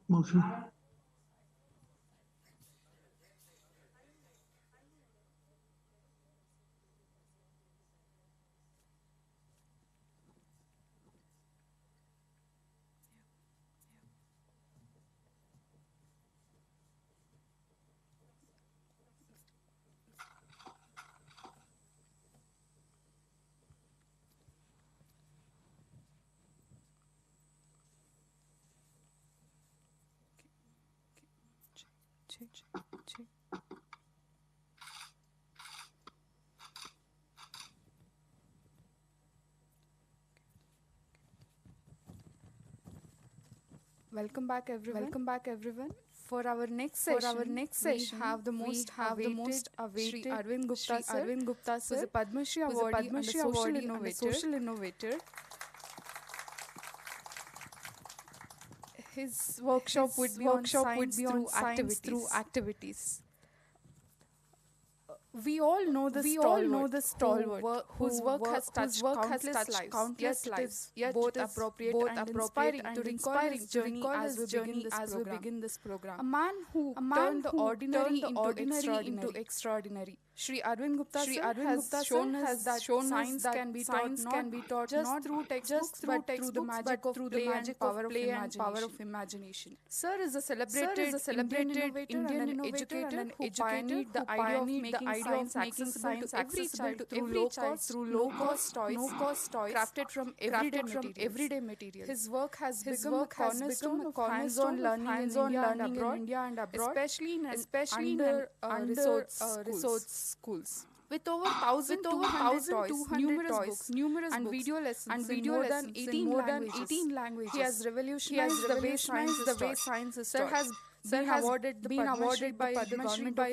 Motion. Check. Welcome back, everyone. For our next session, we have the most awaited Shree Arvind Gupta sir, who is a Padma Shri awardee and a social innovator. His workshop would be on science through activities. We all know the stalwart whose work has touched countless lives, yet both appropriate and inspiring to recall his journey as we begin this program. A man who turned the ordinary into extraordinary. Shree Arvind Gupta has shown us that science can be taught not through textbooks but through the magic of play and power of imagination. Sir is a celebrated Indian innovator and who pioneered the idea of making science accessible to every child through low-cost toys crafted from everyday materials. His work has become a cornerstone of hands-on learning in India and abroad, especially in under-resourced schools. With over 1,200 toys, numerous books, and video lessons in more than 18 languages, he has revolutionized the way science is taught. Sir has been awarded by the Government of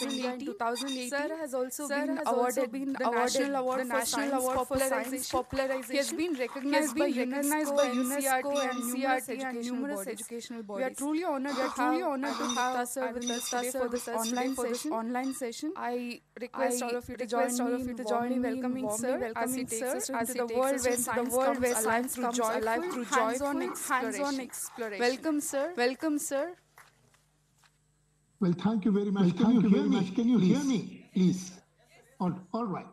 India in 2018. Sir has also been awarded the National Award for Science Popularization. He has been recognized by UNESCO and numerous educational bodies. We are truly honored to have sir with us today for this online session. I request all of you to join me welcoming sir as he takes us into the world where science comes alive through hands-on exploration. Welcome, sir. Well, thank you very much. Can you hear me, please? All right.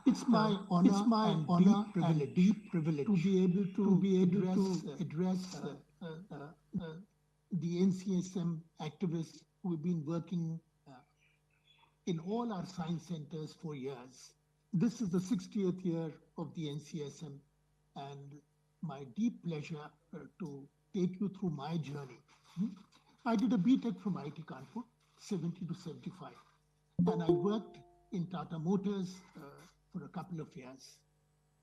It's my honor and a deep privilege to be able to address the NCSM activists who have been working in all our science centers for years. This is the 60th year of the NCSM, and my deep pleasure to take you through my journey. I did a BTech from IIT Kanpur, 70 to 75, and I worked in Tata Motors for a couple of years.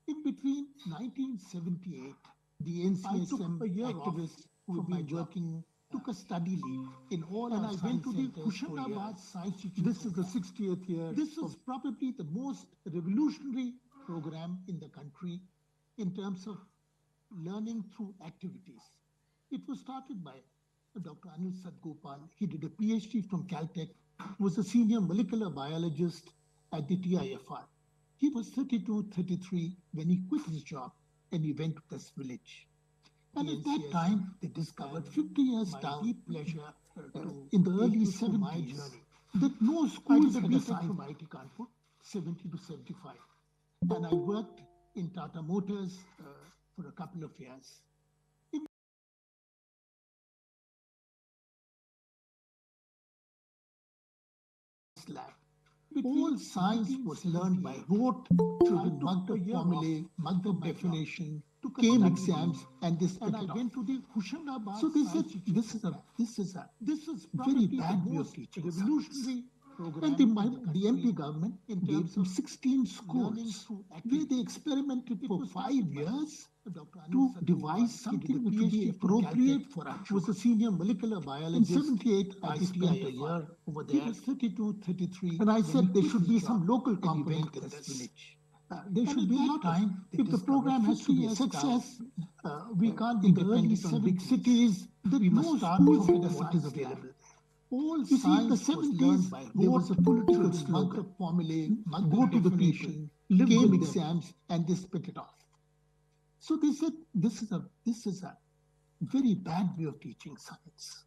In between 1978, the NCSM activists who have been working took a study leave in all and I went to the Hoshiarabad Science Institute. This is the 60th year. This is probably the most revolutionary program in the country in terms of learning through activities. It was started by Dr. Anil Sadgopal. He did a PhD from Caltech, was a senior molecular biologist at the TIFR. He was 32, 33 when he quit his job and he went to this village. And at that time, they discovered 50 years down, in the early 70s, that no schools had a science from IIT Kanpur, 70 to 75. And I worked in Tata Motors for a couple of years. Lab. All science was learned by rote through the mugged up formulae, mugged up definition, came exams, and this. And I went to the Hoshiarabad. So they said this is very bad way of teaching. Revolutionary program. And the MP government gave some 16 schools where they experimented for 5 years to devise something which would be appropriate for us. She was a senior molecular biologist. In 78, I spent a year over there. He was 32, 33. And I said there should be some local component in this village. there should be a lot of time. If the program has to be a success, we can't be dependent on big cities. We must start from what is available. All you see, in the 70s, there was a political slogan, formulae, go to the people, came exams, and they spit it off. So they said, this is a very bad way of teaching science.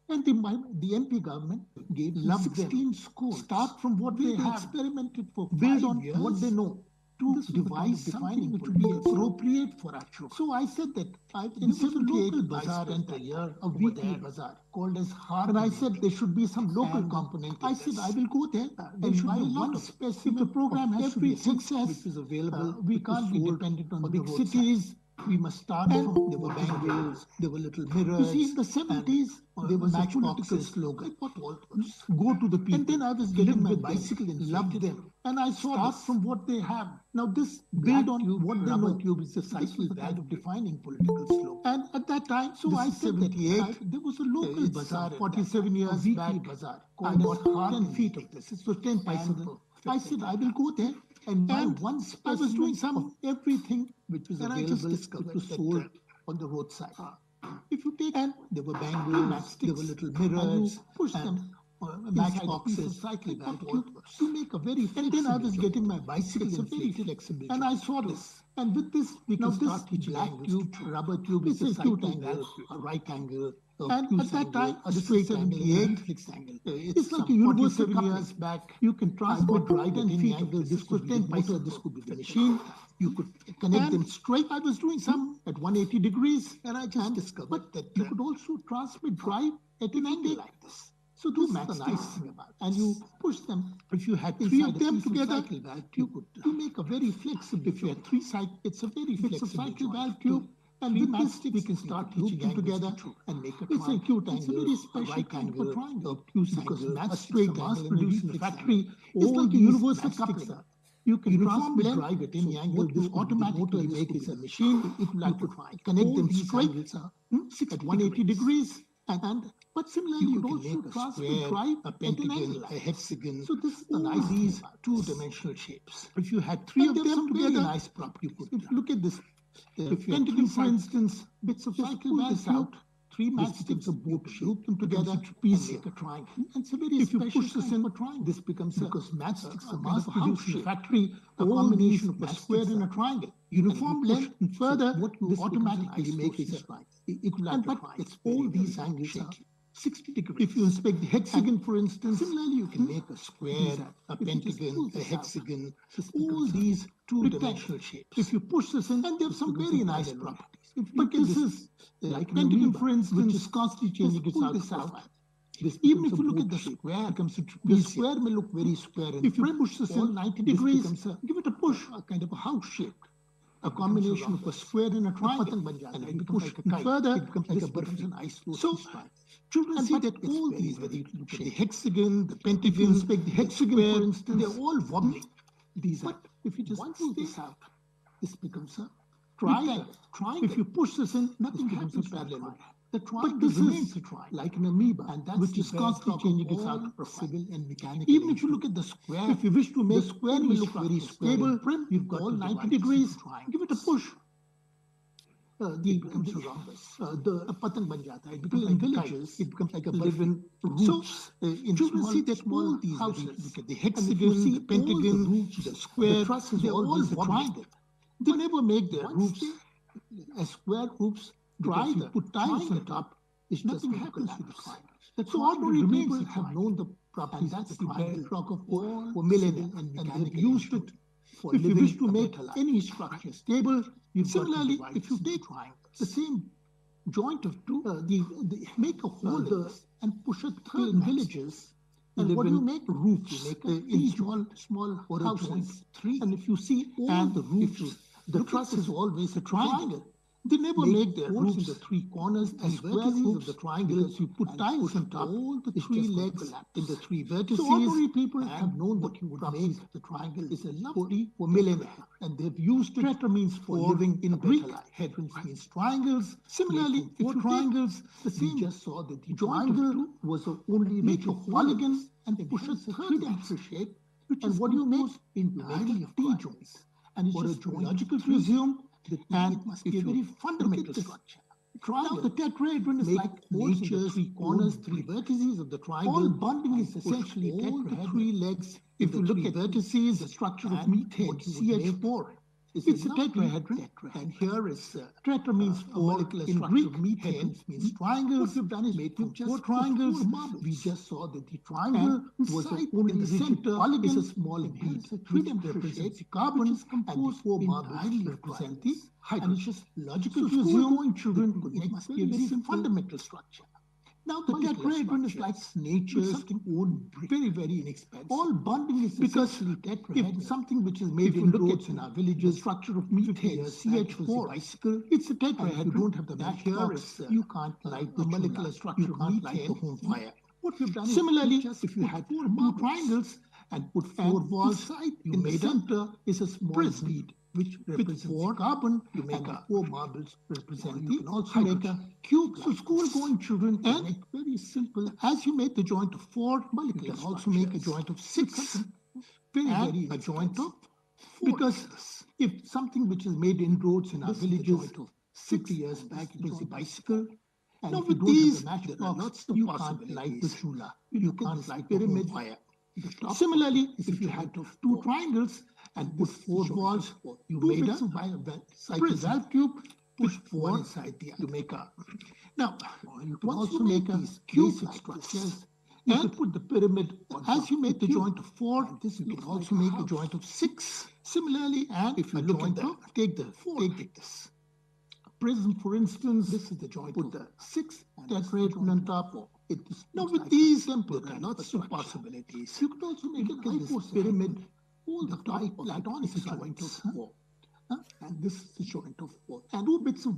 And the MP government gave 16 schools. Start from what they have. Experimented for 5 on years. What they know. To devise something which would be appropriate for our children. So I said that in 78, I spent a year, a weekly bazaar called as Hard. And I said there should be some local component. I said I will go there. There should be one specific. If the program has to be success, which is available, we can't be dependent on big cities. We must start from, there were bangles, there were little mirrors. You see, in the 70s, there was a political slogan. Go to the people. And then I was getting my bicycle and loved them. And I saw start from what they have. Now this build on what they know. Tube is the cycle kind of defining political slogan. And at that time, so I said that there was a local bazaar, 47 years back, bazaar. I bought 100 feet of this. It was 10 paisa. I said, I will go there. And once I was doing some of everything which was available, which was sold on the roadside. If you take, and there were bangles, there were little mirrors, push them, matchboxes, cycle to make a very flexible. And then I was getting my bicycle. It's a very flexible. And I saw this. And with this, we can start teaching black tube, rubber tube, it's a acute angle, a right angle. And at that time, a straight angle, a fixed angle. It's like a universal 7 years back. You can transmit right and feet angle. This could be the motor, this could be the machine. You could connect them straight. I was doing some at 180 degrees, and I just discovered that you could also transmit drive at an angle like this. So this is the nice thing about it. And you push them. If you had 3 of them together, you could make a very flexible. If you had 3 cycles, it's a very flexible cycle valve tube. And with this, we can start teaching together and make a triangle. It's a acute angle. It's a very special kind of triangle. Because that's straight angle produced in the factory. It's like a universal coupling. You can transmit drive at any angle. This automatically makes a machine. It will have to connect them straight at 180 degrees. But similarly, you could also transmit drive a pentagon, a hexagon. So this is these 2-dimensional shapes. If you had 3 of them together, nice prop. You could look at this. If you pentagon, for instance, bits of cycle this out. 3 matchsticks of both group them together to make a triangle. And it's a very if you push this in a triangle, this becomes because matchsticks are mass produced in the factory, a combination of a square and a triangle. Uniform length and further, what you automatically make is a triangle. But it's all these angles are 60 degrees. If you inspect the hexagon, for instance, similarly you can make a square, a pentagon, a hexagon, all these 2-dimensional shapes. If you push this in, and they have some very nice properties. But this is like a pentagon, for instance, which is constantly changing its outline. Even if you look at the square, the square may look very square. If you push this in 90 degrees, give it a push, a kind of a house shape. A combination of a square and a triangle. And if you push further, it becomes like a becomes an ice flow. So children see that all these, whether you look at the hexagon, the pentagon, the hexagon, for instance, they're all wobbly. These are. If you just pull this out, this becomes a triangle. If you push this in, nothing happens parallel. The triangle remains a triangle, like an amoeba, and that's which is constantly changing its outer profile. And mechanical. Even if you look at the square, if you wish to make the square will look very stable, you've got all 90 degrees. Give it a push. It becomes a rhombus. The patang ban jata. It becomes like villages. It becomes like a live-in roots. So in children see that all these houses, look at the hexagon, the pentagon, the square, the truss is always a triangle. They never make their roofs as square roofs. Dry, put tiles on top, nothing happens to the triangle. So ordinary people have known the properties. That's the bedrock of all for millennia, and they've used it for if you wish to make any structure stable. Similarly, if you take the same joint of two, make a hole and push a third in villages. And what do you make? Roofs. You make in small houses. And if you see all the roofs, the truss is always a triangle. They never make their roofs in the 3 corners as square roofs of the triangles. You put tiles on top, all the 3 legs in the 3 vertices. So ordinary people have known what you would make. The triangle is a lovely for millennia, and they've used it. Tetra means for living in Greek. Headrooms means triangles. Similarly, for triangles, the same. Just saw that the triangle was only make a polygon and push a 3-dimensional shape. And what do you make? Entirely of T-joints. and it's just logical to assume that it must be a very fundamental structure. Now, the tetrahedron is like nature's three corners, three vertices of the triangle. All bonding is essentially tetrahedron. Three legs. If you look at vertices, the structure of methane, CH4, it's a tetrahedron. And here is tetra means four. In Greek, methane means triangles. What we've done is made from four triangles. We just saw that the triangle was the only in the center. Is a small bead, which represents the carbon, and the four marbles represent the hydrogen. And it's just logical to assume children it must be a very fundamental structure. Now, the tetrahedron is like nature's own brick. Very, very inexpensive. All bonding is essentially tetrahedron. If something which is made in roads in our villages, structure of methane, CH4, bicycle, it's a tetrahedron. You don't have the matchbox. You can't light the molecular structure of methane, the home fire. What we've done similarly, if you had two triangles and put four walls, in the center is a small bead, which represents four carbon, you make four marbles represent you can also make a cube. So school-going children can make very simple. As you make the joint of four, you can also make a joint of six. Very a joint of four. Because if something which is made in roads in our villages 60 years back, it was a bicycle. And now with these, there are lots of possibilities. You can't light the chula. You can't light the pyramid fire. Similarly, if you had two triangles and put four walls, you made a cycle valve tube, push four inside the other. You make a. Now, you can also make a basic structures. You could put the pyramid, as you make the joint of four, you can also make a joint of six. Similarly, and if you look at the, take this. Prism, for instance, this is the joint. Put the six tetrahedron on top. Now, with these, there are lots of possibilities. You could also make a pyramid. All the top platonic is a joint of four. And this is the joint of four. And two bits of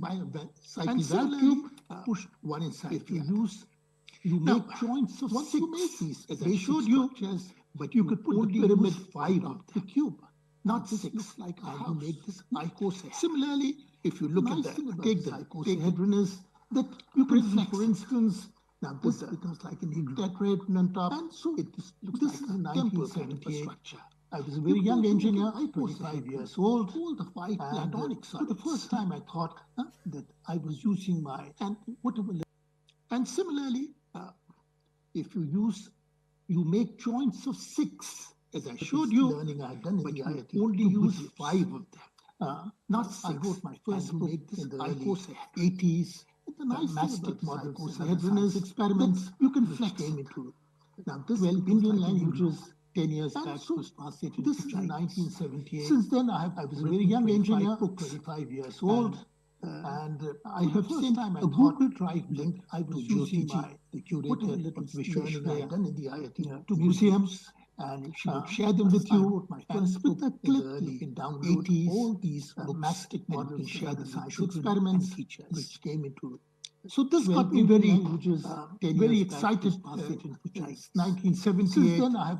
cycle valve cube push one inside. If you make joints of six. You make these, as I showed you, but you could put the pyramid five of the cube, not six. Like how you make this icosahedron. Similarly, if you look at take the icosahedron is that you can flex, for instance. Now this becomes like an tetrahedron on top, and so this is a 1978 structure. I was a very young engineer, 25 years old, all the five platonic solids. For the first time I thought that I was using my, and whatever. And similarly, if you make joints of six, as I showed you, learning I've done in the IIT, only use five of them. Not six. I wrote my first book in the early 80s. The nice mastic models, icosahedron experiments, you can flex into. Now, this Indian languages 10 years back was translated to 1978. Since then, I was a very young engineer, 25 years old, and I have sent a Google Drive link. I was using the curator of Shree I done in the IIT to museums, and she would share them with you. And with the clip, you can download all these mastic models and share the science experiments which came into. So this got me very excited. 1978. Since then, I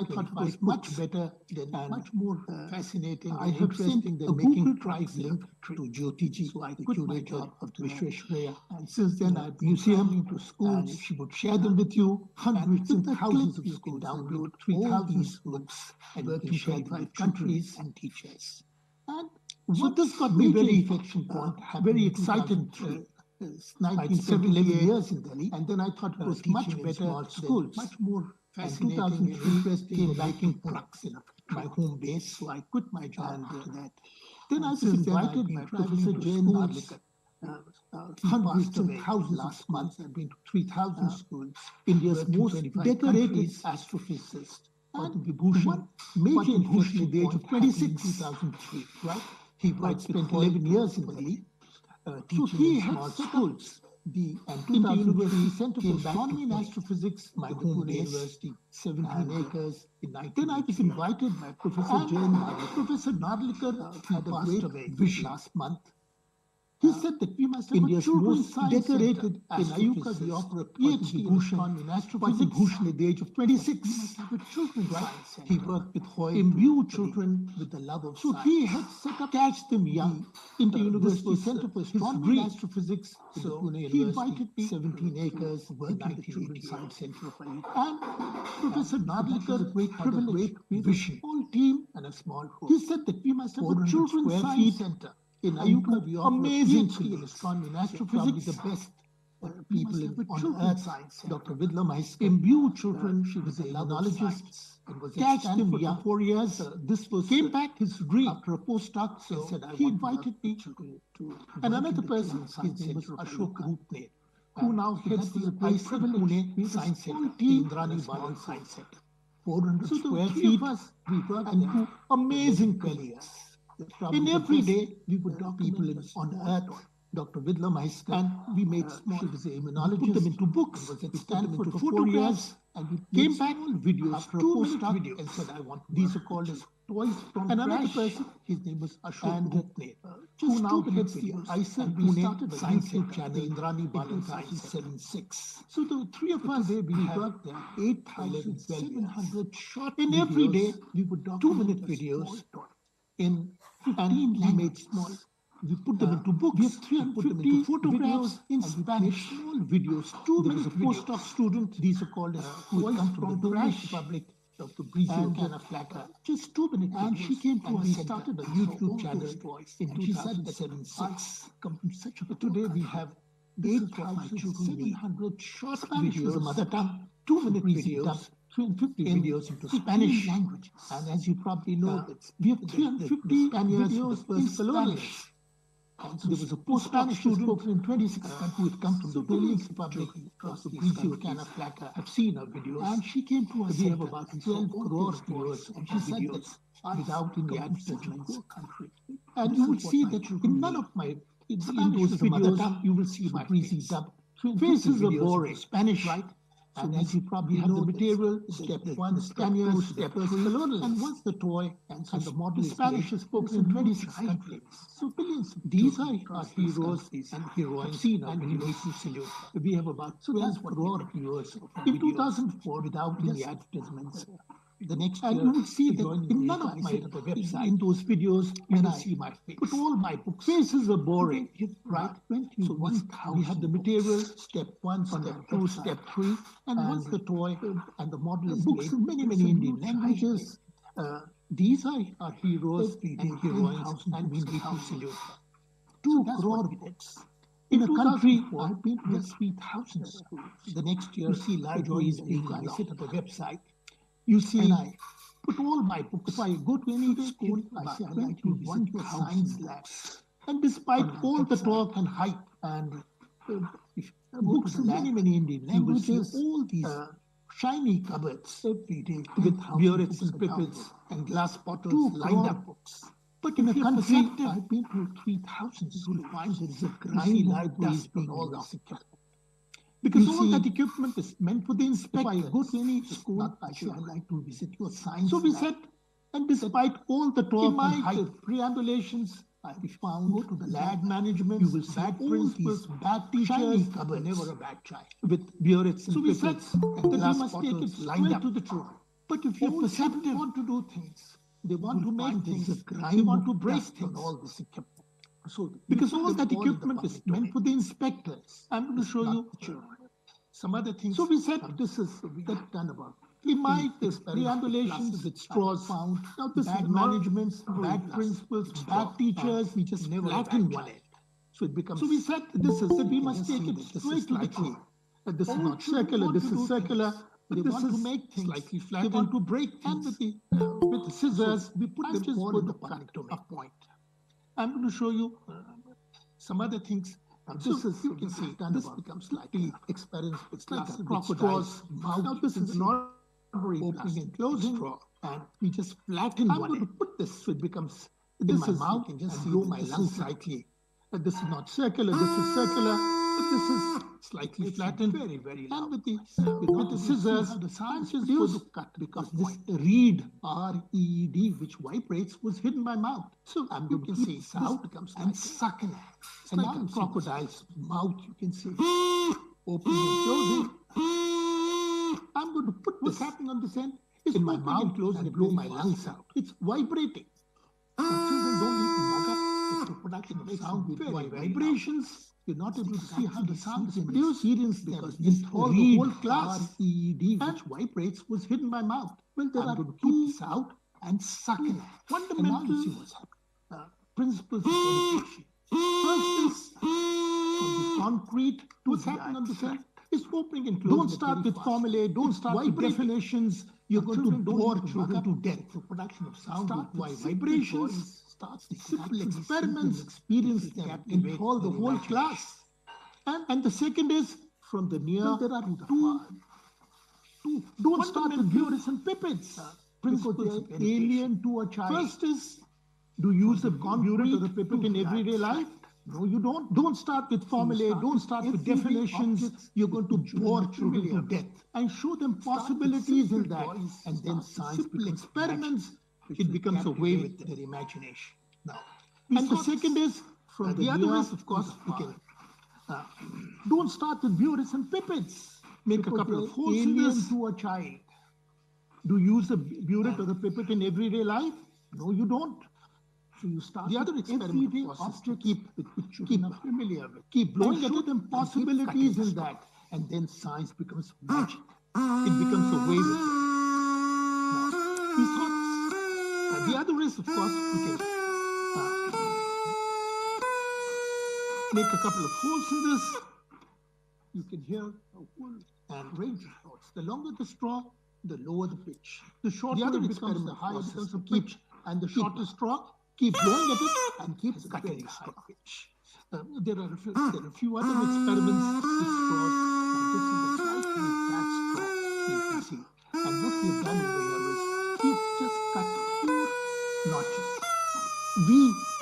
thought it was much better and much more fascinating. I have sent a Google Drive link to Jyotiji, so I quit my job of Vishweshwaraya. And since then, I've museum to schools. She would share them with you. Hundreds and thousands of schools download 3,000 books and work in 25 countries and teachers. And so this got me very excited. 1978 years in Delhi, and then I thought it was much better schools, much more fascinating, interesting, making trucks in my home base. So I quit my job after that. Then I was invited by Professor Jain Narlikar. Hundreds and thousands last month. I've been to 3,000 schools. India's most decorated astrophysicist, Padma Vibhushan, major Vibhushan at the age of 26, 2003. Right? He spent 11 years in Delhi. So he had schools. The Indian University Center for Astronomy and Astrophysics, my home university, 17 acres. Then I was invited by Professor Jain Narlikar. Professor Narlikar had a great vision last month. He said that we must have India's most decorated astrophysicist. We offer a PhD in astrophysics at the age of 26. He worked with Hoyle, imbue children with the love of science. So he had set up, catch them young into University Center for Astronomy and Astrophysics. So he invited me 17 acres working at the Children's Science Center of IIT. And Professor Nadlikar had a great vision, whole team and a small group. He said that we must have a Children's Science Center. In Ayuka, we offer amazing in astronomy and astrophysics, the best people on Earth. Science. Dr. Vidla, my imbue children, she was a limnologist and was at Stanford for 4 years. This was came back his dream after a postdoc. So said, he invited me to and another person, his name was Ashok Rupne, who now heads the ICL Pune Science Center, the Indrani Balan Science Center. 400 square feet, we worked and do amazing careers. In every day, we would talk people on Earth, Dr. Vidla, myself, and we made small, she was an immunologist, put them into books, was at Stanford for 4 years, and we came back videos after a postdoc and said, I want these are called as toys from another person, his name was Ashok Rupne, who now heads the ICL Pune Science Channel, Indrani Balan Science 76. So the three of us, we worked there, 8,700 short in every day, we would talk 2-minute videos in 15 languages. We put them into books, we have 350 put them into photographs in Spanish, small videos. There was a postdoc student, these are called as who had come from the French Republic, Dr. Brizio Canaflaca, just 2-minute videos. And she came to us and started a YouTube channel in 2006. Today we have 8,700 short videos, mother tongue, 2-minute videos. 350 videos into Spanish language. And as you probably know, we have 350 videos in Spanish. And so there was a post-Spanish student in 26 countries who had come from the Dominican Republic, Dr. Brizio Canaflaca. I've seen her videos. And she came to us. We have about 12 crore viewers and she said that without any advertisements. And you will see that in none of my in those videos, you will see my breezy dub. Faces are boring. Spanish, right? And as you probably have the material, step 1, Spaniards, step 3, and once the toy and the model Spanish is spoken in 26 countries. So billions. These are our heroes and heroines. And we salute. We have about 12 crore viewers in 2004 without any advertisements. The next year, you will see that in none of my website, in those videos, you will see my face. But all my books, faces are boring, right? So once we have the material, step 1, step 2, step 3, and once the toy and the model is books in many, many Indian languages. These are our heroes and heroines, and we need to salute. 2 crore books. In a country, I've been to 3,000 schools. The next year, see libraries being I sit at the website. You see, and I put all my books. If I go to any school, I say I like to visit your science labs. And despite all the talk and hype and books in many, many Indian languages, you will see all these shiny cupboards every day with burettes and pipettes and glass bottles lined up books. But in a country, I've been to 3,000 schools, find there is a grimy libraries being all this because all that equipment is meant for the inspector. If I go to any school, I say I like to visit your science. So we said, and despite all the talk and hype, preambulations, I found go to the lab management. You will see bad principals, bad teachers, never a bad child with burettes and so we said that we must take it lined up to the truth. But if you're perceptive, want to do things, they want to make things, they want to break things. All this equipment. So because all that equipment is meant for the inspectors. I'm going to show you some other things. So we said this is that done about. In my preambulations with straws found. Now this bad management, bad principals, bad teachers, we just never flatten one end. So it becomes. So we said this is that we must take it straight to the truth. That this is not circular, this is circular. But this is to make things slightly flat. They want to break things. And with the scissors, we put them just go to a point. I'm going to show you some other things. This is, you can see, this becomes slightly experience. It's like a crocodile's mouth. Now this is not opening and closing, and we just flatten one. I'm going to put this so it becomes in my mouth. You can just blow my lungs slightly. This is not circular, this is circular, but this is slightly flattened, very and with the scissors, the science is used to cut because this reed, R-E-E-D, which vibrates, was hidden in my mouth. So you can see this becomes and suck in it. And like now crocodile's mouth, you can see opening and closing. I'm going to put what's happening on this end in my mouth and close and blow my lungs out. It's vibrating. Children don't need to mug up. It's the production of sound with vibrations. You're not able to see how the sound is produced because this whole class, R-E-D, which vibrates, was hidden in my mouth. Well, there are two out and suck in it. Fundamental principles of education. First is from the concrete to what's happening on the side. It's opening and closing. Don't start with formulae. Don't start with definitions. You're going to bore children to death. The production of sound with vibrations. Starts the simple experiments, experience them, enthrall the whole class. And the second is from the near to the far. Don't start with viewers and pippets. Principles of alien to a child. First is, do you use the concrete or the pipet in everyday life? No, you don't. Don't start with formulae. Don't start with definitions. You're going to bore children to death. And show them possibilities in that. And then science becomes experiments. It becomes a way with their imagination. Now, and the second is, from the other is, of course, we can don't start with viewers and pippets. Make a couple of holes in this to a child. Do you use the burette or the pipette in everyday life? No, you don't. So you start the other experiment to keep familiar with. Keep blowing at them possibilities in that. And then science becomes magic. It becomes a way with it. Now, these thoughts. The other is, of course, we can make a couple of holes in this. You can hear a whole and range of thoughts. The longer the straw, the lower the pitch. The shorter it becomes, the higher becomes the pitch. And the shorter straw, keep blowing at it and keep cutting the high pitch. There are a few other experiments with straws. Now, this is a slightly flat straw, you can see. And what we've done over here is we've just cut 4 notches. V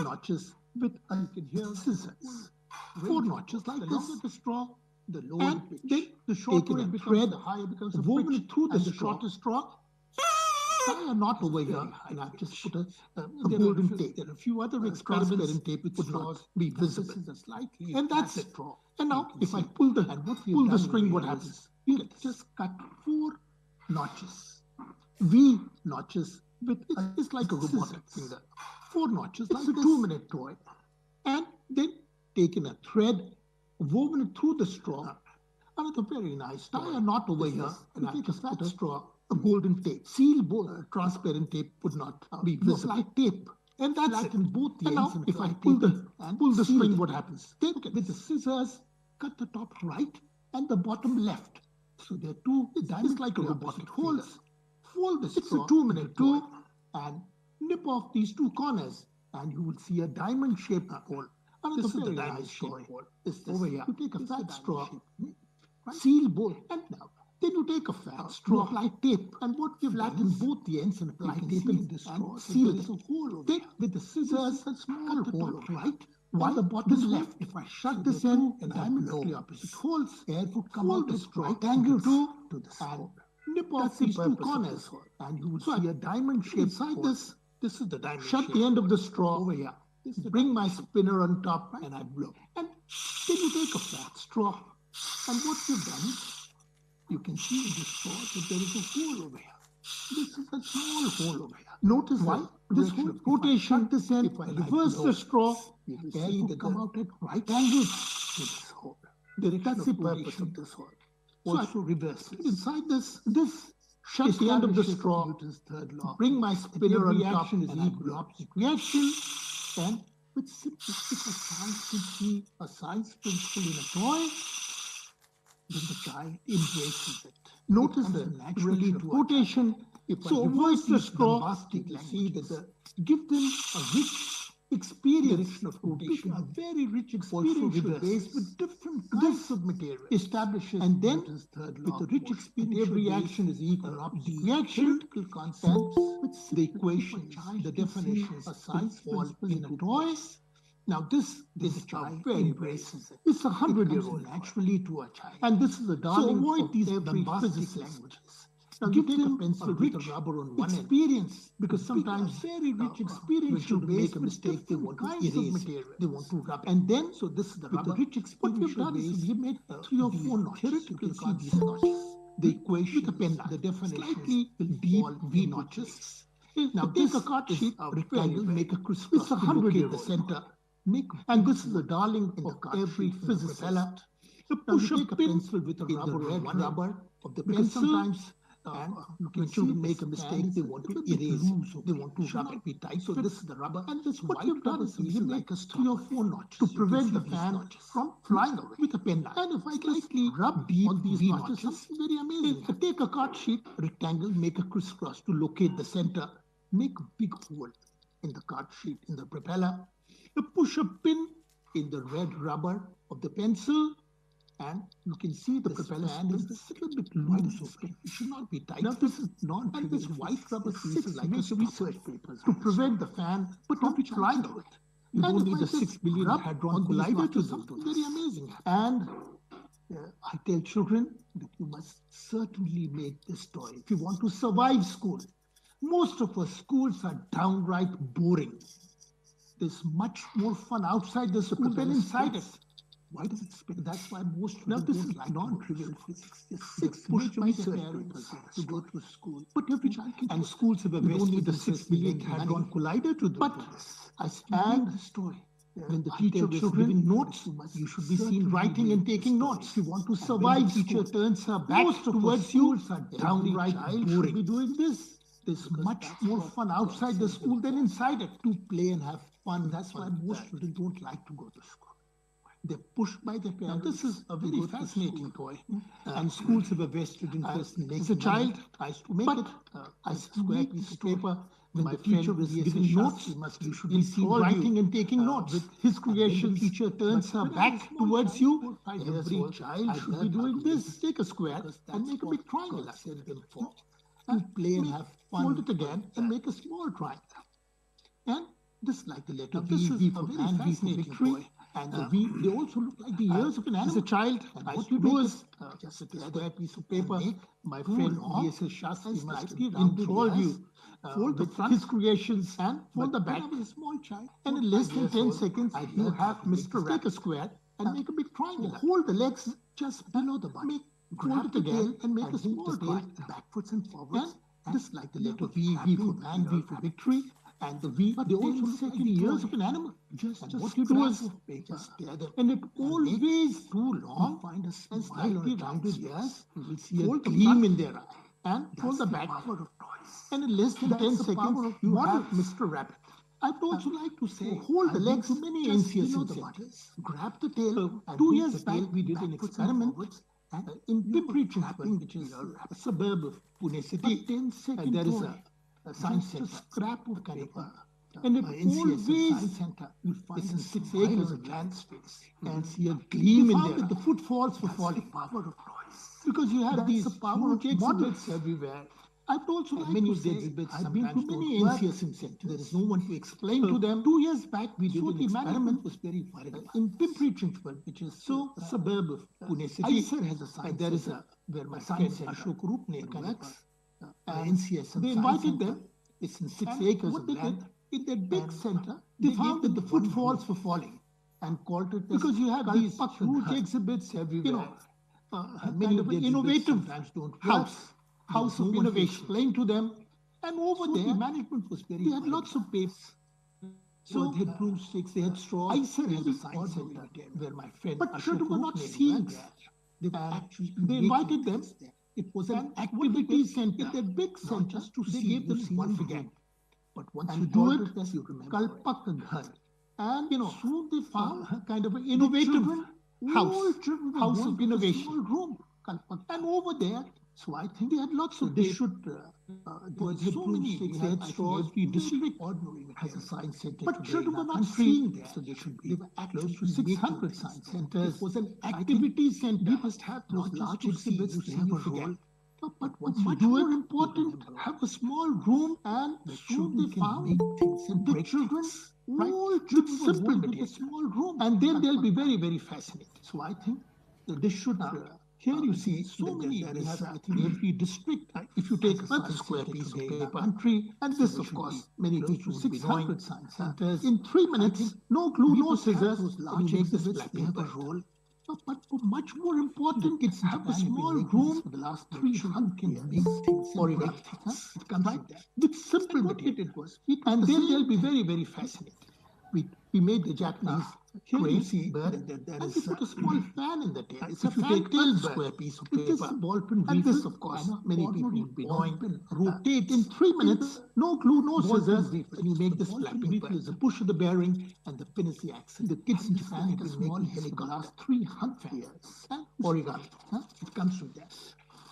notches with, you can hear, scissors. 4 notches like this. The longer the straw, the lower the pitch. Then the shorter it becomes, the higher becomes the woven pitch. Through the shorter straw. Tie a knot over here, and I've just put a golden tape. There are a few other experiments wherein tape would not be visible. And that's it. And now, if I pull the string, what happens? You just cut 4 notches. V notches with, it's like a robotic finger. 4 notches, like a 2-minute toy. And then taking a thread, woven it through the straw. Another very nice tie a knot over here, and I just put a straw. A golden tape, seal both, transparent tape would not be visible. Like tape, and that's it. In both the ends. Now, if I pull the string, what happens? Take with the scissors, cut the top right and the bottom left. So there are 2 diamonds like a robotic holes. Fold the straw. It's a 2-minute tool, and nip off these 2 corners, and you will see a diamond-shaped hole. This is the diamond-shaped hole. Over here, you take a fat straw, seal both, and now. Then you take a fat straw, apply tape, and what we've flatten both the ends and apply tape in the straw, seal it. Take with the scissors a small hole right, while the bottom left. If I shut this end and diametrically opposite holes, air would come out the right angle to the straw. Nip off these 2 corners, and you will see a diamond shape inside this. This is the diamond. Shut the end of the straw over here. Bring my spinner on top, and I blow. And then you take a flat straw, and what you've done is, you can see in this straw that there is a hole over here. This is a small hole over here. Notice why this whole rotation, this end, if I reverse the straw, you will see they come out at right angles to this hole. That's the purpose of this hole. Also reverse it. Inside this shut the end of the straw. Newton's 3rd law. Bring my spinner on top, and I blow up the reaction. And with simplistic science can see a science principle in a toy, then the child embraces it. Notice the naturally rotation. So avoid the straw, you can see that give them a rich experience of rotation, a very rich experience based with different kinds of material. Establishes and then with the rich experience, every reaction is equal. The reaction concepts with the equation, the definitions, a science principle in a toy. Now, this is a child very embraces it. It's 100-year-old naturally to a child. And this is the darling of these bombastic languages. Now, give them a pencil with a rubber on one experience, because sometimes very rich experience should make a mistake. They want to erase material. They want to rub. And then, so this is the rubber. Rich experience. What we've done is we made 3 or 4 notches. You can see these notches. The equation, with a pen, the definition, slightly deep V notches. Now, take a card sheet, a rectangle, make a crisscross. It's 100 in the center. And this is the darling of every physicist. You push a pencil with a rubber of the pencil. Sometimes when children make a mistake, they want to erase, they want to rub it be tight. So this is the rubber. And this what you've done is you make a 3 or 4 notches to prevent the fan from flying away with a pen. And if I slightly rub deep on these notches, it's very amazing. Take a card sheet, rectangle, make a crisscross to locate the center. Make a big hole in the card sheet, in the propeller. You push a pin in the red rubber of the pencil, and you can see the propeller is a little bit loose. It should not be tight. Now, this is non-trivial. And this white rubber piece is like a research papers to prevent the fan from flying away. You don't need a 6 billion hadron collider to something very amazing. And I tell children that you must certainly make this toy if you want to survive school. Most of our schools are downright boring. There's much more fun outside the school than inside it. Why does it spin? That's why most now this is like non-trivial physics. Six pushed by the parents to go to school. But every child can. And schools have invested the 6 billion hadron collider to do. But I stand the story. When the teacher is giving notes, you should be seen writing and taking notes. If you want to survive, teacher turns her back towards you. Downright boring. Be doing this. There's much more fun outside the school than inside it. To play and have fun. That's why most children don't like to go to school. They're pushed by their parents. Now, this is a very fascinating toy. And schools have a vested interest in making it. As a child, I used to make it. I square piece of paper. When the teacher is giving notes, you should be seen writing and taking notes. With his creation, the teacher turns her back towards you. Every child should be doing this. Take a square and make a big triangle. I said them before. And play and have fun. Fold it again and make a small triangle. And this like the letter V. This is a very fascinating toy. And the V, they also look like the ears of an animal. As a child, what you do is just a square piece of paper. My friend V.S. Shastri must have enthralled you. Fold the front, his creations, and fold the back. When I was a small child, and in less than 10 seconds, you have Mr. Take a square and make a big triangle. Hold the legs just below the butt. Grab it again and make a small triangle. Backwards and forwards. And just like the letter V for man, V for victory. And the V, they also look like the ears of an animal. Just what you do is just stare them. And it always too long. Find a smile around his ears. You will see a gleam in their eye. And fold the back. And in less than 10 seconds, you have Mr. Rabbit. I'd also like to say, hold the legs to many NCS centers. Grab the tail. 2 years back, we did an experiment in Pimpri-Chinchwad, which is a suburb of Pune city. There is a science center, scrap of paper. And it always, you find in 6 acres of land space and see a gleam in there. The footfalls were falling. Power of noise. Because you have these huge exhibits everywhere. I'd also like many of the exhibits. I've been to many NCS centers. There is no one to explain to them. 2 years back, we did an experiment was very worried in Pimpri-Chinchwad, which is a suburb of Pune city. Has a science there is a where my science center Ashok Rupne connects. NCS. They invited them. It's in 6 acres of land. In that big center, they found that the footfalls were falling and called it because you have these huge exhibits everywhere. Many of the innovative house of innovation. Explained to them, and over there, the management was very. They had lots of papers. So they had broomsticks, they had straws. I said has a science center where my friend. But children were not seeing that. They invited them. It was an activity center. They're big centers to see. They gave them once again. But once you do it, you remember. Kalpak Ghar. And soon they found a kind of an innovative house of innovation. Room. And over there, so I think they had lots of. They should. There so many things. They had straws. Every district has a science center. But children were not seeing there. So they should be close to 600 science centers. It was an activity center. We must have those large exhibits to never forget. But what's much more important, have a small room and soon they found things and the children all simple material, small room, and then they'll be very, very fascinated. So I think that this should. Here you see so many. There is, I think, every district. If you take a square piece of paper, country, and this, of course, many people 600 science centers. In 3 minutes, no glue, no scissors, and you make this black paper roll. But much more important, kids have a small room for the last 300 can make things or it comes right there. With simple material it was. And then they'll be very, very fascinated. We made the Japanese crazy bird. There is put a small fan in the tail. It's a fan-tailed square piece of paper. This ball pen and this, of course, many people would be knowing. Rotate in 3 minutes, no glue, no scissors, and you make this black paper. There's a push of the bearing, and the pin is the axle. The kids in Japan have a small helicopter last 300 years. Origami. It comes from there.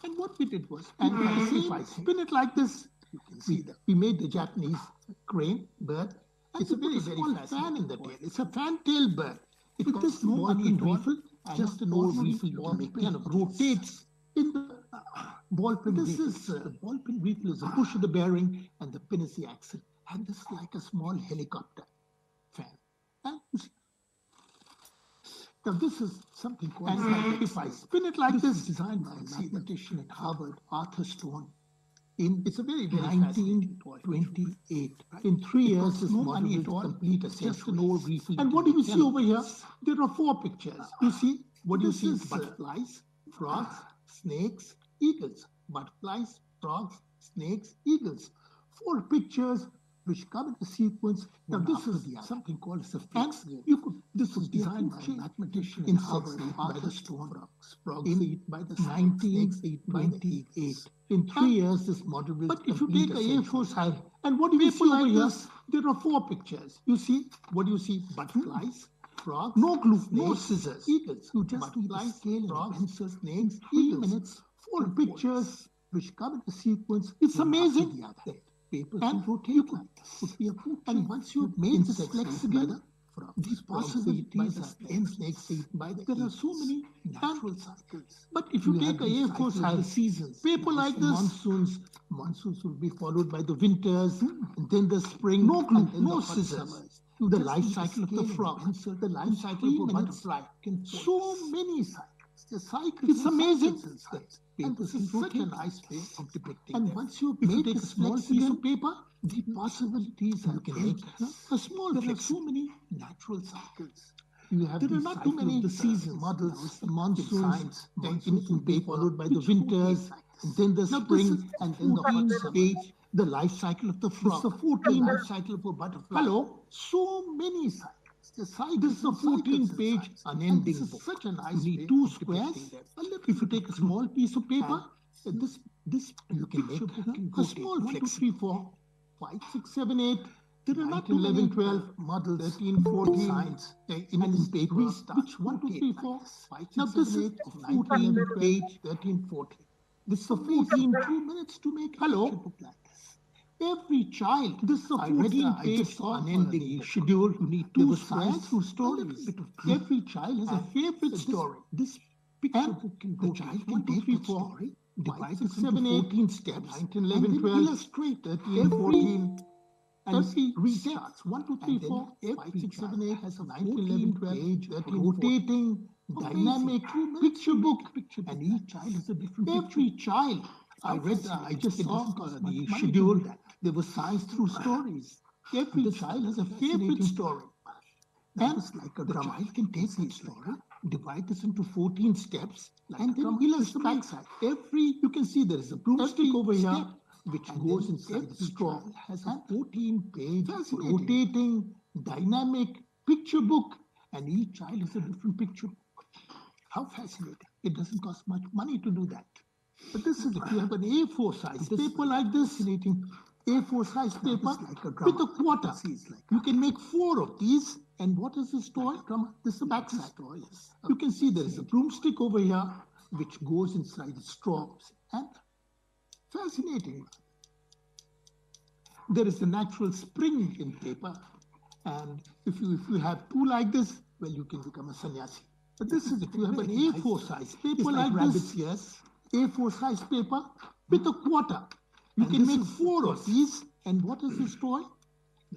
And what we did was, and if I spin it like this, you can see that we made the Japanese crane bird. It's a very, very small fan in the tail. It's a fan-tailed bird. It costs no money at all. Just an old refill you make kind of rotates in the ball pin. This is the ball pin refill is a push of the bearing, and the pin is the axle. And this is like a small helicopter fan. And now this is something called. And if I spin it like this, designed by a mathematician at Harvard, Arthur Stone. It's a very, very 1928. In 3 years, this model will complete a just an old refill. And what do you see over here? There are 4 pictures. You see, what do you see? Butterflies, frogs, snakes, eagles. Butterflies, frogs, snakes, eagles. 4 pictures which come in a sequence. Now, this is something called a fix. This was designed by a mathematician in Harvard, Arthur Stone. Frogs by the 1928. In 3 years, this model will. But if you take a A4 size, and what do you see over here? There are 4 pictures. You see, what do you see? Butterflies, frogs, no glue, no scissors, eagles. You just butterflies, frogs, pencil, snakes, 3 minutes, 4 pictures which come in a sequence. It's amazing. And you could put me a foot. And once you've made this flexible, these possibilities are snakes by the there are so many natural cycles. But if you take a A4 size seasons, paper like this, monsoons will be followed by the winters, and then the spring, no glue, no scissors. The life cycle of the frog, the life cycle of a butterfly, so many cycles. The cycle, it's amazing. And this is such a nice way of depicting. And once you make a small piece of paper, the possibilities are great. A small there are so many natural cycles. You have there are not too many the seasons, models, the monsoons, then be followed by the winters, and then the spring, and then the autumn age, the life cycle of the frog, the 14th life cycle of a butterfly. Hello, so many cycles. This is a 14-page unending book. Such a nice you need 2 squares. If you take a small piece of paper, this you can make a small 1, 2, 3, 4, 5, 6, 7, 8. There are not 11, 12 models, 13, 14 science in paper. Which 1, 2, 3, 4, 5, 6, now this is 14 page, 13, 14. This is a 14, 2 minutes to make a book like this. Every child, this is a 14-page unending schedule. You need 2 science through stories. Every child has a favorite story. This picture book can go. The child can take the story, divide it into 14 steps, 19, 11, 12, illustrate 13, 14. And every restarts 1, 2, 3, 4, 5, 6, 7, 8 has a 19, 11, 12, page, 13, rotating, dynamic picture book, and each child has a different picture. Every child. I just saw the schedule. There was science through stories. Every child has a favorite story. And like a child can take the story, divide this into 14 steps, and then illustrate every. You can see there is a broomstick over here, which goes inside the straw. Has a 14-page rotating, dynamic picture book, and each child has a different picture book. How fascinating! It doesn't cost much money to do that. But this is if you have an A4 size paper like this, A4 size paper with a quarter. You can make 4 of these. And what is this toy? This is the backside toy. You can see there is a broomstick over here, which goes inside the straw. And fascinating. There is a natural spring in paper. And if you have 2 like this, well, you can become a sannyasi. But this is if you have an A4 size paper like this, yes. A4 size paper with a quarter. You can make 4 of these. And what is this toy?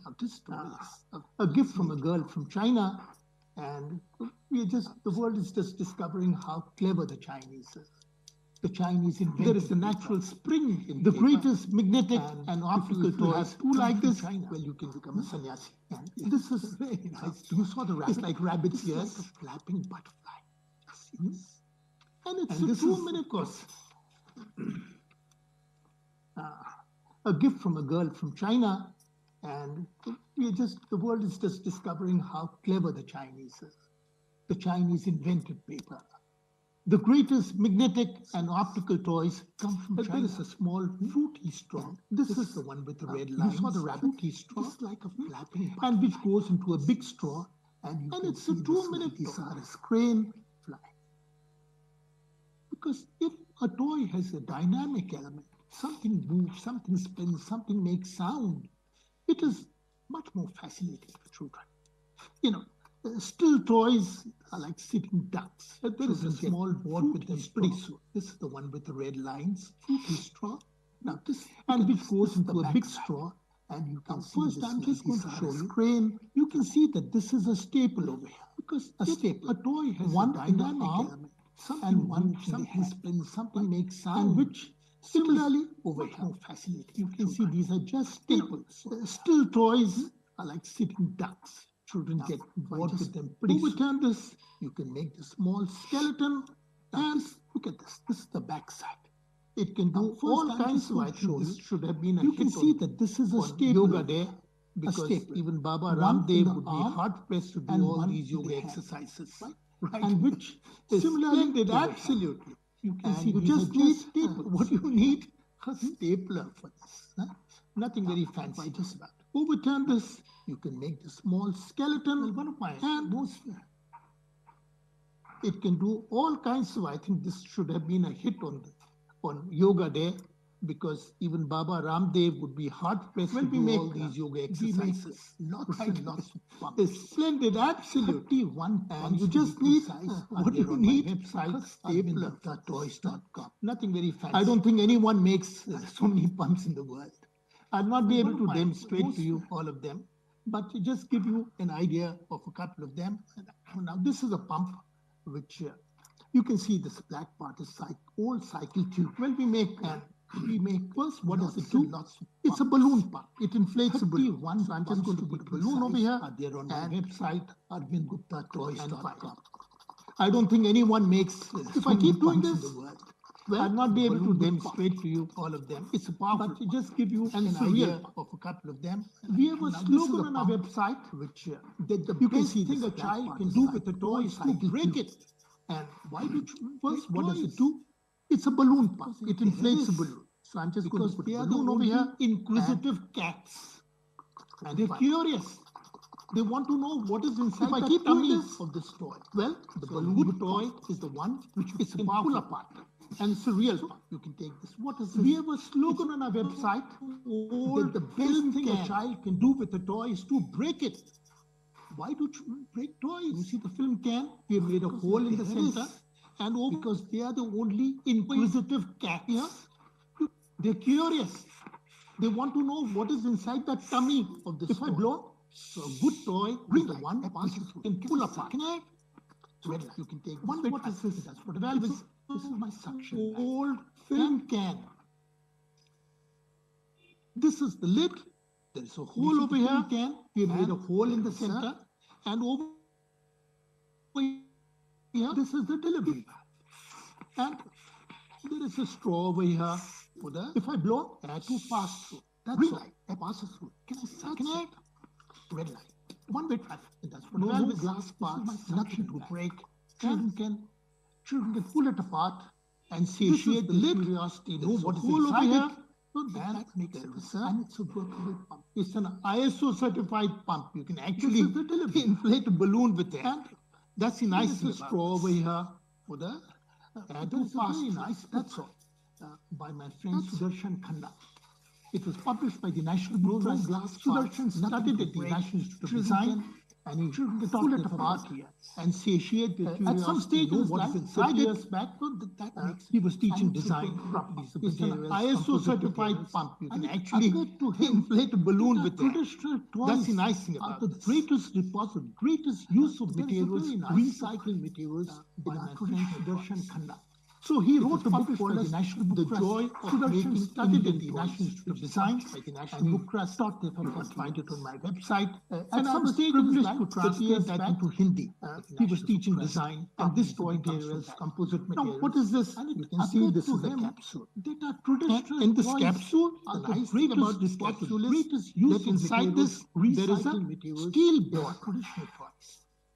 Now, this story is a gift from a girl from China, and the world is just discovering how clever the Chinese are. The Chinese invented. There is a natural spring in the paper, greatest magnetic and optical toys. Who like this? China. Well, you can become a sannyasi. And this is very nice. You saw the rabbit, like rabbit's ears, like a flapping butterfly. Yes. And it's a 2-minute course. A gift from a girl from China, and the world is just discovering how clever the Chinese are. The Chinese invented paper. The greatest magnetic and optical toys come from China. There is a small fruity straw. This is the one with the red lines. You saw the rabbit straw? It's like a flapping, and which goes into a big straw, and it's a 2-minute thesaurus crane fly. Because if a toy has a dynamic element, something moves, something spins, something makes sound, it is much more fascinating for children. Still toys are like sitting ducks. There is a small board with them pretty soon. This is the one with the red lines, fruity straw. Now this, and which goes into a big straw, and you can see first I'm just going to show you. Crane. You can see that this is a staple over here, because a toy has one dynamic element, and one spins, something makes sound, and which similarly over here more fascinating. You can see these are just staples. Still toys are like sitting ducks. Children get bored with them pretty soon. Overturn this, you can make the small skeleton, and look at this. This is the back side. It can do all kinds of things. This should have been a hit. You can see that this is a staple yoga day, because even Baba Ramdev would be hard-pressed to do all these yoga exercises. Right? And which is similarly, absolutely. You can see you just need staple. What do you need? A stapler for this. Nothing very fancy. Just about. Overturn this. You can make the small skeleton. One of my most. It can do all kinds of. I think this should have been a hit on Yoga Day, because even Baba Ramdev would be hard pressed to do all these yoga exercises. Lots and lots of pumps. It's splendid, absolutely. And you just need what do you need? Website stapler. Toys.com. Nothing very fancy. I don't think anyone makes so many pumps in the world. I'll not be able to demonstrate to you all of them, but to just give you an idea of a couple of them. Now, this is a pump which you can see this black part is old cycle tube. Well, we make first, what does it do? It's a balloon pump. It inflates a balloon. So I'm just going to put a balloon over here. They're on my website, Arvind, Gupta, Toys.com. I don't think anyone makes if I keep doing this, well, I'll not be able to demonstrate to you all of them. It's a powerful, but to just give you an idea of a couple of them. We have a slogan on our website, which you can see thing a child can do with a toy is to break it. And why do you, first, what does it do? It's a balloon pump. It inflates a balloon. So I'm just going to put a balloon over here. Inquisitive cats. And they're curious. They want to know what is inside the tummy of this toy. Well, the balloon toy is the one which you can pull apart. And it's a real pump. You can take this. What is this? We have a slogan on our website. That the best thing a child can do with a toy is to break it. Why do children break toys? You see the film can? We have made a hole in the center. And because they are the only inquisitive cats. Yeah? They're curious. They want to know what is inside the tummy of this toy. Blow, so a good toy is the one passes through and pull apart. Can I? You can take one. What is this? That's what valve is. This is my suction. Old film can. This is the lid. There is a hole over here. Can. We have made a hole in the center. And over here, this is the delivery valve. And there is a straw over here. If I blow, I have to pass through. That's green light. I pass through. Can I? Red light. One bit. That's what no glass parts. Nothing to break. Children can pull it apart and satiate the curiosity. Know what is inside it. So that makes it and it's a workable pump. It's an ISO certified pump. You can actually inflate a balloon with it. And that's the nice straw over here for the very nice. That's all. By my friend Sudarshan Khanna. It was published by the National Bureau of Glass. Sudarshan studied at the National Institute of Design. and he should pull it apart here and satiate their curiosity. At some stage in his life, 5 years back, he was teaching design properties of materials. ISO certified pump. You can actually inflate a balloon with it. That's the nice thing about the greatest repository, greatest use of materials, recycling materials in our tradition. So he wrote a book called The Joy of Making, studied in the National Institute of Design by the National Book Trust. Thought that I could find it on my website. And I was privileged to translate that into Hindi. He was teaching design, and this toy materials, composite materials. Now, what is this? You can see this is a capsule. In this capsule, the great about this capsule is that inside this there is a steel ball.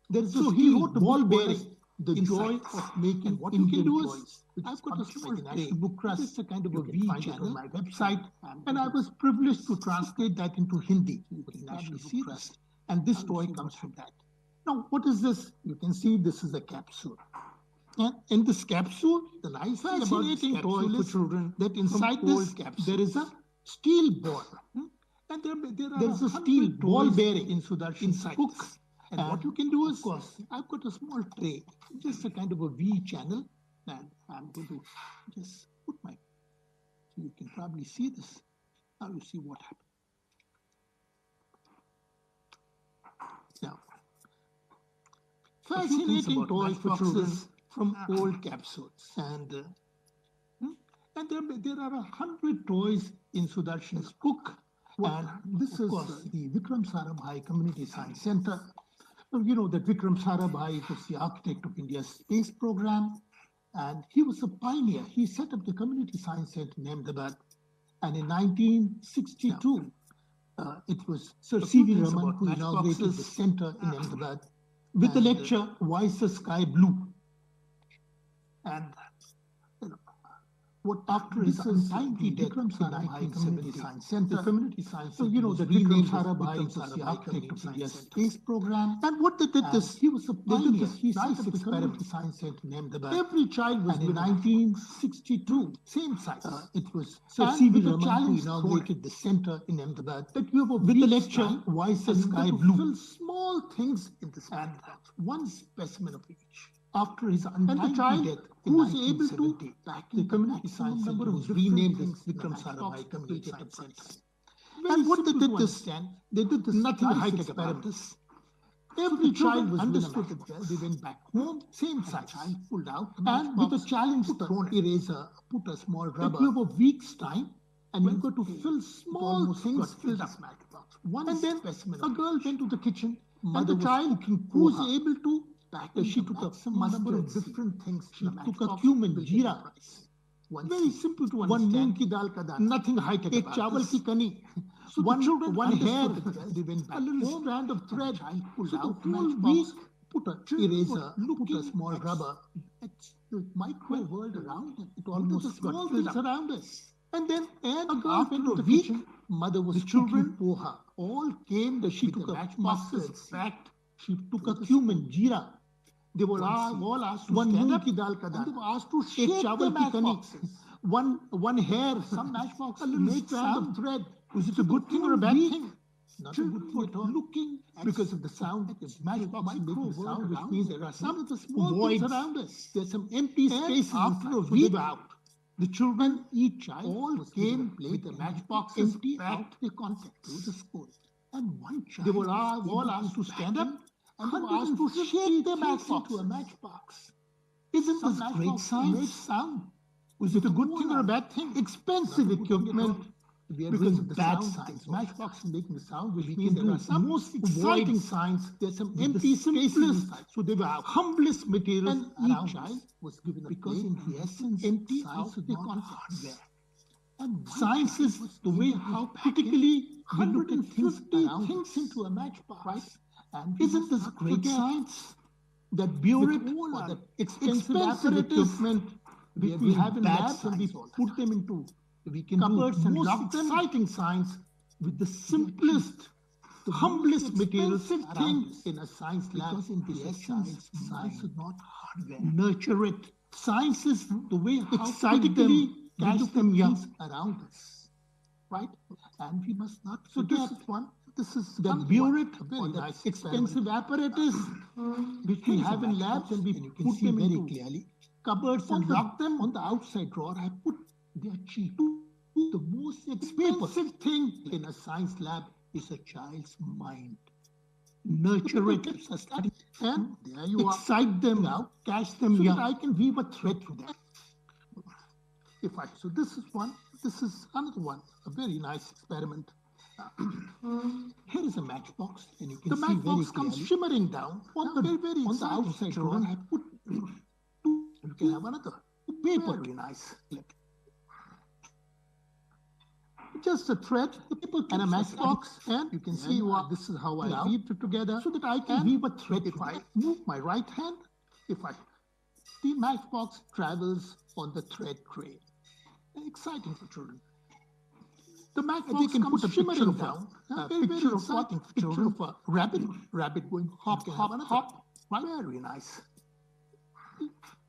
There is a steel ball bearing. The joy of making what Indian toys. I've got a small National Book Trust. It's a kind of a V channel on my website, and I was privileged to translate that into Hindi. You can actually see this, and this toy comes from that. Now, what is this? You can see this is a capsule. And in this capsule, the nice fascinating toy for children that inside this capsule there is a steel ball, and there is a steel ball bearing in Sudarshan's book. And what you can do is, of course, I've got a small tray, just a kind of a V channel, and I'm going to just put my, so you can probably see this. Now you see what happened. Now, fascinating toys for children from old capsules. And there are 100 toys in Sudarshan's book. And this is the Vikram Sarabhai Community Science Center. You know that Vikram Sarabhai was the architect of India's space program, and he was a pioneer. He set up the Community Science Center in Ahmedabad, and in 1962, it was Sir C.V. Raman who inaugurated the center in Ahmedabad with the lecture, Why is the Sky Blue? And what after his untimely death in 1970, the Community Science Center, you know, the Vikram Sarabhai was the architect of India's space program. And what they did this, he was a pioneer. He set up the Community Science Center in Ahmedabad. Every child was in 1962, same size. It was Sir C.V. Raman who inaugurated the center in Ahmedabad. That you have with the lecture, Why is the Sky Blue? Fill small things in the sky, one specimen of each. After his untimely death, who was able to the Community Science Center was renamed as Vikram Sarabhai Community Science Center. And what they did this, they did this nothing high-tech about this. Every child was understood it well. They went back home, same size, pulled out, and with a challenge thrown eraser, put a small rubber. You have a week's time, and you've got to fill small things filled up matchbox. And then a girl went to the kitchen, and the child who was able to she took up some number of different things. She took a cumin, jeera rice. Very simple to understand. One moong ki dal ka dana. Nothing high-tech about chawal ki kani. So one hair. They went back. A little strand of thread. Pulled out the matchbox. Put a eraser. Put a small rubber. It's the micro world around it. It almost got filled up around us. And then after a week, mother was children poha. All came. She took a matchboxes. Packed. She took a cumin, jeera. They were all asked to stand up. They were asked to shake the matchboxes. One hair, some matchbox, a little strand of thread. Was it a good thing or a bad thing? Not a good thing at all. Looking because of the sound. The matchbox making sound, which means there are some of the small voids around us. There's some empty spaces. After a week out, the children, each child, all came with the matchboxes packed the content to the school. And one child, they were all asked to stand up. And they were asked to shake the matchbox into a matchbox. Isn't this great science? Sound. Was it a good thing or a bad thing? Expensive equipment because of bad science. Matchbox making the sound, which means there are some most exciting science. There's some empty spaces. So they were humblest materials. And each child was given a because in the essence, empty science is not hardware. And science is the way how critically we look at things into a matchbox. Right? And isn't this great science? That burette or that expensive equipment which we have in labs and we put them into cupboards and lock them. Exciting science with the simplest, the humblest materials thing in a science lab. Because in the essence, science is not hardware. Nurture it. Science is the way how excitedly catch them young around us. Right? And we must not forget one. This is the burette, very nice expensive apparatus which we have in labs, and we put them very clearly cupboards and lock them. On the outside drawer, I put their cheap. The most expensive thing in a science lab is a child's mind. Nurture it, study, and there you excite them now, catch them so that I can weave a thread through them. So this is one. This is another one. A very nice experiment. Here is a matchbox, and you can see matchbox comes shimmering down on the outside drawer. I put two. You can have another paper. Very nice. Just a thread, a paper and a matchbox, and you can see this is how I weave it together, so that I can weave a thread. If I move my right hand, the matchbox travels on the thread tray. Exciting for children. The matchbox can put a picture of a picture of what? Picture of a rabbit going hop, hop, hop. Very nice.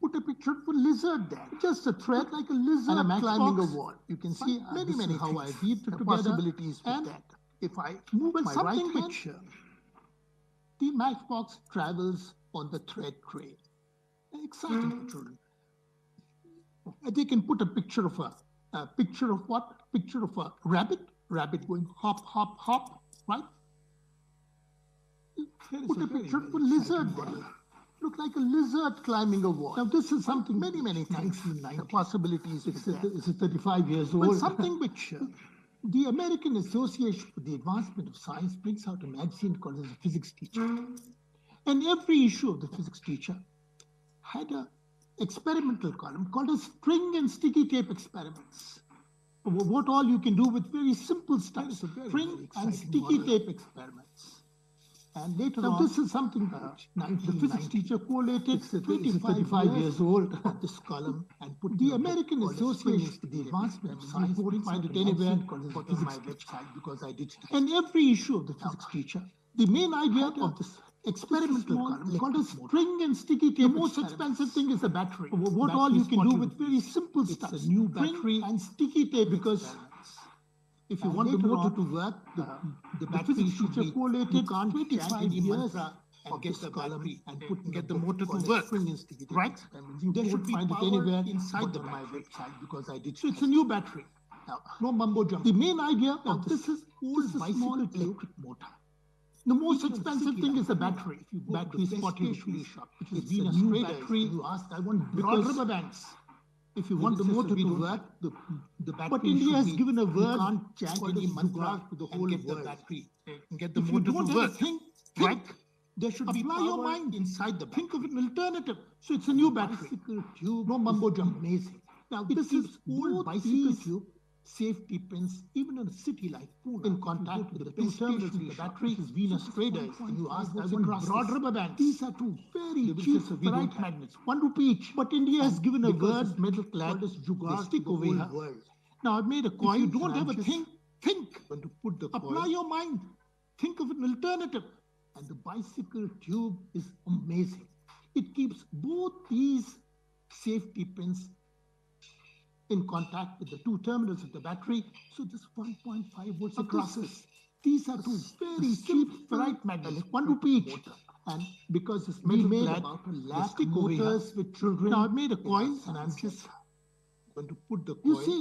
Put a picture of a lizard there. Just a thread like a lizard and a climbing a wall. You can see many how I weave together. Possibilities with that. If I move my right hand, the matchbox travels on the thread tray. Exciting for children. They can put a picture of a picture of what? Picture of a rabbit going hop, hop, hop, right? Put a picture of a lizard there. Look like a lizard climbing a wall. Now this is something many things. The possibilities. It's 35 years old. But something which the American Association for the Advancement of Science brings out a magazine called The Physics Teacher. And every issue of The Physics Teacher had a experimental column called a string and sticky tape experiments. What all you can do with very simple stuff. String and sticky tape experiments. And later on, this is something the physics teacher collated 35 years old this column and put the American Association for the Advancement of Science. You won't find it anywhere for my website because I did. And every issue of the physics teacher, the main idea of this experimental column called a string and sticky tape. The most expensive thing is the battery. What all you can do with very simple stuff. It's a new battery and sticky tape because if you want the motor to work, the battery should be collated 25 years and get the battery and get the motor to work. Right? They should find it anywhere inside my website because I did. So it's a new battery. Now, no mumbo jumbo. The main idea of this is a small electric motor. The most expensive thing is the battery. Battery spotting shop, which is a new battery. You ask, I want broad rubber bands. If you want the motor to work, the battery. But India has given a word. You can't chant any mantra to the whole world. The battery and get the motor to work. Think. There should be apply your mind inside the battery. Think of an alternative. So it's a new battery. Bicycle tube. No mumbo jumbo. Amazing. Now this is old bicycle tube. Safety pins, even in a city like Pune, in contact with the two terminals of the battery, is Venus traders. And you ask, I want broad rubber bands. These are two very cheap ferrite magnets, ₹1 each. But India has given a word, metal clad, they stick over here. Now I've made a coin. If you don't have a thing, think. When to put the apply your mind. Think of an alternative. And the bicycle tube is amazing. It keeps both these safety pins in contact with the two terminals of the battery, so this 1.5 volts across this. These are two very cheap ferrite magnets, ₹1 each. And because it's made about elastic motors with children. Now I've made a coin, and I'm just going to put the coin. You see,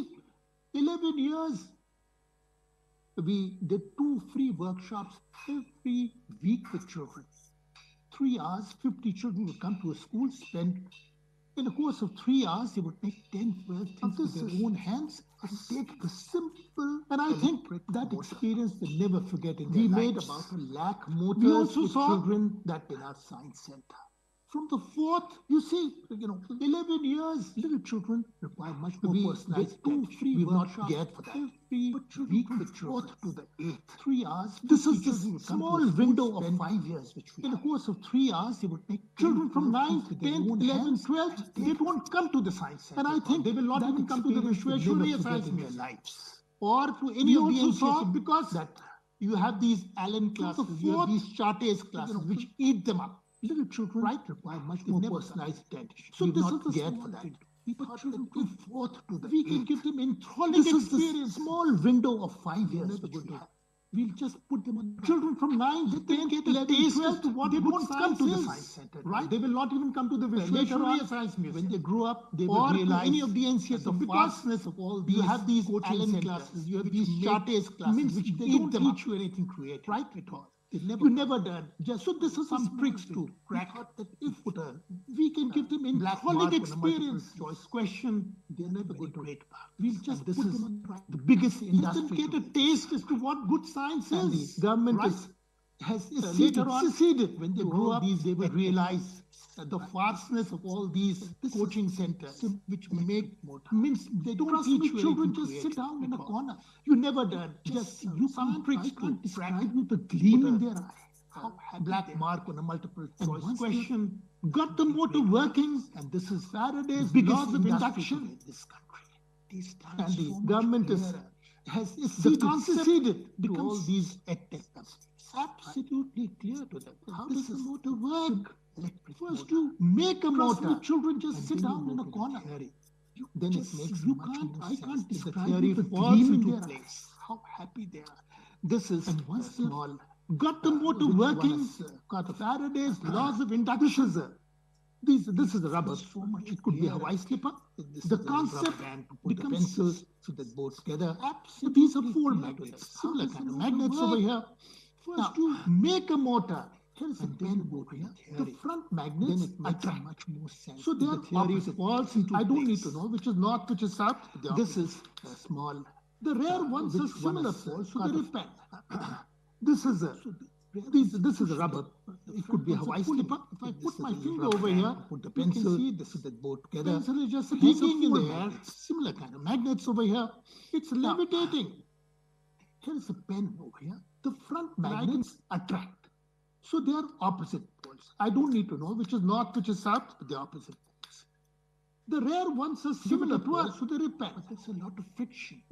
11 years, we did 2 free workshops every week with children. 3 hours, 50 children would come to a school, spend. In the course of 3 hours, they would make 10, 12 things with their own hands and take the simple. And I think that experience they'll never forget in their lives. We made about 1 lakh motors. We also saw children that in our science center. From the 4th, you see, 11 years, little children require much more personalized attention. We will not get for that. Every week, the 4th to the 8th. 3 hours. This is the small window of 5 years, which we in the course of 3 hours, they would make children from 9th, 10th, 11th, 12th. They won't come to the science center. And I think they will not even come to the Vishweshwariya science in their lives. Or to any of the NCS because that you have these Allen classes, you have these Chartes classes, which eat them up. Little children require much more personalized attention. So this is the small for that. We thought children to 4th to the 8th. We can give them enthralling experience. This is the small window of 5 years which we have. We'll just put them on. Children from 9 to 10 get a taste as to what they won't come to the science center, right? They will not even come to the science museum. When they grow up, they will realize any of the NCS, the vastness of all these. You have these talent classes, you have these charters classes, which they don't teach you anything creative, right? At all. You never done. Just so this is some tricks to crack that if we can give them in college experience choice question, they're never going to rate path. We'll just this is the biggest industry. Let them get a taste as to what good science is. The government has succeeded. When they grow up, they will realize the vastness of all these coaching centers, which means they don't teach children just sit down in a corner. You never done. Just you some tricks to describe with a gleam in their eye. Black mark on a multiple choice question. Got the motor working, and this is Faraday's biggest of induction in this country. And the government has succeeded to all these edtech. It's absolutely clear to them. How does the motor work? First, you make a motor. The children just sit down in a corner. Then it makes I can't describe the falls into place. How happy they are. This is small. Got the motor working. Got Faraday's laws of induction. This is a rubber. So much. It could be a Hawaii slipper. The concept becomes pencils so that both together. So these are 4 magnets. Similar kind of magnets over here. First, you make a motor. Here's a pen over here. The front magnets attract much more sense. So the theory falls into I don't need to know which is north, which is south. This is small. The rare ones are similar poles, so they repel. This is a rubber. It could be a Hawaii slipper. If I put my finger over here, put the pencil, see this is the both together. Pencil is just hanging in the air. Similar kind of magnets over here. It's levitating. Here's a pen over here. The front magnets attract. So they are opposite poles. I don't need to know which is north, which is south, but they're opposite poles. The rare ones are similar poles, so they repel. But there's a lot of friction.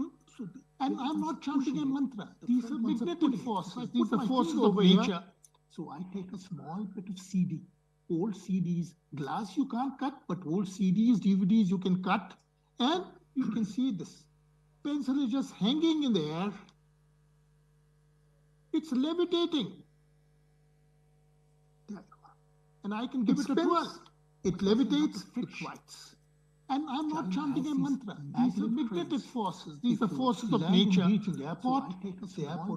And I'm not chanting a mantra. These are magnetic forces. These are forces of nature. So I take a small bit of CD. Old CDs, glass you can't cut, but old CDs, DVDs you can cut. And you can see this. Pencil is just hanging in the air. It's levitating. And I can give it a twirl. It levitates, it writes. And I'm not chanting a mantra. These are magnetic forces. These are forces of nature. The airport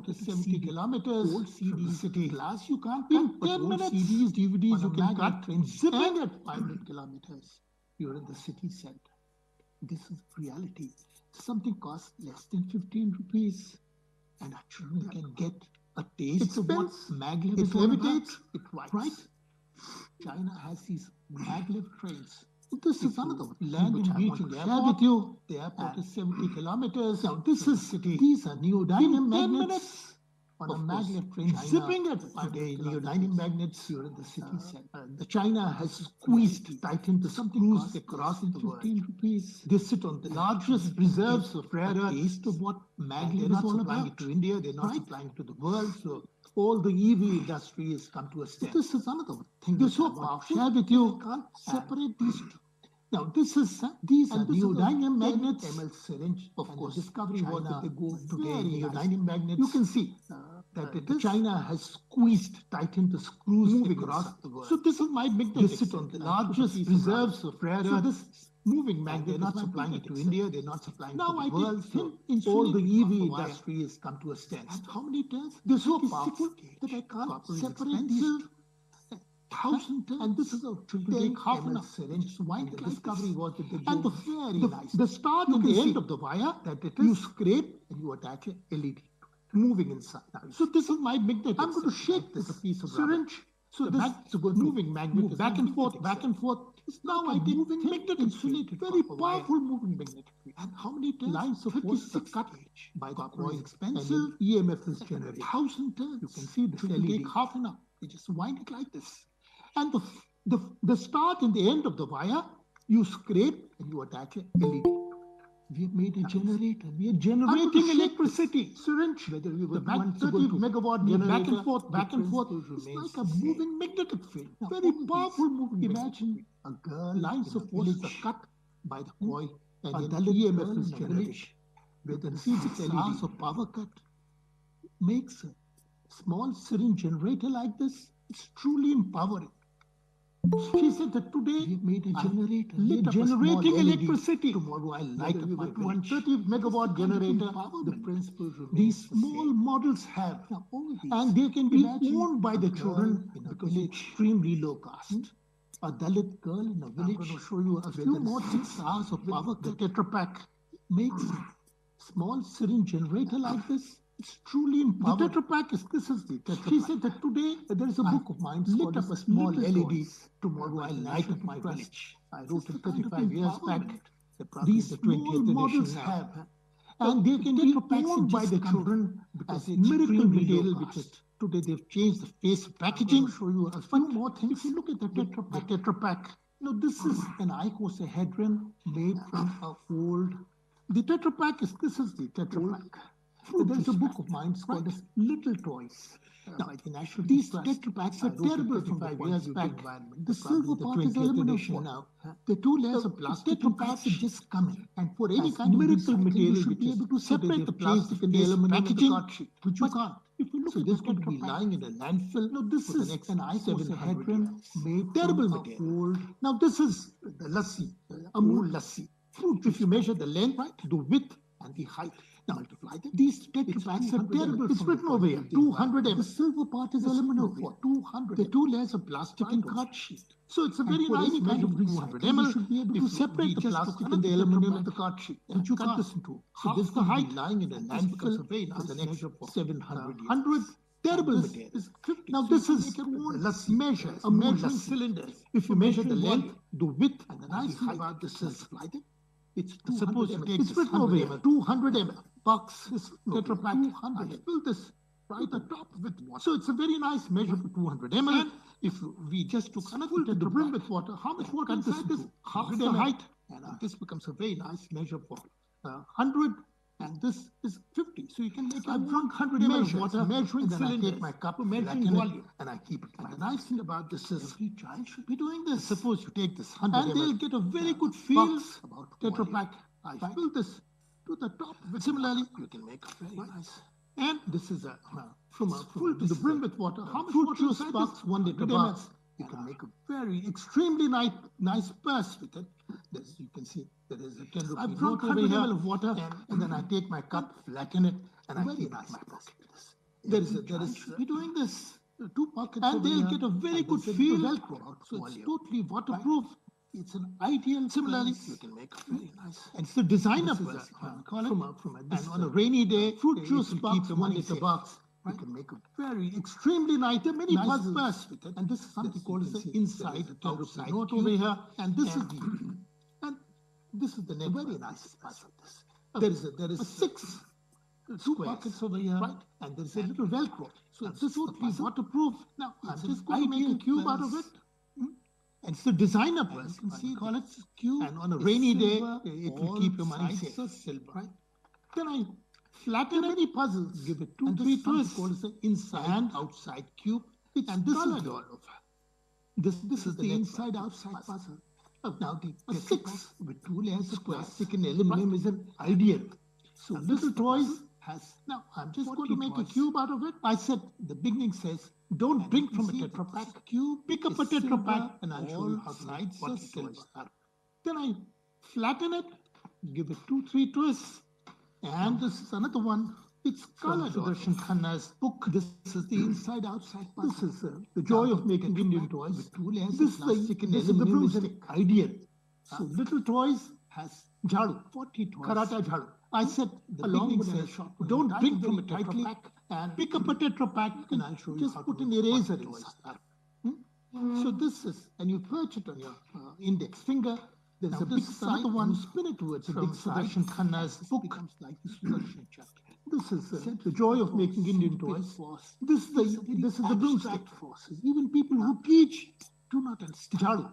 is 70 kilometers. Old CDs, city glass you can't cut. In 10 minutes, CDs, DVDs you can cut. Zipping at 500 kilometers. You're in the city center. This is reality. Something costs less than 15 rupees. And our children can get a taste of what maglev is. It levitates, it writes. Right? China has these maglev trains. This is another land in reaching airport. The airport is 70 kilometers. Now this is city. These are neodymium magnets on a maglev train. Zipping it today. Neodymium magnets. You're in the city center. The China has squeezed, tightened the screws across the world. Rupees. They sit on the largest reserves of rare earth of what maglev is all about. To India, they're not supplying it to the world. So all the EV industry has come to a stand. This is another thing. They're so powerful. Share with you. Can't separate these two. Now, these are neodymium magnets. ml syringe, of course. Discovery was that they go today. Neodymium magnets. You can see that China has squeezed, tightened the screws moving across the world. So this is my magnet. They sit on the largest reserves of rare earth. This moving magnet, they're not supplying it to India. They're not supplying it to the world. So all the EV industry has come to a standstill. How many turns? They're so powerful that I can't separate these. 1,000 tons. And this is a take half an hour syringe. So why the discovery was that they and the very nice. The start and the end of the wire that it is, you scrape and you attach a LED moving inside. Now, so this is my magnet. I'm going to shake this piece of syringe. Rubber. So this moving magnet back and forth, back and forth. It's now I did magnet insulated, very powerful moving magnetic field. And how many lines of force are cut by the coil expensive EMF is generated. 1,000 turns. You can see this LED. Take half an hour. You just wind it like this. And the start and the end of the wire, you scrape and you attach a LED. We have made a generator. We are generating electricity. Syringe, whether we were 30 megawatt generator, back and forth. It's like a moving magnetic field. Very powerful moving. Imagine a girl, lines of force are cut by the coil and then EMF is generated. With the 6 hours of power cut, makes a small syringe generator like this. It's truly empowering. She said that today we made a generator, generating electricity. Tomorrow I'll light up my 130 megawatt generator. The principle these small models have, and they can be owned by the children because it's extremely low cost. A Dalit girl in a village. I'm going to show you a few more 6 hours of power. The Tetra Pak makes a small syringe generator like this. It's truly empowering. The Tetra Pak this is the Tetra Pak. She said that today there is a book of mine lit up a small LED. Tomorrow I'll light up my village. I wrote it 35 years back. These small models have, and they can be owned by the children because it's miracle material because today they've changed the face of packaging. I'll show you a few more things. If you look at the Tetra Pak, this is an icosahedron made from an old. The Tetra Pak this is the Tetra Pak. There's a book of mine called Little Toys. These Tetra Paks are terrible from 5 years back. The silver part is aluminum now. The 2 layers of plastic Tetra Paks are just coming. And for any kind of miracle material, you should be able to separate the plastic and the aluminum packaging, which you can't. If you look at this could be lying in a landfill. No, this is an icosahedron made terrible material. Now this is the lassi, Amul lassi. Fruit. If you measure the length, the width, and the height. Now multiply them. These Tetra Paks are terrible. It's written over here. 200 ml. The silver part is aluminum for 200. The 2 layers of plastic and card sheet. So it's a very nice measure of 200 ml. You should be able to separate the plastic and the aluminum and the card sheet. And you cut this into. So this is the height lying in a landfill for the next 700 terrible material. Now this is let's measure a measuring cylinder. If you measure the length, the width, and the nice thing about this is it's supposed to take 200 ml box. This Tetra Pak. I fill this right at the top with water. So it's a very nice measure for 200 ml. And if we just took full to the brim with water, how much water inside this? Half the height. And this becomes a very nice measure for 100. And this is 50. So you can make I've drunk 100 ml of water, measuring cylinder. I take my cup, measuring volume, and I keep it. And the nice thing about this is every child should be doing this. Suppose you take this 100 and they'll get a very good feel about Tetra Pak. I fill this to the top. Similarly, you can make a very nice. And this is from full to the brim with water. How much water juice box? 1 liter box. You can make a very extremely nice purse with it. You can see there is a 10 rupee. I've drunk 100 ml of water, and then I take my cup, flatten it, and I keep it in my pocket. There is be doing this. 2 pockets, and they'll get a very good feel. Velcro, so it's totally waterproof. It's an ideal. Similarly, you can make a very nice. And it's the designer purse. Call it and on a rainy day, fruit juice box, keep 1 liter box. You can make a very extremely nice. There are many puzzles with it, and this is something called the inside outside note over here. And this is the and this is the next very nice puzzle. There is 6 pockets over here, right? And there's a little Velcro. So this would be waterproof. Now I'm just going to make a cube out of it. And it's the designer purse. You can see call it cube. And on a rainy day, it will keep your money safe. Silver, right? Then I flatten any puzzles, give it 2 3 twists. Called the inside and outside cube. And this is all over. This is the inside outside puzzle. Now the 6 with 2 layers of plastic and aluminum is an ideal. So little toys has. Now I'm just going to make a cube out of it. I said the beginning says don't drink from a Tetra Pak cube. Pick up a Tetra Pak and I'll show you how sides are silver. Then I flatten it, give it 2 3 twists. And this is another one. It's colored. Sudarshan Khanna's book. This is the inside outside puzzle. This is the joy of making Indian toys. With 2 layers this of plastic and aluminum. This is the broomstick. Ideal. So little toys has jharu. 40 toys. Karata jharu. I said the beginning says don't drink from a Tetra Pak and pick up a Tetra Pak and I'll show you just put an eraser inside. So this is, and you perch it on your index finger. There's now a big side one. Spin it towards a big Sudarshan Khanna's book. Becomes like the Sudarshan chapter. This is the joy of making Indian toys. This is the broomstick forces. Even people who teach do not understand. Jharu,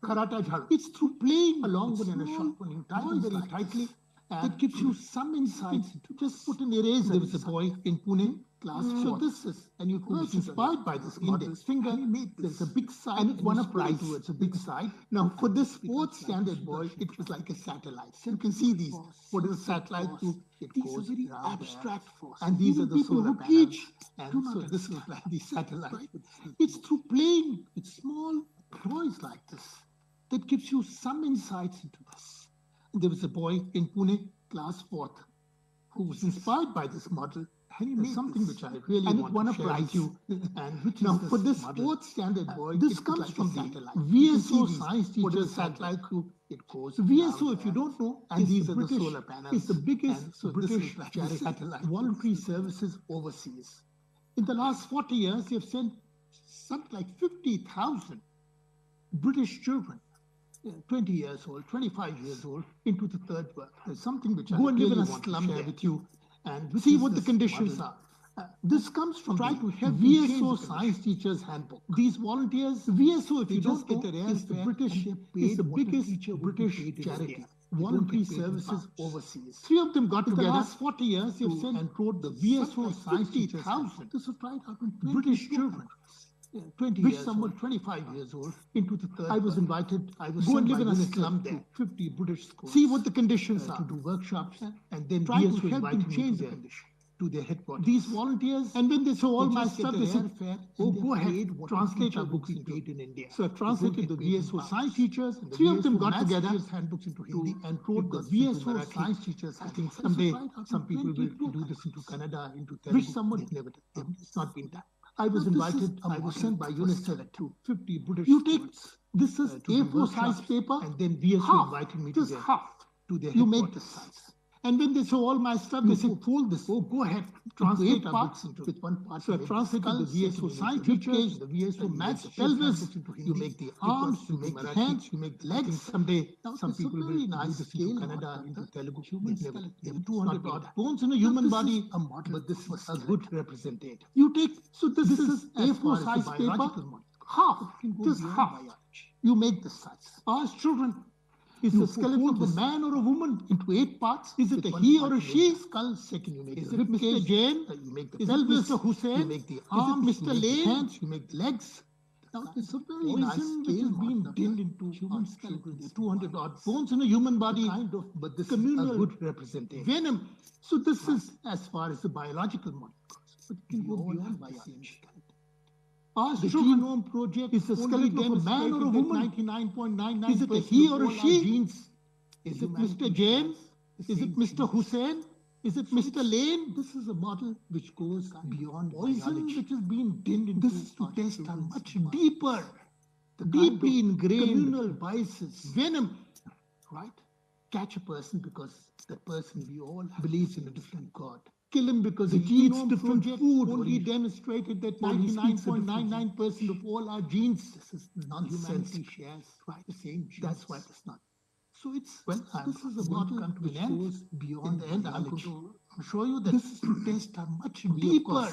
karata jharu. It's through playing along with a short one. You tie them very tightly. That gives you some insight to just put an eraser. There was a boy in Pune class. So this is, and you was inspired by this index finger. There's a big side, and it won a prize towards a big side. Now, for this fourth standard boy, it was like a satellite. So you can see these. What is a satellite do? It goes very abstract force. And these are the solar panels. And so this is like the satellite. It's through playing with small toys like this that gives you some insights into this. There was a boy in Pune, class 4th, who was inspired by this model. And he made something which I really want to share with you. And which now, for this fourth standard boy, this comes like from satellite. VSO science teachers satellite group. It goes. VSO, if you don't know, and these are the solar panels. It's the biggest British satellite voluntary services overseas. In the last 40 years, they have sent something like 50,000 British children, 20 years old, 25 years old, into the third world. There's something which I really want to share with you and see what the conditions are. This comes from try to help VSO science teachers handbook. These volunteers, VSO, if you don't get the is the British, is the biggest British charity. Voluntary services overseas. 3 of them got together. The last 40 years, they've sent and wrote the VSO science teachers. This was tried out in British children. 20 years old, 25 years old, into the third. I was invited. I was go and live in a slum there. 50 British schools. See what the conditions are. To do workshops and then try to help them change the condition to their headquarters. These volunteers, and when they saw all my stuff, they said, "Oh, go ahead, translate our books into India." So I translated the VSO science teachers. 3 of them got together handbooks into Hindi and wrote the VSO science teachers. I think someday some people will do this into Kannada, into Telugu. Which someone never did. It's not been done. I was invited, I was sent by UNICEF to 50 British you take, this is A4 size paper, and then VSO invited me to their, to their you make the size. And when they saw all my stuff, they said, fold this. Oh, go ahead. Translate parts with one part. So I translated the VSO science teachers, the VSO maths, pelvis. You make the arms, you make the hands, you make the legs. Someday, some people will do this into Kannada, into Telugu. They have 200 odd bones in a human body, but this was a good representative. You take, so this is A4 size paper, half, this half. You make the size. Ask children, is the skeleton of a man or a woman into 8 parts? Is it a he or a she? Skull, second you make is it Mr. Jain? You make the pelvis. Mr. Hussain? You make the arms. Is it Mr. Lane? Hands, you make the legs. Now, it's a very nice scale which is being dinned into human skeleton. 200 odd bones in a human body, kind of, but this communal is a good representation. Venom. So this is as far as the biological model goes, but it can go beyond biology. The genome project is a skeleton of a man or a woman. 99.99%. Is it a he or a she? Genes. Is it Mr. James? Is it Mr. Hussain? Is it Mr. Lane? This is a model which goes beyond poison, which is being dinned into. This is to test a much deeper, deeply ingrained communal biases, venom, right? Catch a person because that person we all believes in a different God. Kill him because he eats different food. Only demonstrated that 99.99% of all our genes. This is nonsense. Humanity shares the same genes. That's why it's not. So it's this is a model which goes beyond the end. I'm going to show you that this is to test a much deeper,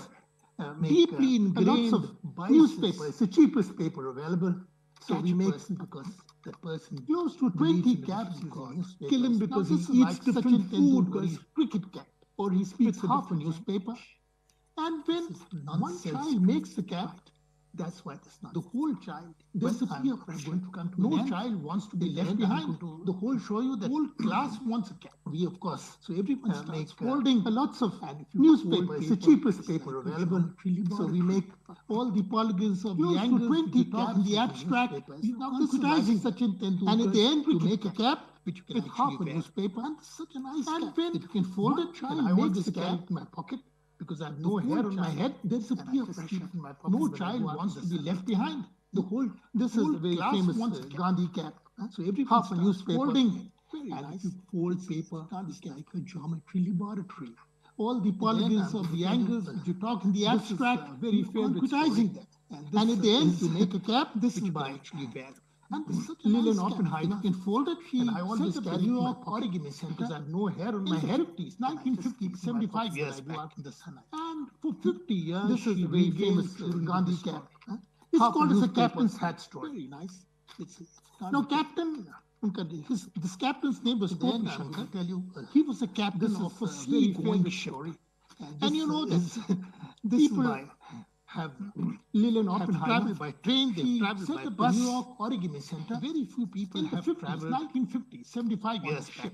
deeply ingrained newspaper. It's the cheapest paper available. So we make because that person close to 20 caps. Kill him because he eats different food. Because cricket cap. Or he speaks half a newspaper. And when one child makes the cap, that's why it's not. The whole child, there's a peer pressure. No child wants to be left behind. The whole show you that whole class wants a cap. We, of course. So everyone starts holding lots of newspapers. It's the cheapest paper available. So we make all the polygons of the angles, 20 caps, the abstract. Now this is such intent. And at the end, we make a cap which you can with half a newspaper. And such a nice cap. And you can fold it. And I want this cap in my pocket. Because I have no hair on my head, there's a peer pressure in my pocket. No child wants to be left behind. The whole, this is the very famous Gandhi cap. So every half a newspaper, folding, very and nice. If you fold paper, it's like a geometry laboratory. All the polygons of the angles, which you talk in the abstract, very concretizing that. And at the end, you make a cap, this is by actually wear. And Lillian Oppenheimer can fold it. She and I always carry New York origami because I have no hair on my head. 1950, 75 years back in the sun. And for 50 years, this is a very famous Gandhi cap. It's called as a captain's hat story. Very nice. Now, Captain, this captain's name was Shankar. Tell you, he was a captain of a sea-going ship. And you know this people have Lillian Oppenheimer traveled by train, they've traveled by bus. New York Origami Center. Very few people have traveled 1950, 75 years back.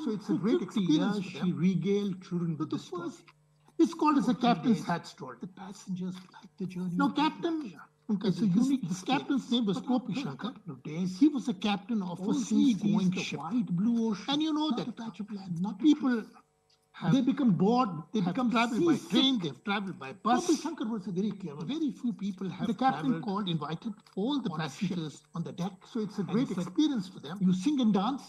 So it's a great experience. She regaled children with the story. It's called as a captain's hat story. The passengers like the journey. Now, Captain, it's a unique. This captain's name was Gopi Shankar. He was a captain of a sea-going ship. Wide blue ocean. And you know that people they become bored, they become traveled by train, they've traveled by bus. Gopi Shankar was a very clever. Very few people have. The captain called, invited all the passengers on the deck. So it's a great experience for them. You sing and dance,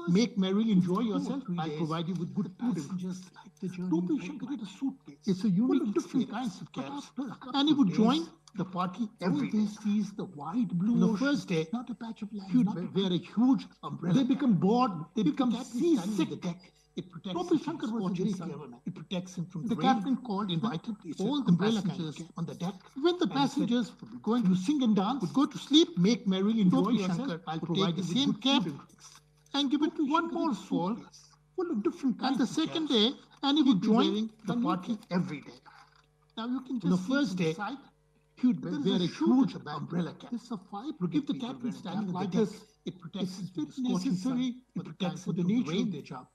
make merry, enjoy yourself. I'll provide you with good food. Passengers like the journey. Gopi Shankar had a suitcase. It's a unique, different kinds of cabs. And he would join the party every day. Sees the wide blue. The first day, not a patch of land. He would wear a huge umbrella. They become bored. They become seasick. It protects Gopi Shankar was a very clever man. It protects him from the rain. Captain called, invited all the passengers on the deck. When the passengers were going to sing and dance, would go to sleep, make merry, enjoy yourself, I'll provide the same cab and give it to one more soul full of different kinds. And the second day, and he would join the party every day. Now you can just the first day, he would wear a huge umbrella cap. This is a fire. If the captain standing like this, it protects. It's necessary. It protects for the nature of their job.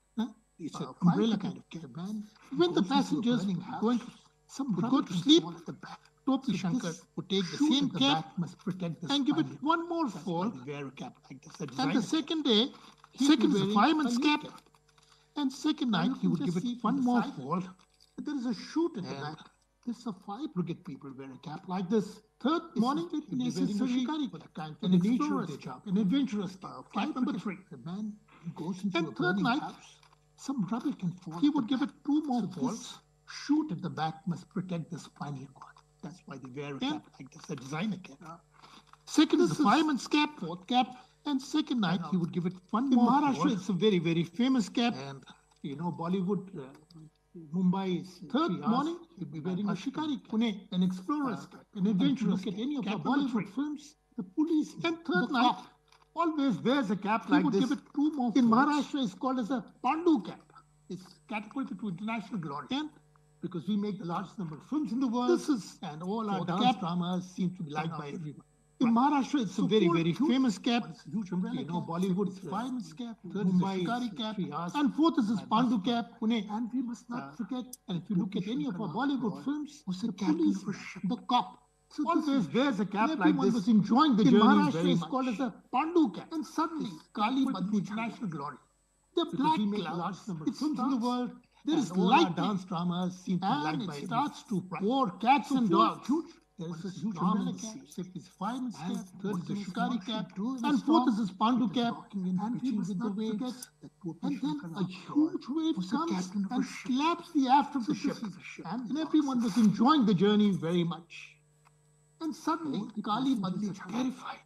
It's an umbrella kind of caravan. When the passengers would go to sleep, Gopi Shankar would take the same cap and give it one more fold. And the second day, second is the fireman's cap. And second night, he would give it one more fold. But there is a chute in the back. This is a fire brigade people wear a cap like this. Third morning, it is necessary for the kind of an explorer's job, an adventurous style. Cap number 3. The man goes into a burning house. Some rubble can fall. He would give it two more falls. Shoot at the back must protect the spinal cord. That's why they wear a cap like this, a designer cap. Second is the fireman's cap, fourth cap. And second night, he would give it one more. In Maharashtra, it's a very, very famous cap. And, you know, Bollywood, Mumbai is third morning, he'd be wearing a shikari cap. Pune, an explorer's cap, an adventurous cap. Look at any of our Bollywood films, the police. And third night, always wears a cap like this. He would give it two more. In Maharashtra, it's called as a Pandu cap. It's catapulted to international glory. And because we make the largest number of films in the world, and all our dance dramas seem to be liked by everyone. In Maharashtra, it's a very, very famous cap. Huge umbrella, you know, Bollywood's fireman's cap, third is the shikari cap, and fourth is this Pandu cap, Pune. And we must not forget, and if you look at any of our Bollywood films, the police, the cop, so always wears a cap like this. Was enjoying the journey Maharashtra is called as a Pandu cap. And suddenly, Kali Padma international glory. The black cloud, it's in the world. There is light dance dramas seem to be liked by it starts to pour cats and dogs. There is a huge umbrella cap, second is fireman's cap, third is the shikari cap, and fourth is this Pandu cap. And pitching with the waves. And then a huge wave comes and slaps the aft of the ship. And everyone was enjoying the journey very much. And suddenly, Kali Padma is terrified.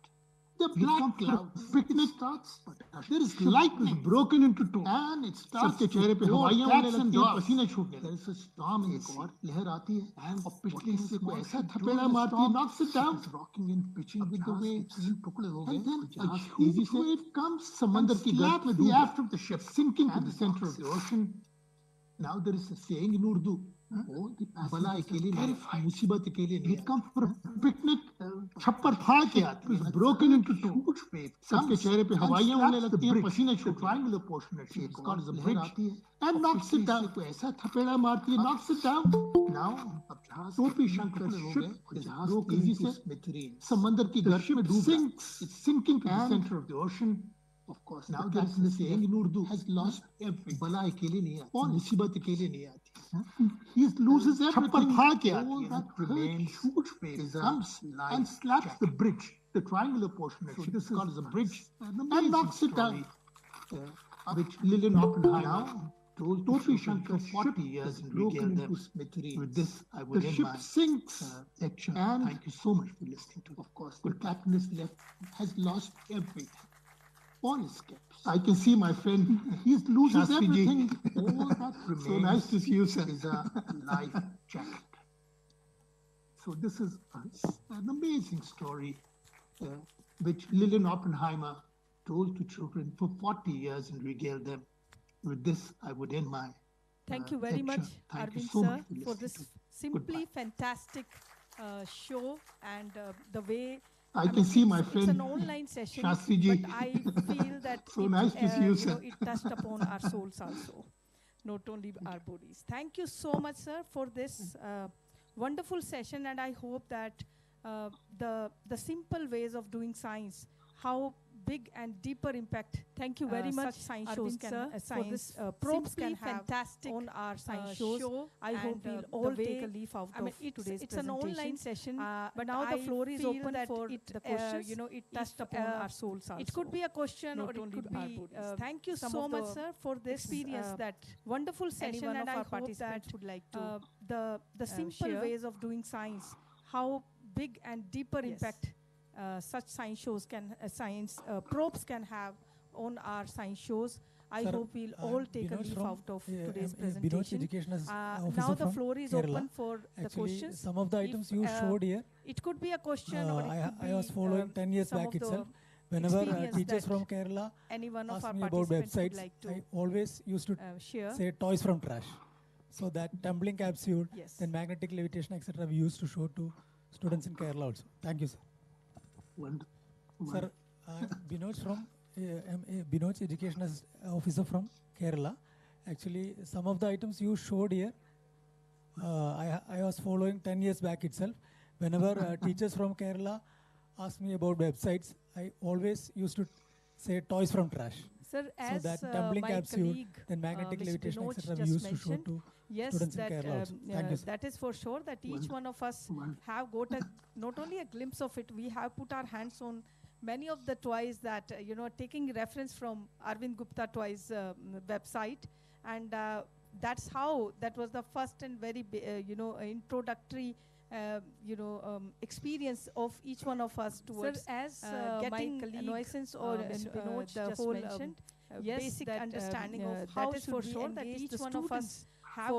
The black cloud picnic starts. There is lightning broken into two. And it starts to चेहरे पे हवाइयाँ उड़ने लगती हैं, पसीने छूटने लगते हैं. There is a storm in the cord. लहर आती है. And और पिछले हिस्से को ऐसा थपेड़ा मारती है, knocks it down. Rocking and pitching with the waves. And then a huge wave comes. समंदर की गर्त में the aft of the ship, sinking to the center of the ocean. Now there is a saying in Urdu. बला अकेले नहीं, मुसीबत अकेले नहीं. Come for a picnic, छप्पर फाड़ के आते हैं. Broken into two. सबके चेहरे पे हवाइयाँ उड़ने लगती हैं, पसीने छूटने. Triangular portion of it. God is a bridge. And knocks it down. को ऐसा थपेड़ा मारती है, knocks it down. Now, अब जहाज Gopi Shankar's ship is broken into smithereens. समंदर की गर्त में डूब रहा. It's sinking to the center of the ocean. Of course, now there is a saying in Urdu has lost everything. बला अकेले नहीं आती, मुसीबत अकेले नहीं आती. He loses everything. All that remains huge wave comes and slaps the bridge, the triangular portion. So this is called as a bridge, and knocks it down. Which Lillian Oppenheimer now told Gopi Shankar 40 years and broken into smithereens. With this, I would end my sinks lecture. And thank you so much for listening to it. Of course, the captain is left, has lost everything. All his caps. I can see my friend. He loses everything. All that remains. So nice to see you, sir. Is a life jacket. So this is an amazing story, which Lillian Oppenheimer told to children for 40 years and regaled them. With this, I would end my Thank you very much, Arvind sir, for this simply fantastic show and the way I can see my friend. It's an online session, Shastriji. but I feel that so nice to see you, sir. It touched upon our souls also, not only our bodies. Thank you so much, sir, for this wonderful session, and I hope that the simple ways of doing science, how big and deeper impact. Thank you very much. Science shows can science probes can have fantastic on our science shows. I hope we'll all take a leaf out of today's presentation. It's an online session, but now the floor is open for the questions. It touched upon our souls also. It could be a question, or it could be our bodies. Thank you so much, sir, for this experience, that wonderful session, and I hope that would like to the simple ways of doing science, how big and deeper impact such science shows can science probes can have on our science shows. I hope we'll all take a leaf out of today's presentation. Now the floor is open for the questions. Some of the items you showed here, it could be a question, or it could be I was following 10 years back itself. Whenever teachers from Kerala asked me about websites, I always used to say toys from trash. So that tumbling capsule, then magnetic levitation, etc. we used to show to students in Kerala also. Thank you, sir. Sir, Binoj from Binoj Education Officer from Kerala. Actually, some of the items you showed here, I was following 10 years back itself. Whenever teachers from Kerala asked me about websites, I always used to say toys from trash. Sir, as so that tumbling capsule, then magnetic levitation, etc. we used to show to students in Kerala also. Thank you, sir. That is for sure, that each one of us have got not only a glimpse of it, we have put our hands on many of the toys that, taking reference from Arvind Gupta Toys website. And that's how, that was the first and very, introductory experience of each one of us towards getting annoyance or the whole basic understanding of how should for sure that each one of us have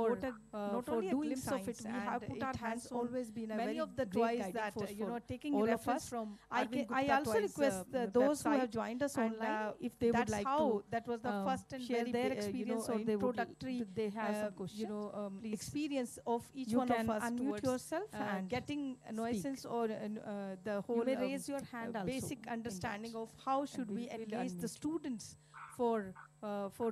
not only a glimpse of it, we have put our hands always been many of the toys that taking all of us from. I also request those who have joined us online, if they would like to that was the first and share their experience, or introductory they have some question, experience of each one of us unmute yourself and getting annoyance or the whole raise your hand basic understanding of how should we engage the students for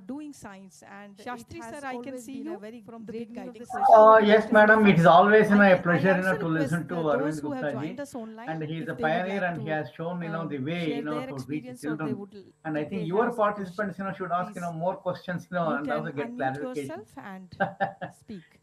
doing science. And Shastri sir, I can see you from the beginning of the session. Yes, madam, it is always a pleasure to listen to Arvind who have Gupta joined ji. us online, And he is a pioneer, and he has shown the way to reach children. And I think your participants should ask more questions and also get clarification. Yourself and speak.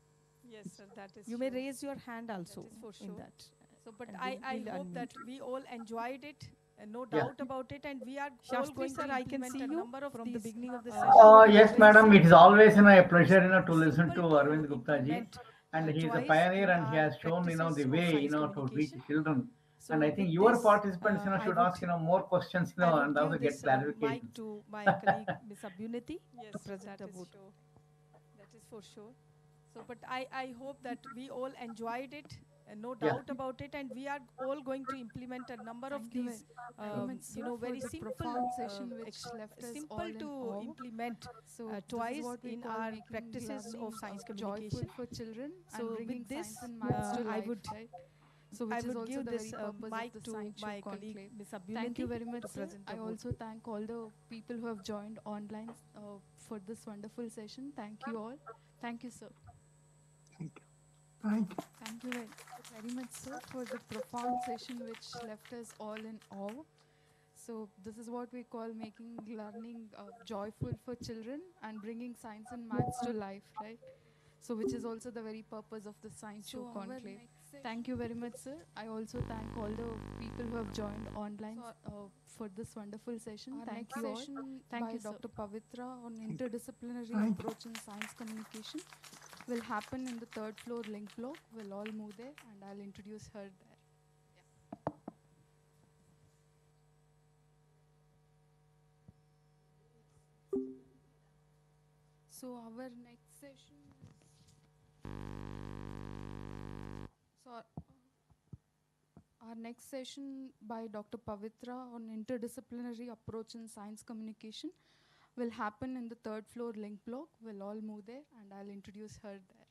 Yes, sir, that is. You may raise your hand also in that. So, but I hope that we all enjoyed it. No doubt about it, and we are all going to I can see you from the beginning of the session. Yes, madam, it is always a pleasure to listen to Arvind Gupta ji. And he is a pioneer, and he has shown the way to reach children. And I think your participants should ask more questions and also get clarification. Mic to my colleague Ms. Abhunati to present the vote. That is for sure. So, but I hope that we all enjoyed it. No doubt about it, and we are all going to implement a number of these, very simple session which left us simple to implement twice in our practices of science communication for children. So with this, I would give this mic to my colleague Ms. Abhunati. Thank you very much, sir. I also thank all the people who have joined online for this wonderful session. Thank you all. Thank you, sir. Thank you. Thank you. Thank you very much, sir, for the profound session which left us all in awe. So this is what we call making learning joyful for children and bringing science and maths to life, right? So which is also the very purpose of the Science Show Conclave. Thank you very much, sir. I also thank all the people who have joined online for this wonderful session. Thank you all. Thank you, Dr. Pavitra, on interdisciplinary approach in science communication. Will happen in the third floor link block. We'll all move there, and I'll introduce her there. Yeah. So our next session is our next session by Dr. Pavitra on interdisciplinary approach in science communication will happen in the third floor link block. We'll all move there and I'll introduce her there.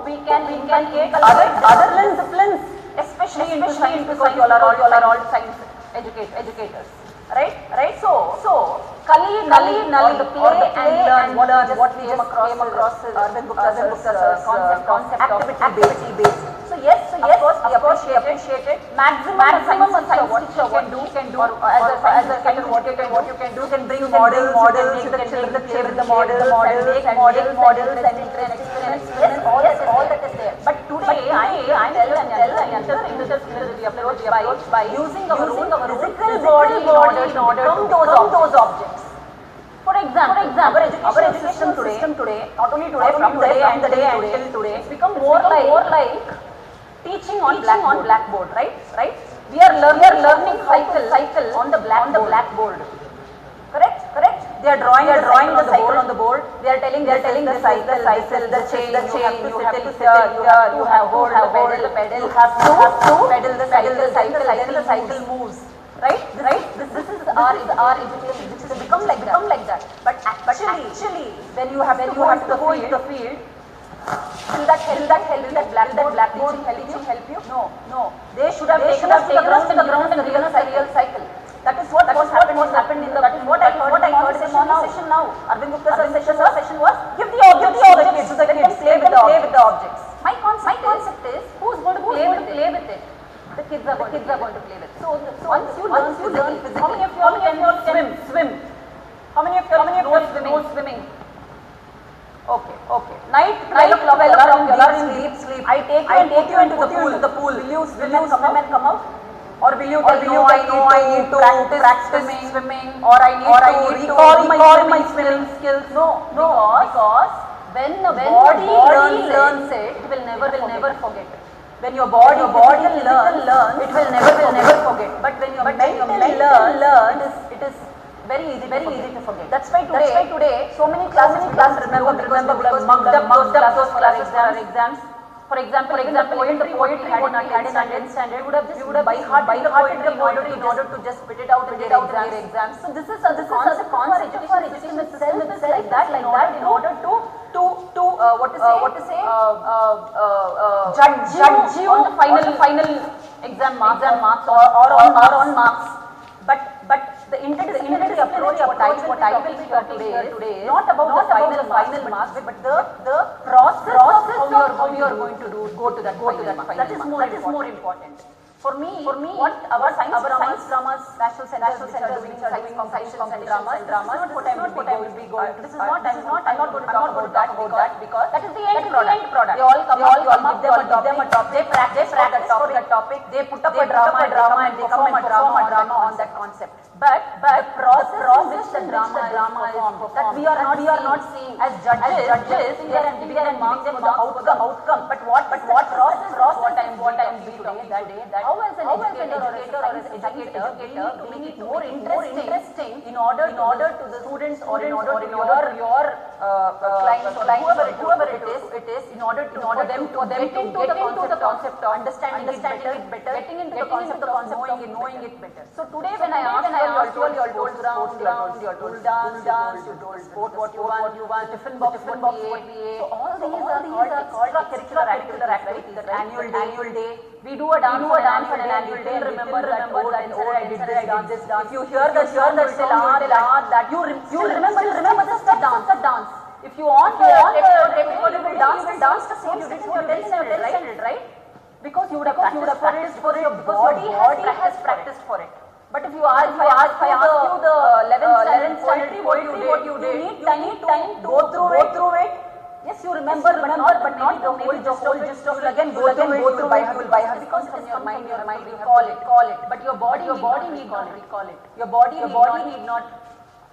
inculcate other disciplines, especially into science, because you all are all science educators, right? So Kali, the play and learn what we just came across is Arvind Gupta's concept activity based. So yes, of course we appreciate it. Maximum a science teacher what you can do, or as a science what you can do, you can bring models, you can make the play with the models and experiments. Yes, all that is there. But today I tell a interdisciplinary approach by using our physical body in order to become those objects. For example, our education system today, not only today, from the day until today, it's become more like teaching on blackboard, right? We are learning cycle on the blackboard. Correct. They are drawing the cycle on the board. They are telling the cycle, the chain, you have to sit, you have hold the pedal, you have to pedal the cycle, then the cycle moves. Right? This is our education. It has become like that. But actually, when you have to go into the field, will that help? Blackboard help you? No. They should have taken us to the ground and given us a real cycle. That is what happened in the. That is what I heard in the session now. Arvind Gupta's session was give the objects to the kids. Play with the objects. My concept is who is going to play with it? The kids are going to play with it. So once you learn physically, how many of you all can swim? How many of you all know swimming? Okay. Night 12 o'clock, deep sleep. I take you into the pool. Will you swim and come out? Or will you tell no, I need to practice swimming, or I need to recall my swimming skills? No, because when the body learns it will never forget it. When your body learns, it will never forget. But when your mental learns, it is very easy to forget. That's why today so many classes remember because mugged up those class exams. For example, poetry had in standard, you would have by heart in order to just spit it out in your exams. So this is a concept for education system itself like that in order to judge you on the final exam marks or on marks. But the interdisciplinary approach what I will be talking today is not about the final marks, but the process of how you are going to go to that final mark. That is more important. For me, what our science dramas, national centers which are doing science competitions and dramas, what I will be going to. I'm not going to talk about that because that is the end product. They all come up, give them a topic, they practice for that topic, they put up a drama and they perform a drama on that concept. But the process in which the drama is performed, that we are not seeing as judges, we are giving them marks for the outcome. But what process what I am doing today, that how as an educator or a educator to make it more interesting in order to the students or in order to your clients or whoever it is, in order for them to get into the concept of understanding it better, getting into the concept of knowing it better. So today when I asked you all told sports ground, you all told dance, you told sport what you want, tiffin box what we ate. So all these are called extracurricular activities. Annual day. We do a dance on an annual day. Remember that I did this dance. If you hear the song, that you remember just the dance. If you want the technical dance the same you did in your 10th standard, right? Because you would have practiced for it, because your body has practiced for it. But if I ask you the 11th standard what you did, you need time to go through it. Yes, you remember, but not the whole gist of it. You will again go through it by heart because from your mind recall it. But your body need not recall it. Your body need not.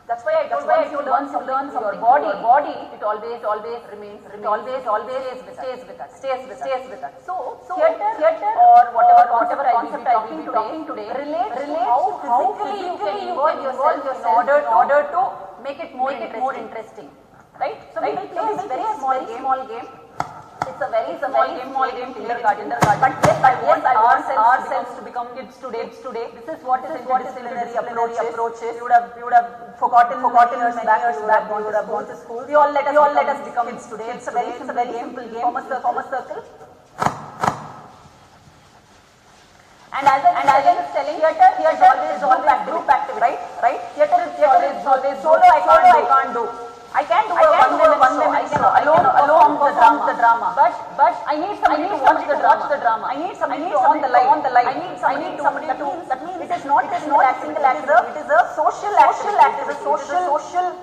That's why I told you once you learn something, your body it always remains. It always stays with us. So theater or whatever concept I will be talking today relates how physically you can involve yourself in order to make it more interesting. Right? So we will play this very small game. It's a very small game, kindergarten. But yes, I want ourselves to become kids today. This is what interdisciplinary approach is. You would have forgotten years back. You would have gone to school. You all let us become kids today. It's a very simple game. Form a circle. And as I was telling, theatre is always group activity, right? Theatre is always solo. I can't do. I can't do a one-minute show. Alone perform the drama. But I need somebody to watch the drama. I need somebody to on the light. I need somebody to. That means it is not a single act. It is a social act. It is a social.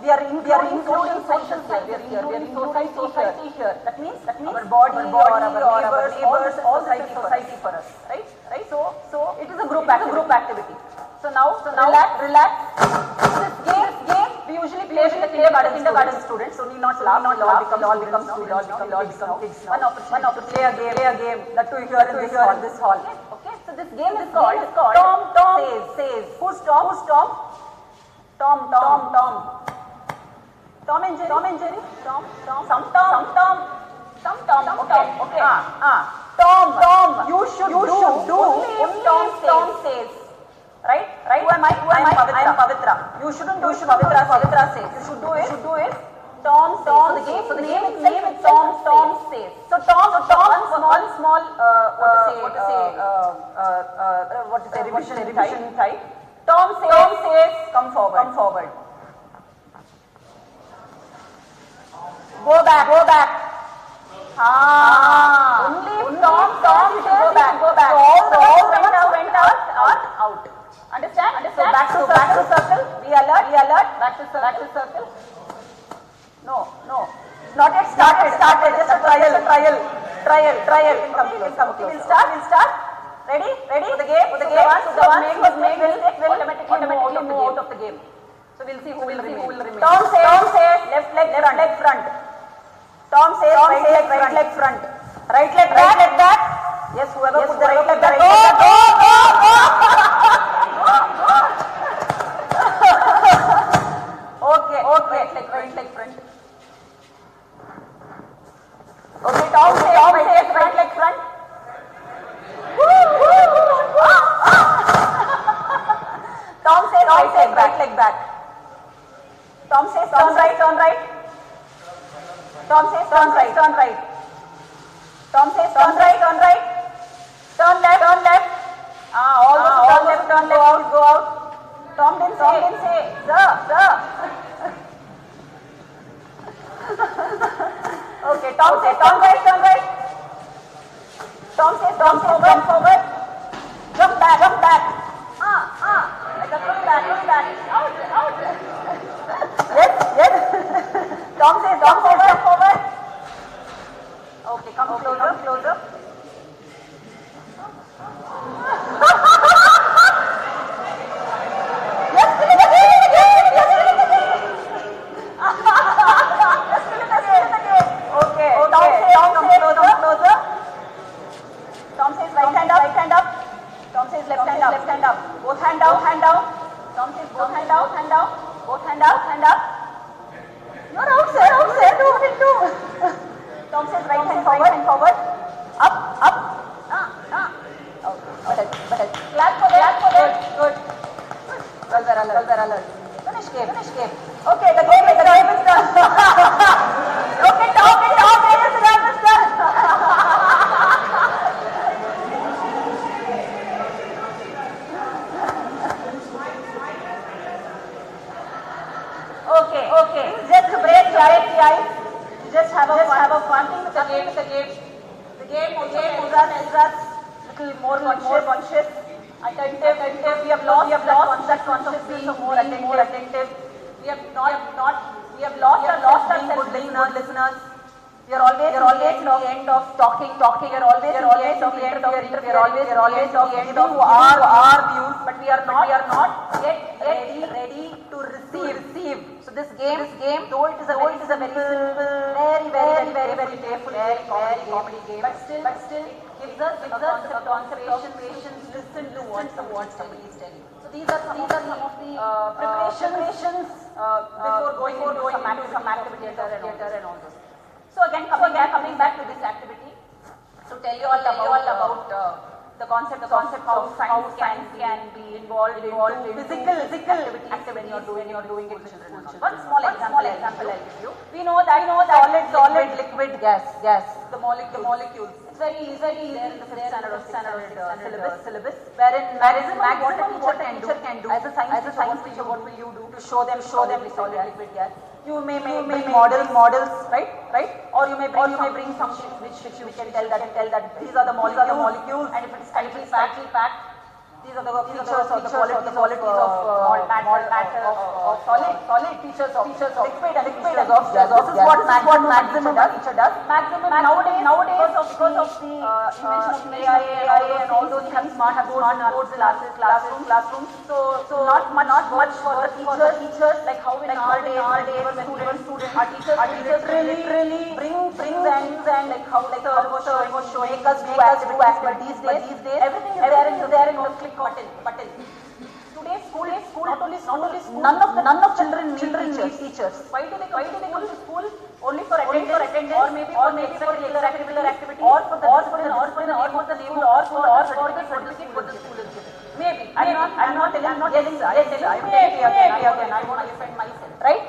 We are including social here. We are including society here. That means our body or our neighbors, all society for us, right? So it is a group activity. So now relax. This game we usually play with the kindergarten students. So need not laugh. All become kids. One opportunity to play a game that to hear in this hall. Okay. So this game is called Tom says. Who's Tom? Tom. Tom and Jerry. Some Tom. Okay. Tom. You should do only Tom says. Right? Who am I? I am Pavitra. You shouldn't do Pavitra says. You should do it. Tom. So the name itself Tom says. So Tom. One small revision type. Tom says. Come forward. Go back. Only Tom should go back. So all went out. Understand? So back to circle. Be alert. Back to circle. No. Not yet started. Just a trial. We'll start. Ready? For the game. The one will automatically move out of the game. So we'll see who will remain. Tom says left leg front. Tom says right leg front. Right leg back. Yes, whoever put the right leg back. Okay. Right leg front. Okay, Tom says right leg front. Tom says right leg back. Tom says turn right. Tom says turn right. Tom says turn right. Turn left. All those turn left. Go out. Tom didn't say. Sir. Okay. Tom says turn right. Tom says forward. Jump back. Like a throw back. Out. Yes. Tom says forward. Okay, come closer. Tom says right hand up. Tom says left hand up. Both hand down. Tom says both hand down. Both hand up. You're out, sir. Do. Tom says right hand forward. Up. Okay. But clap for that. Good. Girls are alert. Finish game. Okay, the game is done. Okay, Tom is done. Okay. Just to break the ice. Just have a fun thing with the game. The game is us little more conscious, attentive. We have lost that concept being more attentive. We have lost ourselves being good listeners. We are always at the end of talking. We are always at the end of interfering. We are always at the end of our views, but we are not yet ready to receive. So this game, though it is a very simple, very playful, very comedy game, but still gives us a concept of patience. Listen to what somebody is telling. So these are some of the preparations before going into some activity theater and all this. So again, coming back to this activity, to tell you all about the concept of how science can be involved in physical activity when you're doing it with children. One small example I'll give you. We know that solid, liquid, gas, the molecules. It's very easy there in the 5th standard syllabus, wherein maximum what a teacher can do as a science teacher, what will you do to show them solid, liquid, gas? You may make models, right? Or you may bring something which you can tell that these are the molecules, and if it is tightly packed, these are the features or the qualities of matter, of solid, features of liquid, and features of gas. This is what maximum teacher does. Maximum nowadays because of the invention of AI and all those things, smart boards, classrooms. So not much for the teachers, like how in our days when students, our teachers literally bring things and like how sir was showing us do activities. But these days everything is there in the click button. Today's school, not only none of children need teachers. Why do they go to school? Only for attendance, or maybe for extracurricular activity, or for the name of the school, or for certificate what the school is giving. Maybe. I'm not telling. Yes, maybe again. I want to defend myself. Right?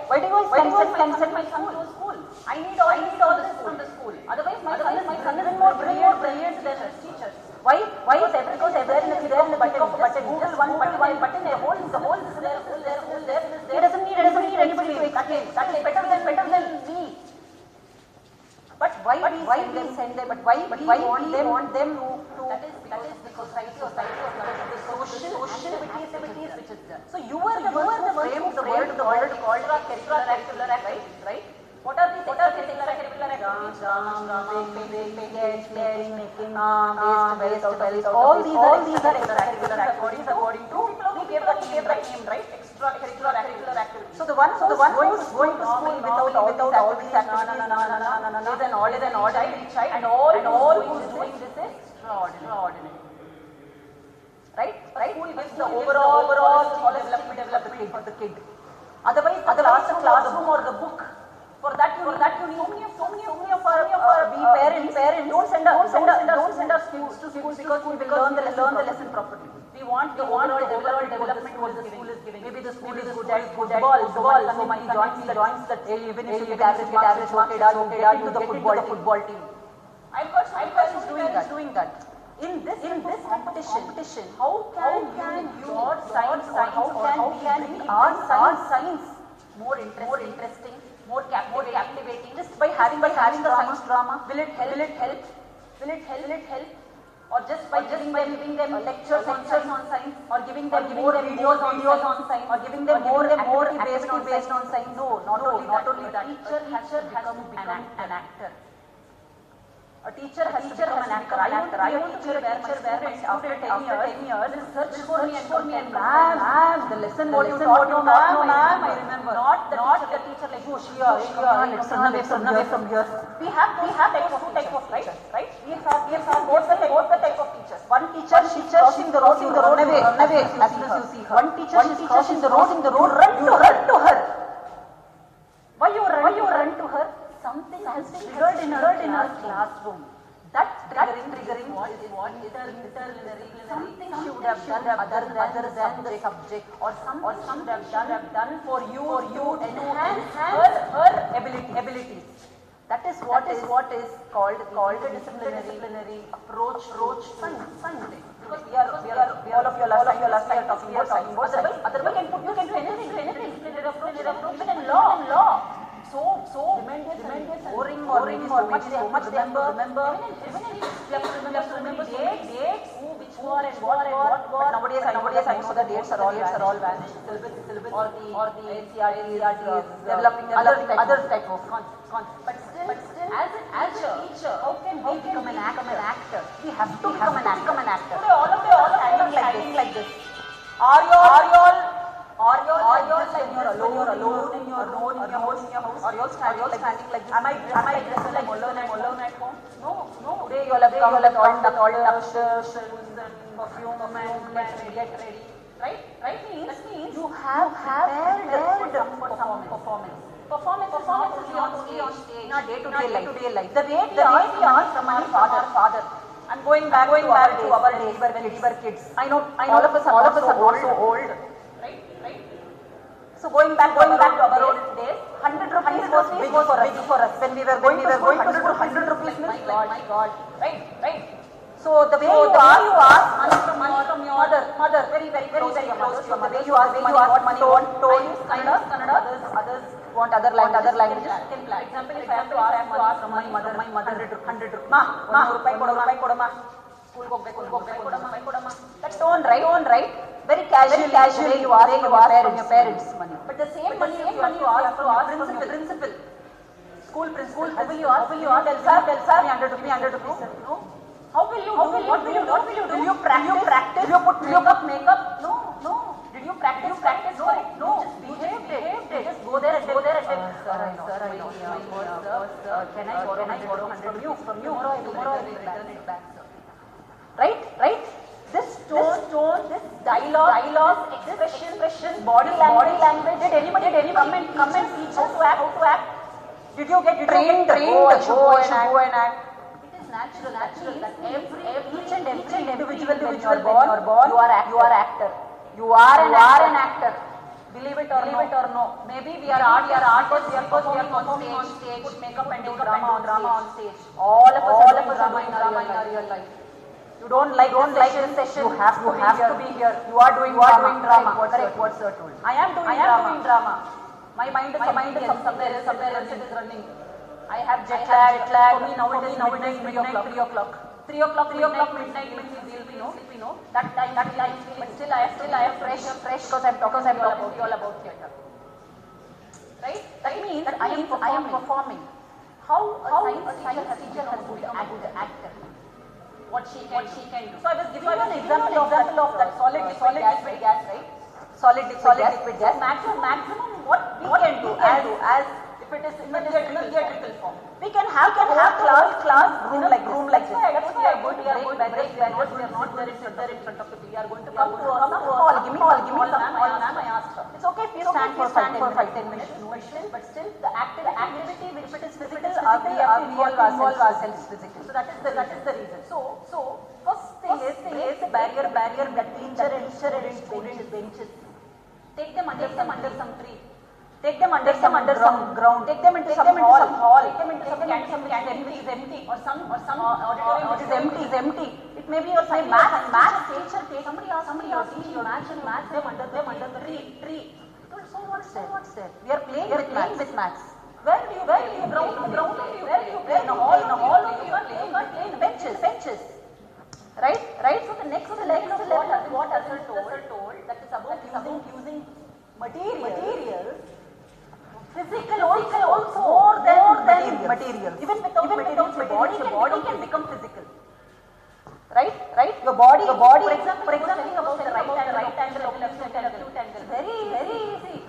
Why do you can send my son to school? I need all this from the school. Otherwise, my son is more brilliant than his teachers. Why? Because there in the button. Google one button. The whole is there. He doesn't need anybody to explain. That is better than me. But why we send them? But why we want them to? That is because society of the social activities which is done. So you are the one who framed the word called curricular activities, right? What are these curricular activities? Dance, playing, making, waste, all these are extracurricular activities according to we gave the name, right? Extracurricular activities. So the one who is going to school without all these activities is an ordinary child, and all who is doing this is extraordinary. Right? School gives the overall development for the kid. Otherwise, the classroom or the book. For that you need so many of our parents don't send us to school because we will learn the lesson properly. We want the overall development what the school is giving. Maybe the school is good at football, so my son joins that even if you get average marks, get into the football team. I've got parents doing that. In this competition, how can your science or how can we our science more interesting, more captivating, just by having the science drama? Will it help? Or just by giving them lectures on science, or giving them more videos on science, or giving them more activity based on science? No, not only that. Teacher has to become an actor. A teacher has to become an actor. I want to be a teacher where after 10 years will search for me and ma'am, the lesson what you taught, no ma'am, I remember. Not the teacher like, oh, Shriya, let's run away from here. We have two types of teachers, right? We have both the type of teachers. One teacher, she's crossing the road, run away as soon as you see her. One teacher, she's crossing the road, run to her. Why you run to her? Something has triggered in our classroom. That triggering what interdisciplinary. Something she would have done other than the subject, or something would have done for you to enhance her abilities. That is what is called interdisciplinary approach funding. Because we are all of your last time talking about science. Otherwise you can do anything. Even in law. So tremendous, boring or much they remember. Even if you have to remember dates, who, which war and what. But nowadays I know the dates are all vanished. Syllabus or the NCERT developing other type of concepts. But still, as a teacher, how can we become an actor? We have to become an actor. Today all of standing like this. Are you all like when you're alone in your house, or you're standing like this? Am I dressed like alone at home? No. Today you'll have all the shoes and perfume and get ready. Right? Means you have prepared for some performance. Performance is on stage, in our day-to-day life. The way we are from my father. I'm going back to our days when we were kids. I know all of us are so old, right? So going back to our old days, 100 rupees was big for us. When we were going to 100 rupees means my God, right? So the way you ask money from your mother, very close to your mother. The way you ask money, told is Kannada, others want other languages. For example, if I have to ask money from my mother, 100 rupees. Ma, 100 kodama. School kodama. That tone, right? Very casually you ask from your parents money. But the same money you have to ask from your principal. School principal. How will you ask? Tell sir, 100 rupees. No. How will you do? What will you do? Will you practice? Will you put makeup? No. Did you practice? No. Just behave. Just go there and tell. Sir, I know. Can I borrow from you? Tomorrow I will return it back, sir. Right? This tone, this dialogue, expression, body language. Did anybody come and teach us how to act? Did you get trained? I should go and act. Natural that each and every individual when you are born, you are actor. You are an actor. Believe it or no. Maybe we are artists, we are performing on stage, put makeup and do drama on stage. All of us are doing drama in our real life. You don't like this session, you have to be here. You are doing drama. Correct, what sir told. I am doing drama. My mind is somewhere else it is running. I have jet lag. For me now it is midnight, 3 o'clock. 3 o'clock, midnight, we know. That time, but still I am fresh because I am talking all about theatre. Right? That means I am performing. How a science teacher has to be an actor. What she can do. So I was giving you an example of that solid liquid gas, right? Solid liquid gas. Maximum what we can do as if it is in a theatrical form. We can have class room like this. That's why we are going to break barriers. We are not there in front of people. We are going to come to a hall. Give me some ma'am. I asked her. It's okay if you stand for 5-10 minutes. No issue. But still the activity which it is physical, we have to involve ourselves physically. So that is the reason. So first thing is the barrier that teacher and students benches. Take them under some tree. Take them under some ground. Take them into some hall. Take them into some canteen which is empty, or some auditorium which is empty. It may be your math teacher. Somebody ask your math them under the tree. So what's there? We are playing with maths. Where do you ground? Where do you play? In a hall. You are playing the benches. Right. So the next what Arvind told that is about using materials. Physical also more than materials. Even without materials, your body can become physical. Right? Your body. For example, about the right angle, left angle, acute angle. Very easy.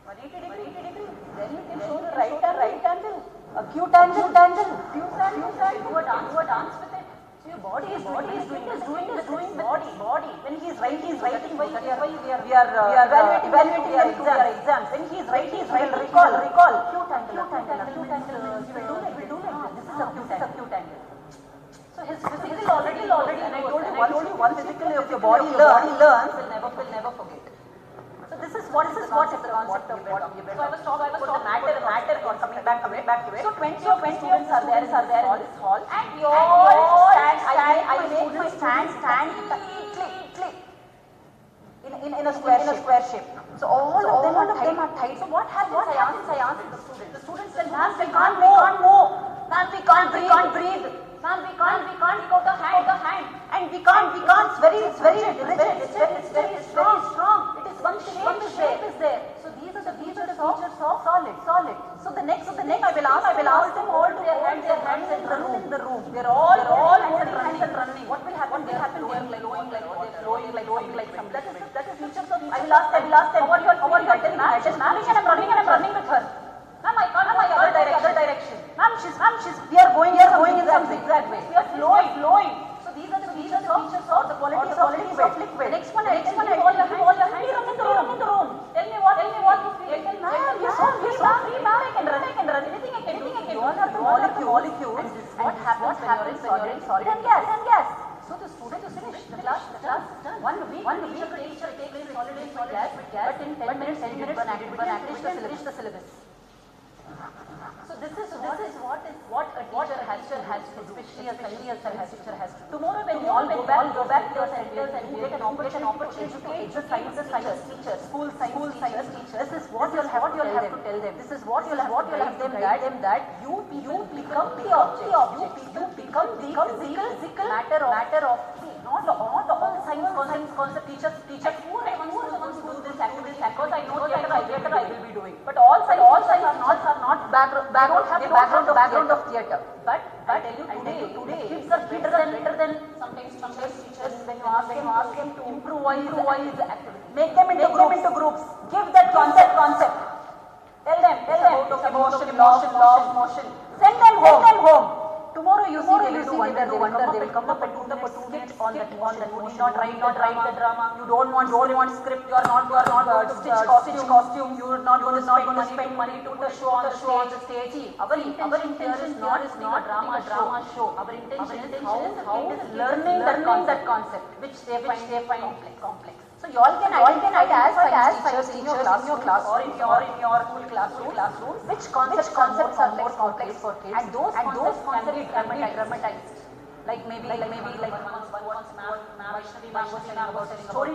180 degree. Then you can show the right angle, acute angle. Do a dance with it. So your body is doing body. When he is writing, we are evaluating your exams. When he is writing, recall. Acute angle. He will do like this. This is acute angle. So his physical already, and I told you one physical of your body learns will never forget. So this is what is the concept of what we were. So I was talking about the matter coming back to it. So 20 students are there in this hall, and we all stand. I make my stand neatly in a square shape. So all of them are tight. So what happens? I asked the students. Said, ma'am, we can't move. Ma'am, we can't breathe. Ma'am, we can't take out the hand. And we can't. It's very rigid. It's very strong. It is one shape is there. So these are the features of solid. So the next I will ask them all to their hands in the room. They are all holding hands and running. What will happen? They are flowing like some. That is features of. I will ask them. How are you? I tell ma'am, she's moving and I'm running with her. Ma'am, I can't go the other direction. Ma'am, we are going in some zigzag way. We are flowing. So these are the features of the quality of liquid. Next one, I all your hands in the room. Tell me what you feel. Ma'am, you're so free, ma'am. I can run but in 10 minutes you did one activity, finish the syllabus. So this is what a teacher has to do, especially a science teacher has to do. Tomorrow when you all go back to your centers and you get an opportunity to educate the science teachers, school science teachers, this is what you'll have to tell them. This is what you'll have to tell them that you become the object. You become the physical matter of not all science concept teachers. Who are the ones who do this activity? Because I know theater I will be doing. But all science are not they don't have the background of theater. But I tell you today kids are better than sometimes teachers when you ask them to improvise the activity. Make them into groups. Give that concept. Tell them about law of motion. Send them home. Tomorrow you see they will come up and do the skit on that motion. You need not write the drama. You don't want script. You are not going to stitch costume. You are not going to spend money to show on the stage. Our intention is not a drama show. Our intention is how it is learning that concept which they find complex. So you all can identify as science teachers in your class or in your school classroom which concepts are more complex for kids and those concepts can be dramatized. Like maybe once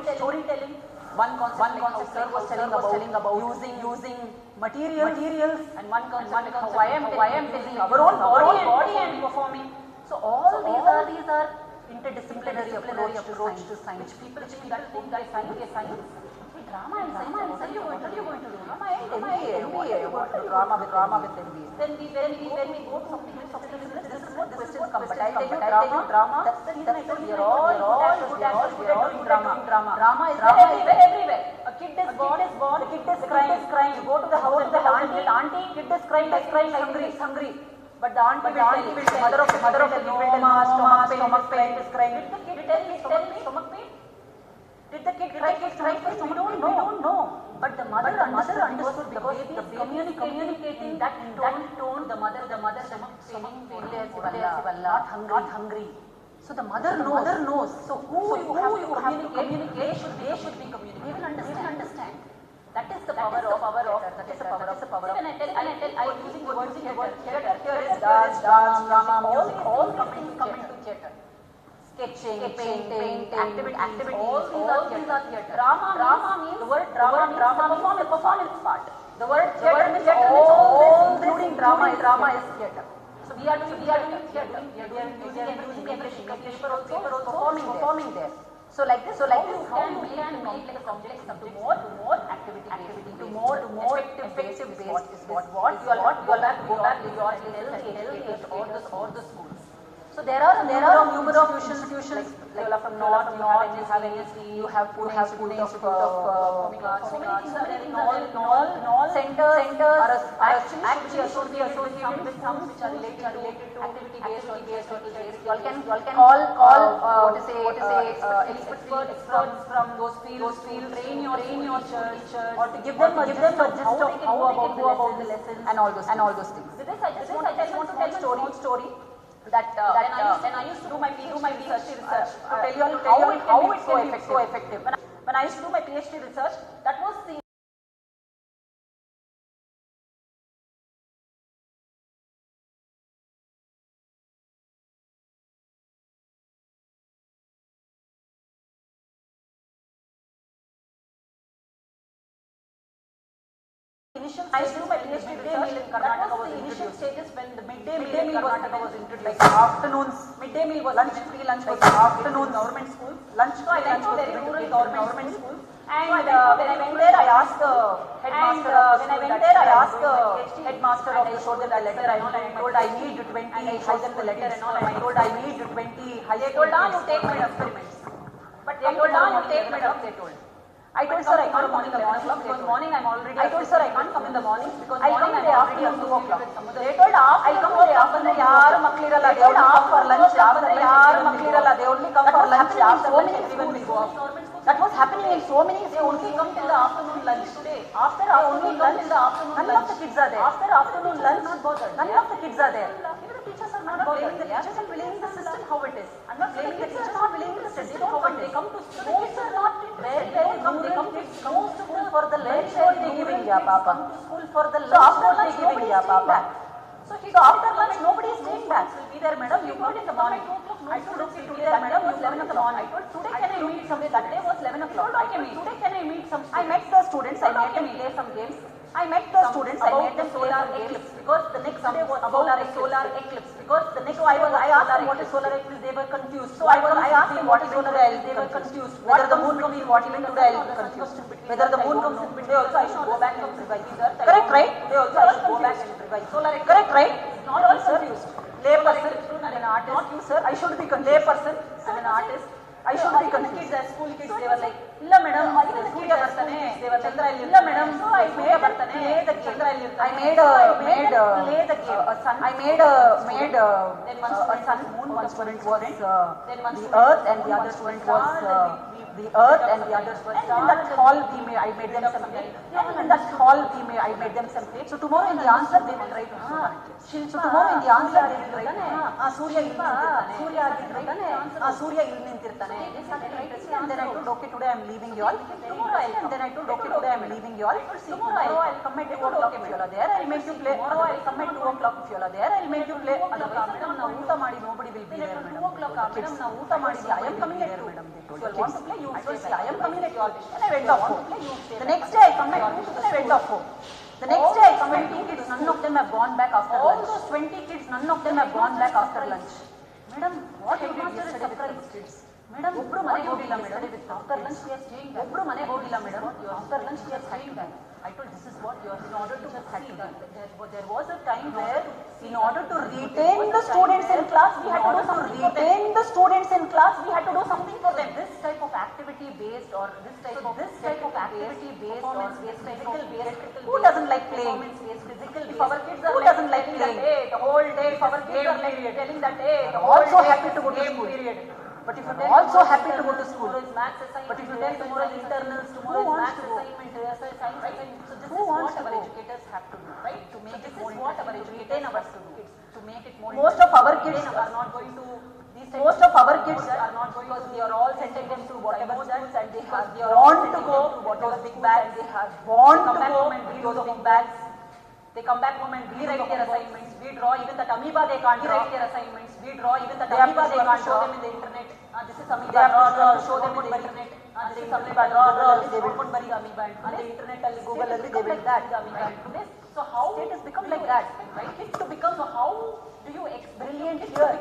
storytelling. One concept sir was telling about using materials and one concept how I am taking our own body and performing. So all these are interdisciplinary approach to science. People think that science. Drama and science. What are you going to do? Drama and MBA. Drama with MBA. Then we go to something similar. This is what questions come. But I tell you, drama. That's the reason I told you. We are all good at doing drama. Drama is everywhere. A kid is born. The kid is crying. You go to the house and the auntie. Kid is crying. Hungry. But the auntie will tell, mother of the kid will tell, stomach pain is crying. Did the kid tell me stomach pain? Did the kid cry? We don't know. But the mother understood because the baby is communicating that tone. The mother stomach pain, not hungry. So the mother knows. So who you have to communicate, they should be communicating. They will understand. That is the power of Even I using the word theater. Here is dance, drama, music, all coming to theater. Sketching, painting, activity, all these are theater. Drama means the word drama means the performance part. The word theater means all including drama is theater. So we are doing theater. We are using everything, paper also performing there. So like this, how you can make the complex into more activity, to more effective based is what you all go back to your health or the schools. So there are numerous institutions like from north, you have NSD, you have Pune Institute of Performing Arts. So many things all centers are actually associated with some which are related to activity based. You all can call experts from those fields, train your church or to give them a gist of how they can go about the lessons and all those things. With this I just want to tell a story. That when I used to do my PhD research to tell you all how it can be so effective. When I used to do my PhD research, that was the I used to do my PhD research in Karnataka was the initial stages when the midday meal in Karnataka was introduced. Like afternoons, midday meal was free lunch was afternoons, government schools. Lunch so I went to very rural government schools. And when I went there, I asked the headmaster of the school. I showed them the letter. I told I need 20. I showed them the letter and all. I told I need 20 high school. They told, you take my experiments. But they told, you take my they told. I told sir I can't come in the morning because morning I'm already. I told sir I can't come in the morning because morning I'm already at 2 o'clock. They told I'll come in the afternoon. Yaar makliralla. They only come for lunch. Yaar makliralla. They only come for lunch after lunch. Everyone will go out. That was happening in so many. They only come till the afternoon lunch today. After afternoon lunch, none of the kids are there. After afternoon lunch, none of the kids are there. Even the teachers are not bothered. The teachers are blaming the system how it is. I'm not blaming the teachers. Not blaming the system how it is. They come to schools are not. Very rural, they come to school for the lunch, they giving, yeah, Papa. School for the lunch, so after lunch, nobody is staying back. So after lunch, nobody is staying back. Will be there, madam. You come in the morning. I told okay, today, madam, was 11 o'clock. I told today can I meet somebody? That day was 11 o'clock. I told today can I meet some? I met the students. I made them play some games. I met the students. I made them solar eclipse because the next day was solar eclipse because the next. So I asked them what is solar eclipse. They were confused. So I asked them what is solar eclipse. They were confused. Whether the moon comes in what even today I will be confused. Whether the moon comes in today also I should go back and revise. Correct, right? They also I should go back and revise. Solar eclipse. Correct, right? Not all confused. Lay person and an artist. Not you, sir. I should be confused. Lay person and an artist. I should be confused. Kids, school kids, they were like, "Illa madam, Surya bartane." They were Chandra. "Illa madam, so I made bartane." The Chandra. I made play the game. A sun. I made a sun. Moon. One student was the earth, and the other student was the earth, and the others were stars. In that hall, I made them some play. In that hall, I made them some play. So tomorrow in the answer they will write. So tomorrow in the answer they will write. Surya il nintirtane. And then I told okay today I am leaving you all. Tomorrow and then I told okay today I am leaving you all. Tomorrow I will come at 2 o'clock if you are there. I will make you play. Tomorrow I will come at 2 o'clock if you are there. I will make you play. Otherwise now uta madi nobody will be there. 2 o'clock madam now uta madi I am coming at 2 madam. So you want to play you stay. I am coming at you all. And I went off home. The next day I come at 2 and I went off home. The next day I come at 2 kids, none of them have gone back after lunch. All those 20 kids, none of them have gone back after lunch. Madam, what I did yesterday with those kids? Madam, ಒಬ್ರು ಮನೆಗೆ ಹೋಗಿಲ್ಲ madam. After lunch we are staying back. ಒಬ್ರು ಮನೆಗೆ ಹೋಗಿಲ್ಲ madam. After lunch we are staying back. I told this is what you are in order to had to do. There was a time where in order to retain the students in class we had to do something. Retain the students in class we had to do something for them. This type of activity based or this type of activity based or physical based. Who doesn't like playing? Physical. If our kids are who doesn't like playing? The whole day. If our kids are like telling that day the whole also happy to go to school. But if you tell also happy to go to school. But if you tell tomorrow is internals, tomorrow is maths assignment, right? So this is what our educators have to do, right? To make it more what our educators have to do. To make it more. Most of our kids are not going to. Most of our kids are not going because they are all sending them to whatever schools and they have want to go those big bags. They have want to go those big bags. They come back home and rewrite their assignments. We draw even the amoeba they can't rewrite their assignments. We draw even the amoeba they can't show them in the internet. This is amoeba. They have to show them in the internet. This is amoeba. They will put amoeba on the internet. Google they will that amoeba. So how it has become like that, right? It to become so how do you brilliant here?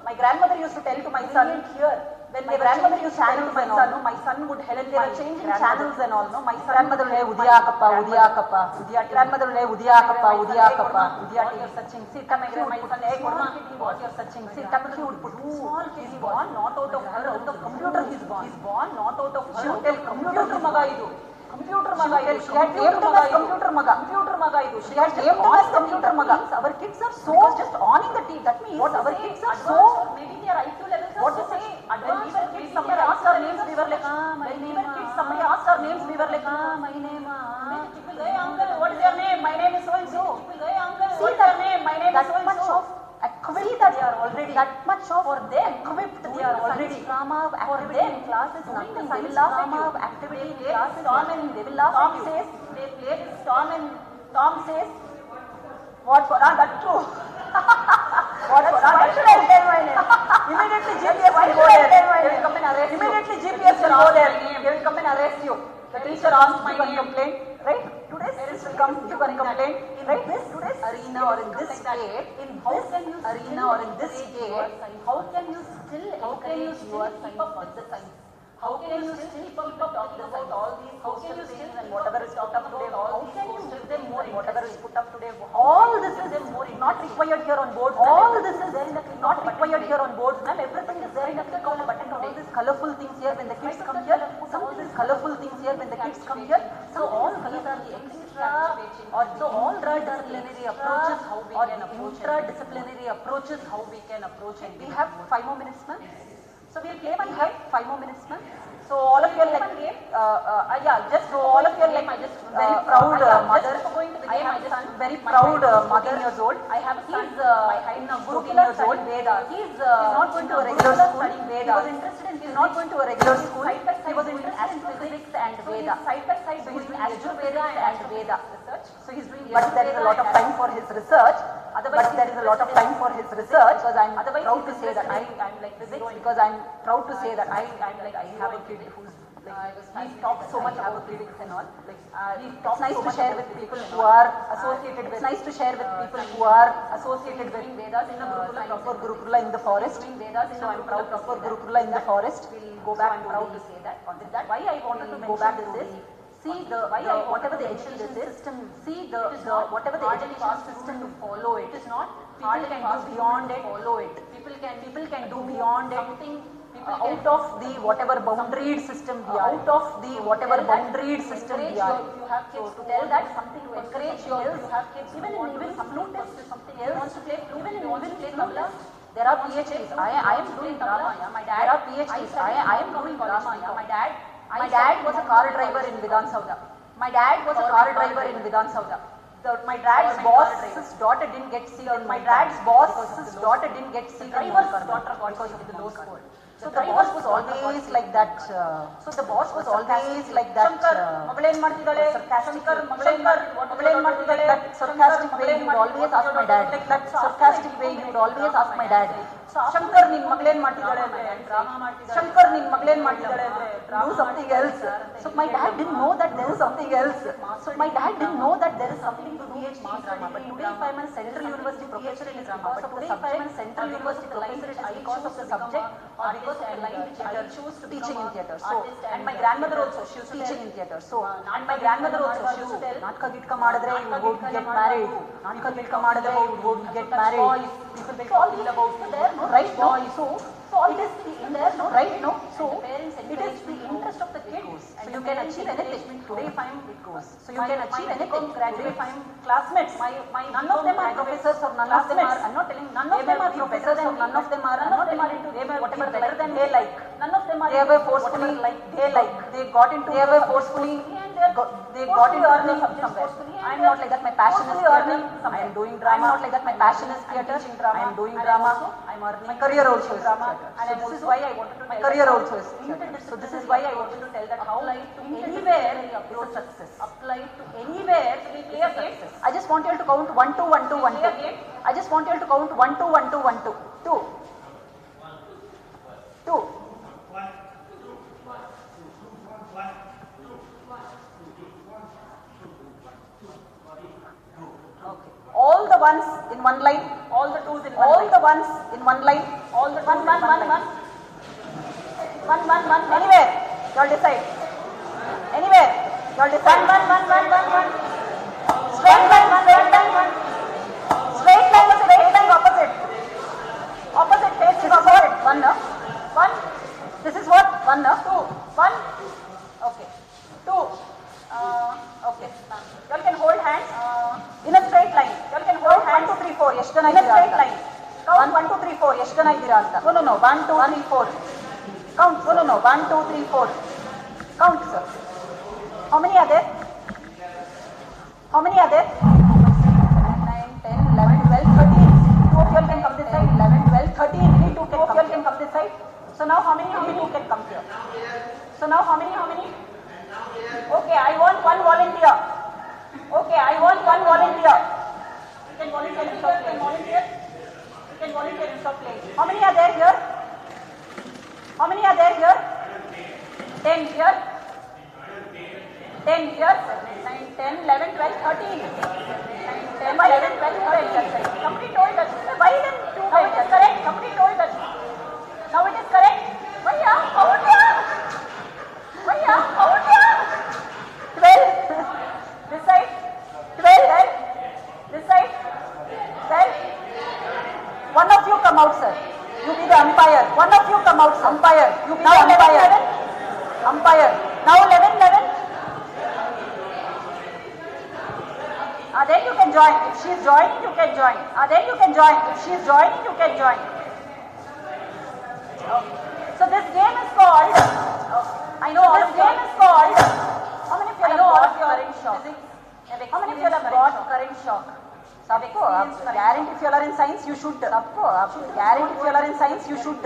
My grandmother used to tell to my son here. When my grandmother used to tell to my son, my son would help. They were changing channels and all. No, my grandmother will say Udiyakappa, Udiyakappa, Udiya. Grandmother will say Udiyakappa, Udiyakappa, Udiya. You're searching. Sit. My son, hey, Padma, what you're searching? Sit. He would put small. He's born not out of her, out of computer. He's born not out of her. She would tell computer maga idu. Computer maga idu. She had named him as computer maga. Computer maga idu. She had named him as computer maga. Our kids are so just owning the TV. That means what our kids are so maybe their IQ levels are what to say. When we were kids, somebody asked our names, we were like, when we were kids, somebody asked our names, we were like, my name, hey uncle, what is your name? My name is so and so. Hey uncle, what is your name? My name is so and so. Equipped that they are already that much of for them equipped they are already drama for them class is nothing they will laugh at you activity class is Tom and they will laugh at you says they play Tom and Tom says what for that's true what for why should I tell my name immediately GPS will go there they will come and arrest immediately GPS will go there they will come and arrest you the teacher asked my complaint right today's parents will come you can complain right this today's arena or in this state in how can you arena or in this state how can you still keep up with the science how can you still keep up about all these how can you still and whatever is put up today how can you give them more whatever is put up today all this is more not required here on boards all this is there in the not required here on boards ma'am everything is there in the click of a button all these colorful things here when the kids come here some of these colorful things here when the kids come here so all these are the extra or so all interdisciplinary approaches how we can approach interdisciplinary approaches how we can approach and we have 5 more minutes ma'am so we'll play one game 5 more minutes ma'am so all of you are like yeah just so all of you are like just very proud mother going to the game I just very proud mother years old I have a son my height now 14 years old Veda he's not going to a regular school studying Veda he was interested in he's not going to a regular school he was interested in physics and Veda. Side by side, so he's doing Ayurveda and Veda research. So he's doing, but there is a lot of time for his research. Otherwise, there is a lot of time for his research. Because I'm proud to say that I'm like physics. Because I'm proud to say that I have a kid who's like, he talks so much about physics and all. Like, it's nice to share with people who are associated with. It's nice to share with people who are associated with Vedas in a Gurukula, proper Gurukula in the forest. So I'm proud proper Gurukula in the forest. We'll go back. I'm proud to say that. Why I wanted to go back to this. See whatever the education system. See whatever the education system to follow it. It is not. People can do beyond it. Follow it. People can do beyond it. Something. Out of the whatever boundaried system we are, out of the whatever boundaried system we are. You have kids to tell that something to encourage you have kids. Even flute is something else. Wants to play flute. Even play tabla. There are PhDs. I am doing drama. My dad. There are PhDs. I am doing drama. My dad was a car driver in Vidhan Sauda. My dad's boss's daughter didn't get seat. My dad's boss's daughter didn't get seat. Driver's daughter got because of the low score. So the boss was always like that. Shankar, Magalen Martidale, sarcastic way you would always ask my dad. That sarcastic way you would always ask my dad. Shankar nin Magalen Martidale, do something else. So my dad didn't know that there is something else. So my dad didn't know that there is something to do with drama. But today if I am a Central University professor in drama, but today if I am a Central University professor, it is because of the subject or because of the line which I choose to teaching in theatre. So, and my grandmother also, she was teaching in theatre. So, and my grandmother also, she used to tell, Natka Gitka Madadre, you would go to get married. Natka Gitka Madadre, you would go to get married. People will talk ill about you. There, no, right? No, so it is there, no, right? No, so it is the interest of the kids. So you can achieve anything. Today, if I am, it goes. So you can achieve anything. Today, if I am classmates, none of them are professors or none of them are. I'm not telling. None of them are professors or none of them are. I'm not telling into whatever better than they like. None of them are. They were forcefully like they like. They got into. They were forcefully. They got into earning somewhere. I am not like that. My passion is theatre. I am doing drama. I am not like that. My passion is theatre. I am doing drama. I am earning. My career also is drama. And this is why I wanted to. My career also is theatre. So this is why I wanted to tell that how to anywhere is a success. Apply to anywhere is a success. I just want you to count 1 2 1 2 1 2. I just want you to count 1 2 1 2 1 2 2 2. All the ones in one line, all the twos in one line. All the ones in one line, all the one. Anywhere, you'll decide. Anywhere, you'll decide. One. Straight line, opposite. Opposite face is opposite. One. This is what? One. Two. One. Okay. Two. Okay. You all can hold hands in a straight line. You all can hold hands. 1 2 3 4. Yes, in a straight line. Count 1 2 3 4. Yes, No. 1 2 3 4. Count. No. 1 2 3 4. Count, sir. How many are there? 9, 10, 11, 12, 13. 2 of you all can come this side. 11, 12, 13. 2 of you all can come this side. So now how many can come here? So now how many? Okay, I want one volunteer. You can volunteer in shop place. How many are there here? 10 here. 10 here. 9, 10, 11, 12, 13. 10, 11, 12, 13. Somebody told us. Why then 2 now it is correct. Somebody told us. Now it is correct. Vaya, how 12. This side. 12. This side. 12. One of you come out, sir. You be the umpire. One of you come out, sir. Umpire. You be now the umpire. Umpire. Now 11. Then you can join. If she is joining, you can join. Then you can join. If she is joining, you can join. Okay. So this game is called. I know this game is called. How many of you have got current shock? How many of you have got current shock? Sabko, guarantee if you are in science, you should. Sabko, guarantee if you are in science, you should.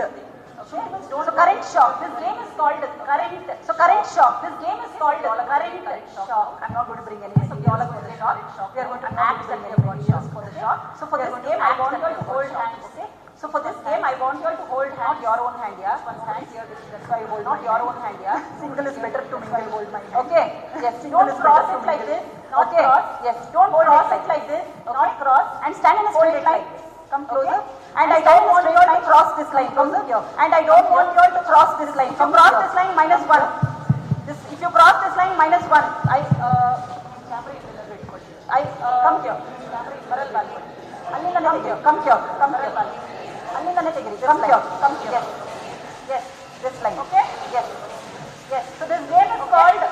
So current shock. This game is called current. So current shock. This game is called current shock. I'm not going to bring any. So we all are going to shock. We are going to act that we have got shock for the shock. So for this game, I want you to hold hands. Okay. So for this game, I want you to hold hand, your own hand, yeah. One hand here. That's why you hold. Not your own hand, yeah. Single is better to me. I hold my hand. Okay. Yes. Don't cross it like this. Not cross. Yes. Don't cross it like this. Not cross. And stand in a straight line. Come closer. And I don't want you all to cross this line. Come here. And I don't want you all to cross this line. If you cross this line, -1. If you cross this line, -1. Come here. Come here. Come here. Yes. This line. Okay. Yes. So this game is called.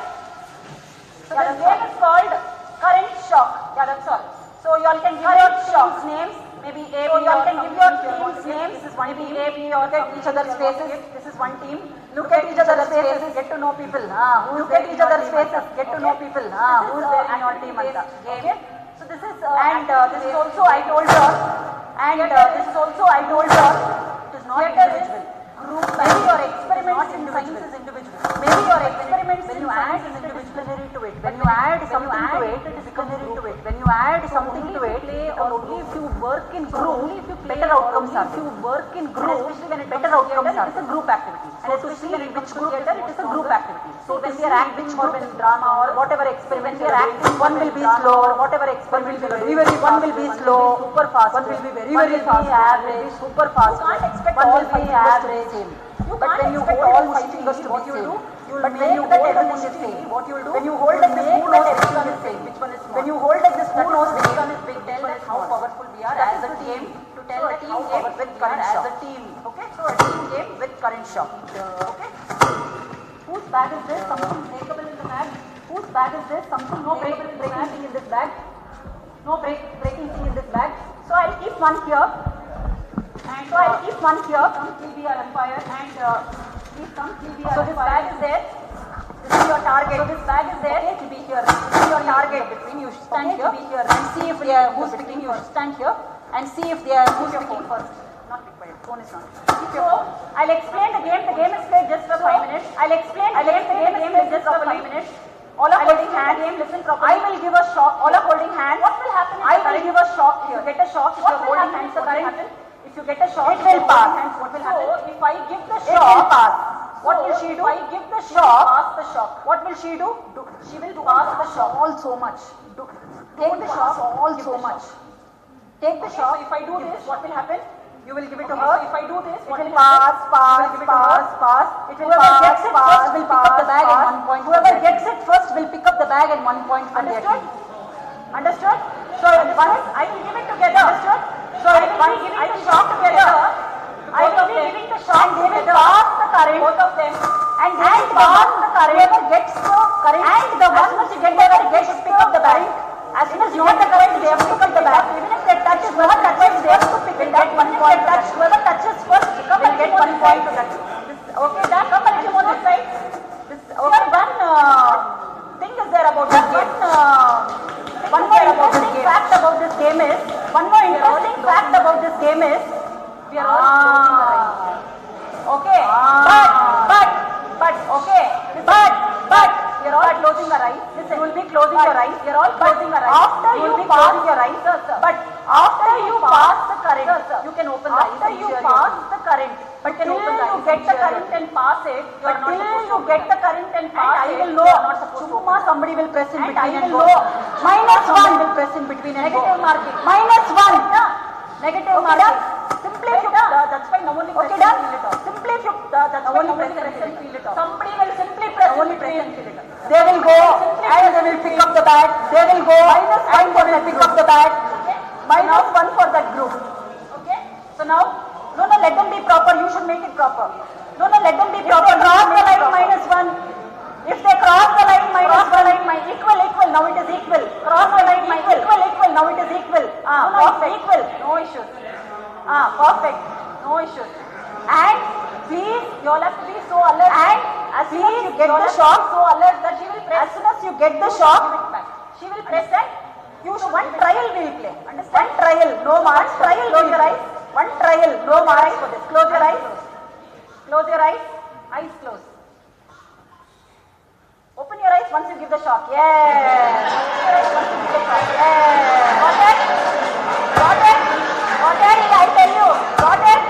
Current shock. Yeah, that's all. So you all can give your teams names. Maybe A, B, you all can give your team's names. This is one team. A, B, or look at each other's faces. This is one team. Look at each other's faces. Get to know people. Look at each other's faces. Get to know people. Who's there in your team? Okay. So this is this is also I told you. This is also I told you. It is not individual. Group. Maybe your experiments in science is individual. Maybe your experiments when you add interdisciplinary to it. When you add something to it, it becomes a group. When you add something to it, only if you work in group, better outcomes are. If you work in group, better outcomes are. It is a group activity. And especially when which group theater, it is a group activity. So when we are acting or when drama or whatever experiment we are acting, one will be slow or whatever experiment will be very one will be slow, super fast. One will be very fast. Average, super fast. You can't expect one will be average. But when you hold all 5 fingers to be same, but when you hold everything is same, what you will do? When you hold like the spoon knows everything is same. Which one is small? When you hold like the spoon knows which one is big. Tell that how powerful we are as a team. To tell that how powerful with current shock. As a team. Okay. So a team game with current shock. Okay. Whose bag is this? Something breakable in the bag. Whose bag is this? Something no breaking thing in this bag. No breaking thing in this bag. So I'll keep one here. And so I'll keep one here. Come will be our umpire and please come will be our umpire. So this bag is there. This is your target. So this bag is there to be here. This is your target. Between you stand here. To be here and see if they are who's picking you. Stand here and see if they are who's picking first. Not required. Phone is not. So I'll explain the game. The game is played just for 5 minutes. I'll explain the game. The game is just for 5 minutes. All are holding hands. Listen properly. I will give a shock. All are holding hands. What will happen? I will give a shock here. Get a shock. If you are holding hands, what will happen? If you get a shock, it will pass. What will happen? So if I give the shock, it will pass. What will she do? If I give the shock, pass the shock. What will she do? She will pass the shock all so much. Take the shock all so much. Take the shock. If I do this, what will happen? You will give it to her. If I do this, it will pass. It will pass. Whoever gets it first will pick up the bag at one point. Whoever gets it first will pick up the bag at one point. Understood? Understood? So once I will give it together. Understood? So I will be giving the shock together. I will be giving the shock. And they will pass the current. Both of them. And they will pass the current. Whoever gets the current. And the one which gets to pick up the bag. As soon as you get the current, they have to pick up the bag. Even if they touch, whoever touches, they have to pick it up. One point touch. Whoever touches first, will get 1 point to touch. Okay, that come and come on this side. Okay, one thing is there about this game. One more interesting fact about this game is. One more interesting fact about this game is. We are all closing our eyes. Okay, but okay, but we are all closing our eyes. Listen, you will be closing your eyes. We are all closing our eyes. After you pass your eyes, but after you pass the current, you can open the eyes. After you pass the current, but till you get the current and pass it, you are not supposed to get the current and pass it. I will know. Chumma, somebody will press in between and go. -1 will press in between and go. Negative marking. -1. Negative marking. Simply if you that's why now only press and feel it off. Simply if you that's why only press and feel it off. Somebody will simply press only press and feel it off. They will go and they will pick up the bag. They will go and they will pick up the bag. -1 for that group. Okay. So now, no, let them be proper. You should make it proper. No, let them be proper. If they cross the line -1. If they cross the line -1, equal. Now it is equal. Cross the line equal. Now it is equal. Perfect. Equal. No issues. Perfect. No issues. And please, you all have to be so alert. And as soon as you get the shock, so alert that she will press. As soon as you get the shock, she will press that. You should one trial we will play. Understand? One trial, no marks. Close your eyes. One trial, no marks for this. Close your eyes. Close your eyes. Eyes closed. Open your eyes once you give the shock. Yes. Open your eyes once you give the shock. Yes. Got it? Got it? Got it? I tell you. Got it?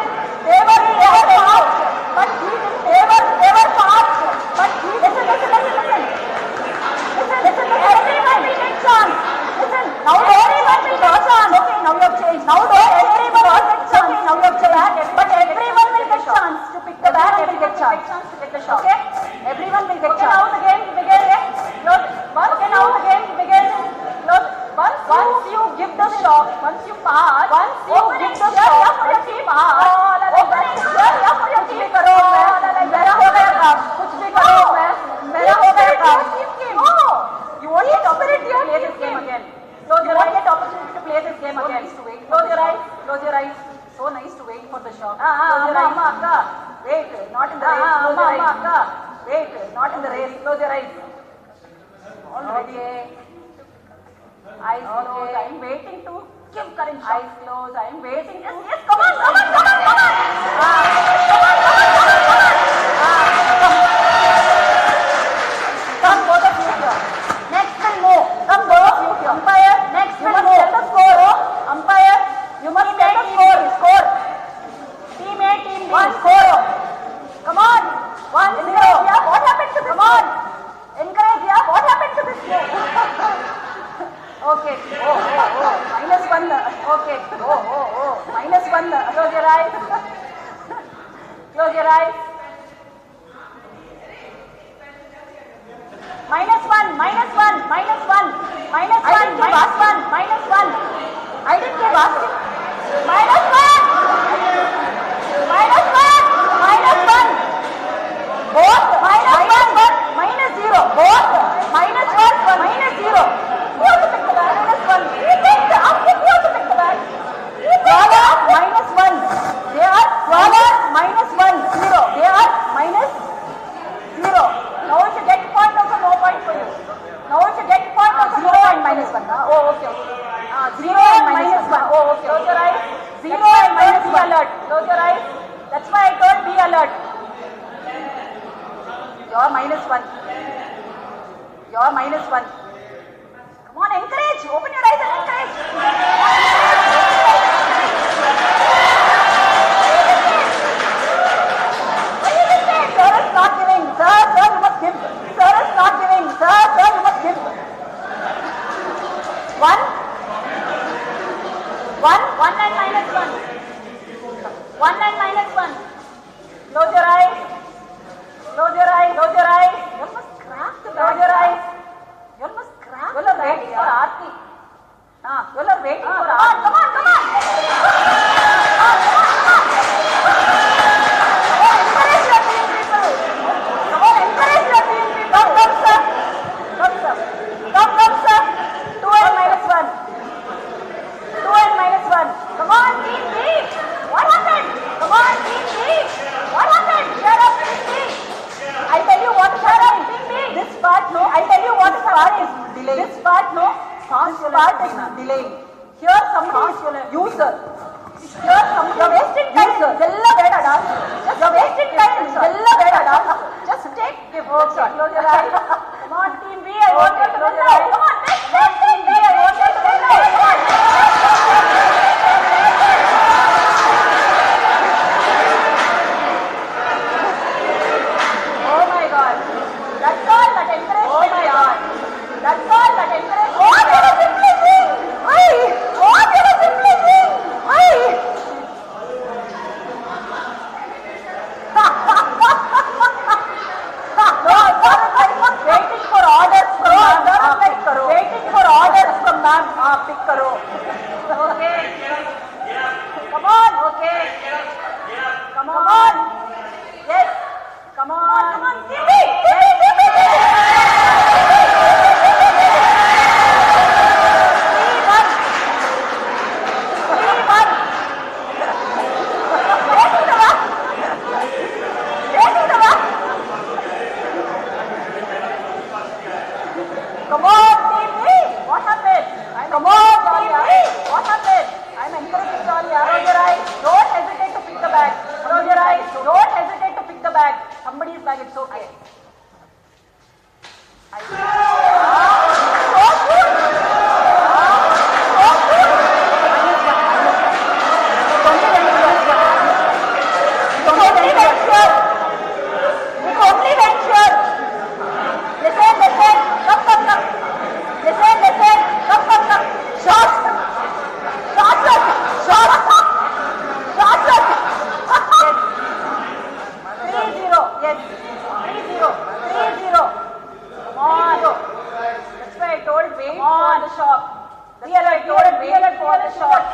They were fast. But he didn't. They were fast. But he listen. Listen. Everyone will get chance. Listen. Now everyone will get chance. Okay, now you have changed. Now everyone will get chance. Okay, now you have changed. But everyone will get chance to pick the bag. Everyone will get chance to take the shot. Okay? Everyone will get chance. Now the game begins. Okay, now the game begins. Once you give the shot, once you pass, once you give the shot, for your team pass. For your team करो मेरा हो गया काम कुछ भी करो मेरा हो गया काम you won't get opportunity to play this game again. You won't get opportunity to play this game again. Close your eyes. Close your eyes. So nice to wait for the shot. Close your eyes. Wait, not in the race. Close your eyes. Wait, not in the race. Close your eyes. Already. Eyes closed. I am waiting to give current shot. Eyes closed. I am waiting. Yes. Come on. Come both of you here. Next will move. Come both of you here. Umpire. Next will move. Tell the score. Umpire. You must tell the score. Team A, Team B. One score. Come on. 1-0. What happened to this? Come on. Encourage. What happened to this game? Okay. -1. Okay. -1. Close your eyes. Close your eyes. -1. I didn't give asking. -1. Both -0. Both -1, -0. Who has to pick the bag? -1. Who has to pick the bag? -1. They are -1, 0. They are -0. Now if you get point also no point for you. Now if you get point also 0 and -1. Oh, okay. 0 and -1. Oh, okay. Close your eyes. 0 and -1. Be alert. Close your eyes. That's why I told be alert. You're -1. You're -1. Come on, encourage. Open your eyes and encourage. What is it? Sir is not giving. Sir, you must give. Sir is not giving. Sir, you must give. 1 and -1. 1 and -1. Close your eyes. Close your eyes. You must crack the bag. Close your eyes. You must crack the bag. Waiting for Aarti. You are waiting for Aarti. Come on. Encourage your team people. Come on, encourage your team people. Come, sir. 2 and -1. 2 and -1. Come on, team B. What happened? Come on, team B. What happened? Shut up, team B. I tell you what is happening. This part, no. I tell you what is happening. This part, no. This part is delaying. Here somebody is user. Here somebody. You're wasting time. You're wasting time. Just take. Give. Close your eyes. Come on, team B. I want you to win now. Come on, next team B. I want you to win now. Come on. Oh my God. That's all that encouragement. Oh my God. That's all that encouragement. What you are simply doing? What you are simply doing? No, sir is like waiting for orders from waiting wait for the shock. We are wait for the shock.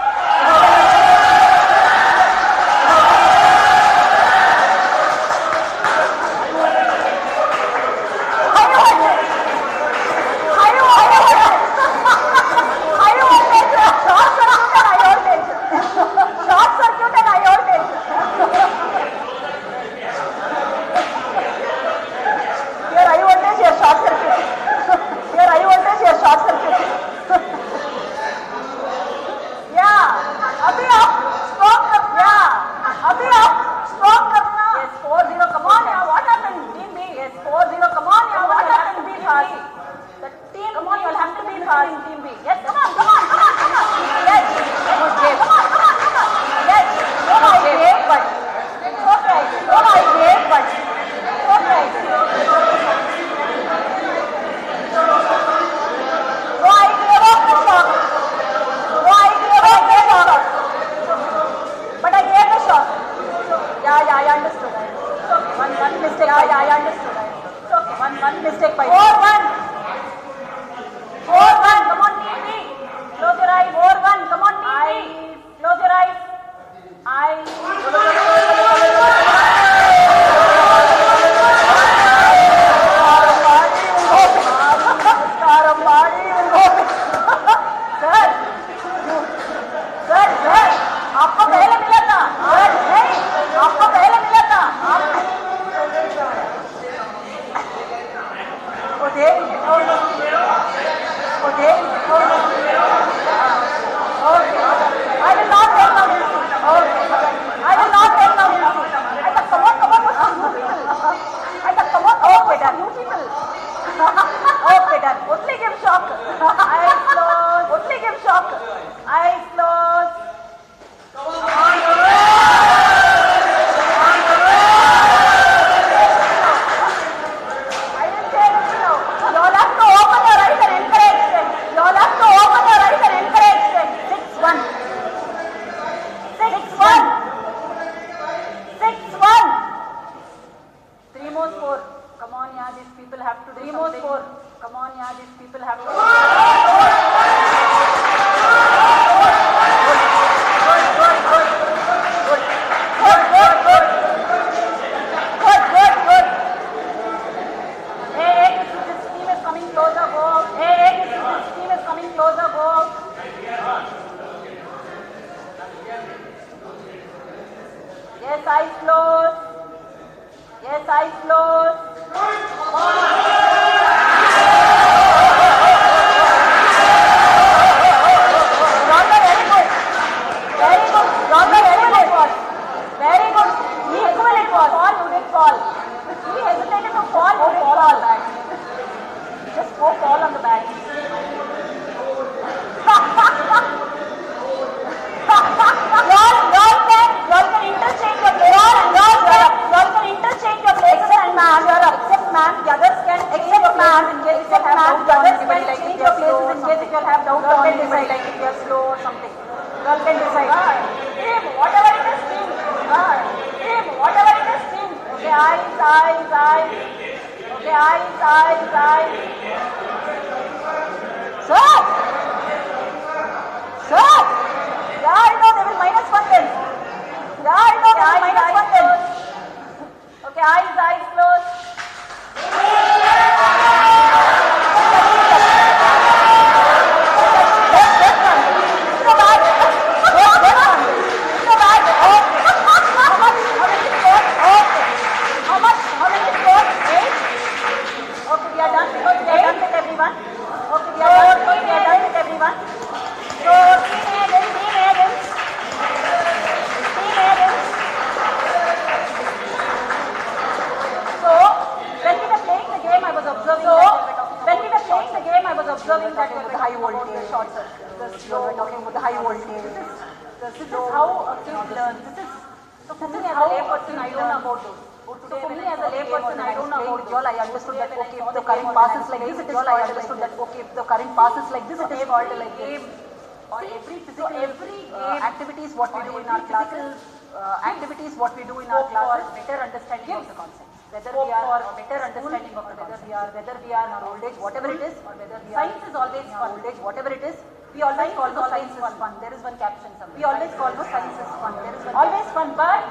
Activities what we do in our classes, better understanding of the concepts. whether we are for better understanding of the concept, whether we are in our old age, whatever it is, or whether we are science is always fun. Old age, whatever it is, we always call no science is fun. There is one caption somewhere. We always call no science is fun. There is one always fun, but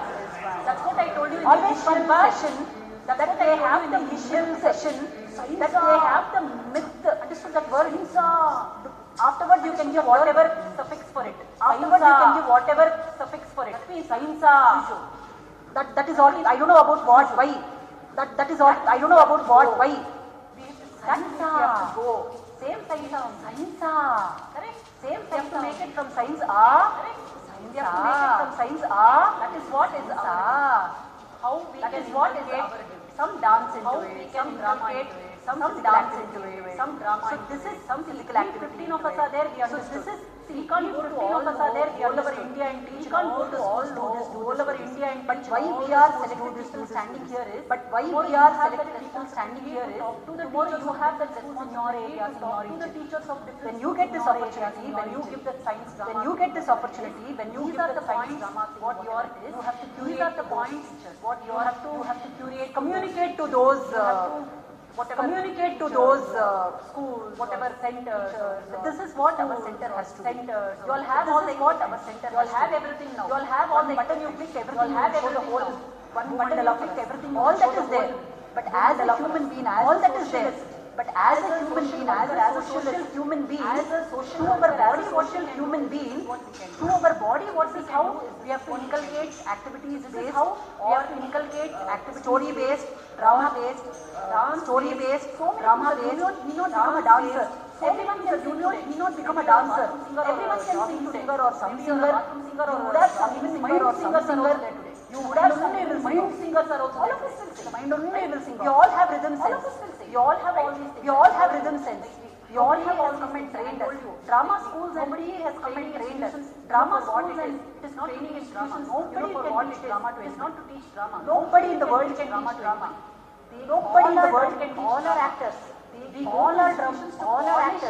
that's what I told you in always the fun session. That they have the initial session. That they have the myth. Understood that word? Afterwards you can give whatever suffix for it. Afterwards you can give whatever suffix for it. That means science. That is all. I don't know about what. Why? That is all. I don't know about what. Why? Science. Go. Same science. Science. Correct. Same science. You have to make it from science. Correct. Science. You have to make it from science. That is what is how we that can is what is our some dance into it, some drama into it, some dance into it, some drama. So this is some physical activity. 15 of us are there. We understood. So this is. We can't go to all of us are there. We all over India and teach. We can't go to all over India and teach. But why we are selected people standing here is. But why we are selected people standing here is. To the tomorrow you have that response in your area, to the teachers of different. When you get this opportunity, when you give the science drama, when you get this opportunity, when you give the science drama, what your is, you have to curate. These are the points. What you have to curate. Communicate to those. Whatever, communicate to those schools, whatever centers. This is what our center has to do. You all have all the what our center. You all have everything now. You all have all the button. You click everything. You all have everything. The whole one button. You click everything. All that is there. But as a human being, all that is there. But as a human being, as a social human being, to our body, social human being, to our body, what is how we have to inculcate activities based, how we have to inculcate story based, drama based, story based, drama based. Need not become a dancer. Everyone can need not become a dancer. Everyone can sing singer or some singer. You would have some singer or some singer. You would have some mind singers are also. All of us will sing. Mind only will sing. We all have rhythm sense. All of us will sing. We all have all these things. We all have rhythm sense. We all have all come and trained us. Drama schools, nobody has come and trained us. Drama schools and it is not training institutions. Nobody can teach drama to us. It is not to teach drama. Nobody in the world can teach drama. Nobody in the world can teach. All are actors. We all are drums. All are actors.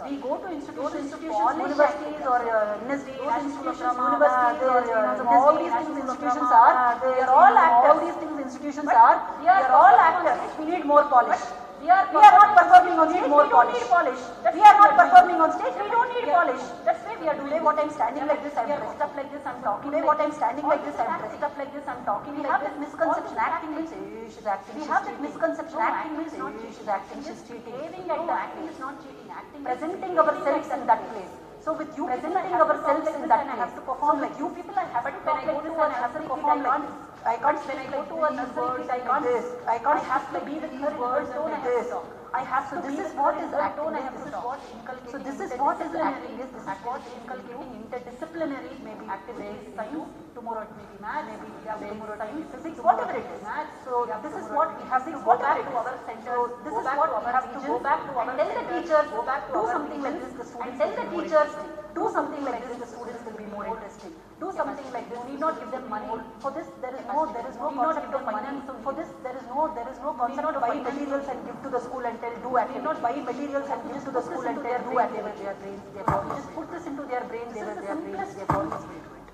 We go to institutions, universities or NSD, National School of Drama, universities, all these things institutions are. They are all actors. All these things institutions are. We are all actors. We need more polish. We are not performing on stage. We don't need polish. We are not performing on stage. We don't need polish. That's why we are doing. Today, what I'm standing like this, I'm dressed up like this, I'm talking. Today, what I'm standing like this, I'm dressed up like this, I'm talking. We have this misconception. Acting means she's acting. We have this misconception. Acting means not she's acting. She's cheating. Behaving like that. Acting is not cheating. Acting. Presenting ourselves in that place. So with you presenting ourselves in that place, I have to perform like you people. I have to talk like this. I have to perform like this. I can't when I go to a nursery kid, I can't this. I can't have to be with her words like this. I have to. This is what is acting. This is what inculcating. So this is what is acting. This is what inculcating interdisciplinary maybe activities. Science. Tomorrow it may be math. Maybe tomorrow it may be physics. Whatever it is. So this is what we have to go back to our center. This is what we have to go back to our. Tell the teachers. Go back to do something like this. The students. And tell the teachers. Do something like this. The students will be more interesting. Do something like this. Need not give them money. For this there is no concept of finance. For this there is no concept of buy materials and give to the school and tell do activity. Not buy materials and give to the school and tell do activity. Their brains, their bodies. Just put this into their brains. This is the simplest their bodies will do it.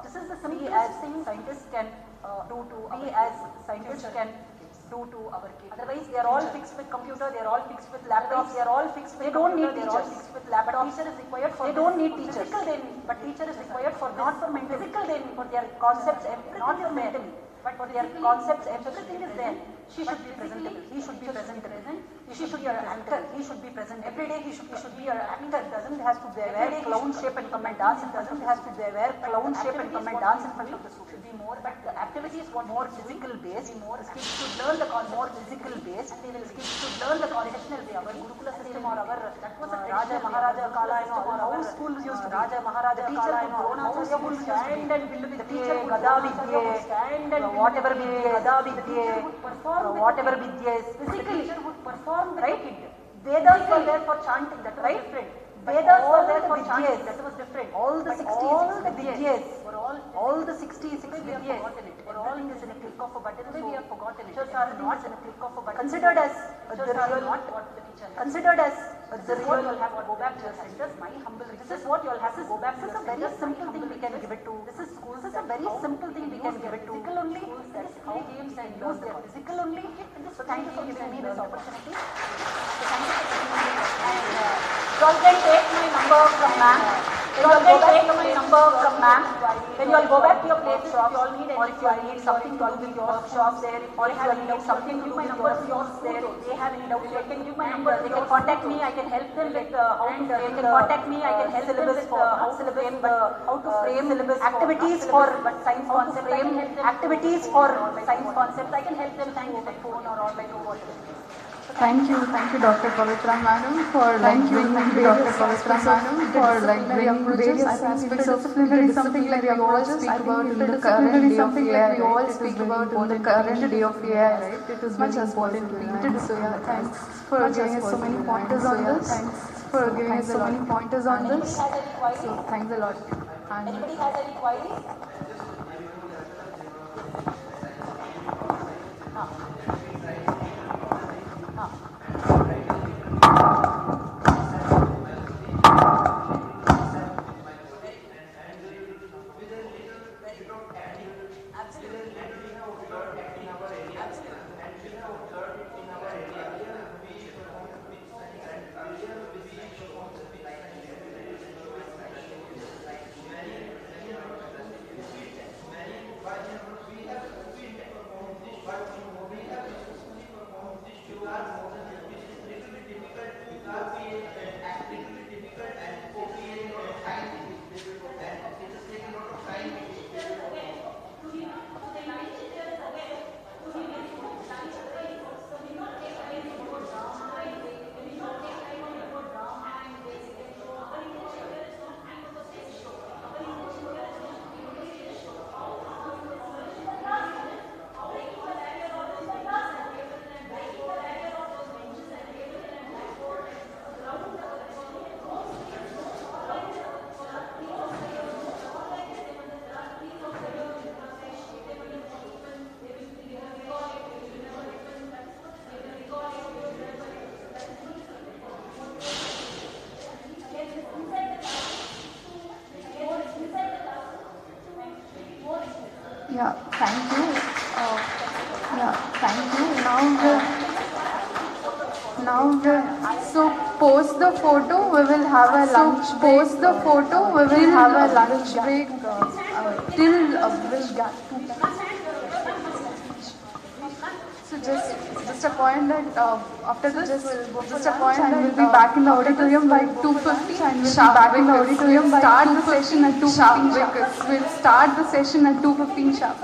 This is the simplest thing scientists can do to we as scientists can do to our kids. Otherwise, they are all fixed with computer, they are all fixed with laptops, they are all fixed with. They don't need teachers. With laptops, teacher is required for. They don't need teachers. Physical they need, but teacher is required for not for mental. Physical they need for their concepts, not for mentally, but for their concepts. Everything is there. She should be presentable. He should be present. She should be an actor. He should be present every day. He should be an actor. Doesn't have to wear clown shape and come and dance. It doesn't have to wear clown shape and come and dance in front of the student. Should be more, but the activities were more physical based. More kids should learn the more physical based. And kids should learn the conceptual way. Our Gurukula system or our that was a Raja Maharaja Kala system or our schools used to Raja Maharaja Kala and Dronacharya would stand and build with the teacher Gada Vidya stand and whatever Vidya Gada Vidya whatever Vidya is physically would perform right. Vedas were there for chanting, that was different. Vedas were there for chanting, that was different. All the 66 Vidyas were all the 66 Vidyas were all in this in a click of a button. Today we have forgotten it. Teachers are not in a click of a button. Considered as the real what the teacher considered as the real. You will have to go back to your centers. My humble. This is what you will have to go back to. This is a very simple thing we can give it to. This is schools. This is a very simple thing we can give it to. Physical only. That is how we games and use their physical only. So thank you for giving me this opportunity. So thank you for giving me this. And you all can take my number from ma'am. When you all go back to my number from ma'am, when you all go back to your places, if you all need or if you all need something to do with your shops there, or if you all need something to do with your yours there, they have any doubts, they can give my number, they can contact me, I can help them with how to frame, they can contact me, I can help them with how to frame activities for science concept, frame activities for science concepts, I can help them through the phone or online or whatever. Thank you, Dr. Pavitra Madam, for thank you, Dr. Pavitra Madam, for bringing various aspects of disciplinary something like we all speak about in the current day of AI. We all speak about in the current day of AI, right? It is much important to be. So yeah, thanks for giving us so many pointers on this. Thanks for giving us so many pointers on this. So thanks a lot. Anybody has any queries? Yeah, thank you. Yeah, thank you. So post the photo, we will have a lunch break. Post the photo, we will have a lunch break till we'll get So just a point that after this, just a point that we'll be back in the auditorium by 2:50 and we'll be back in the auditorium by start the session at 2:15 sharp. We'll start the session at 2:15 sharp.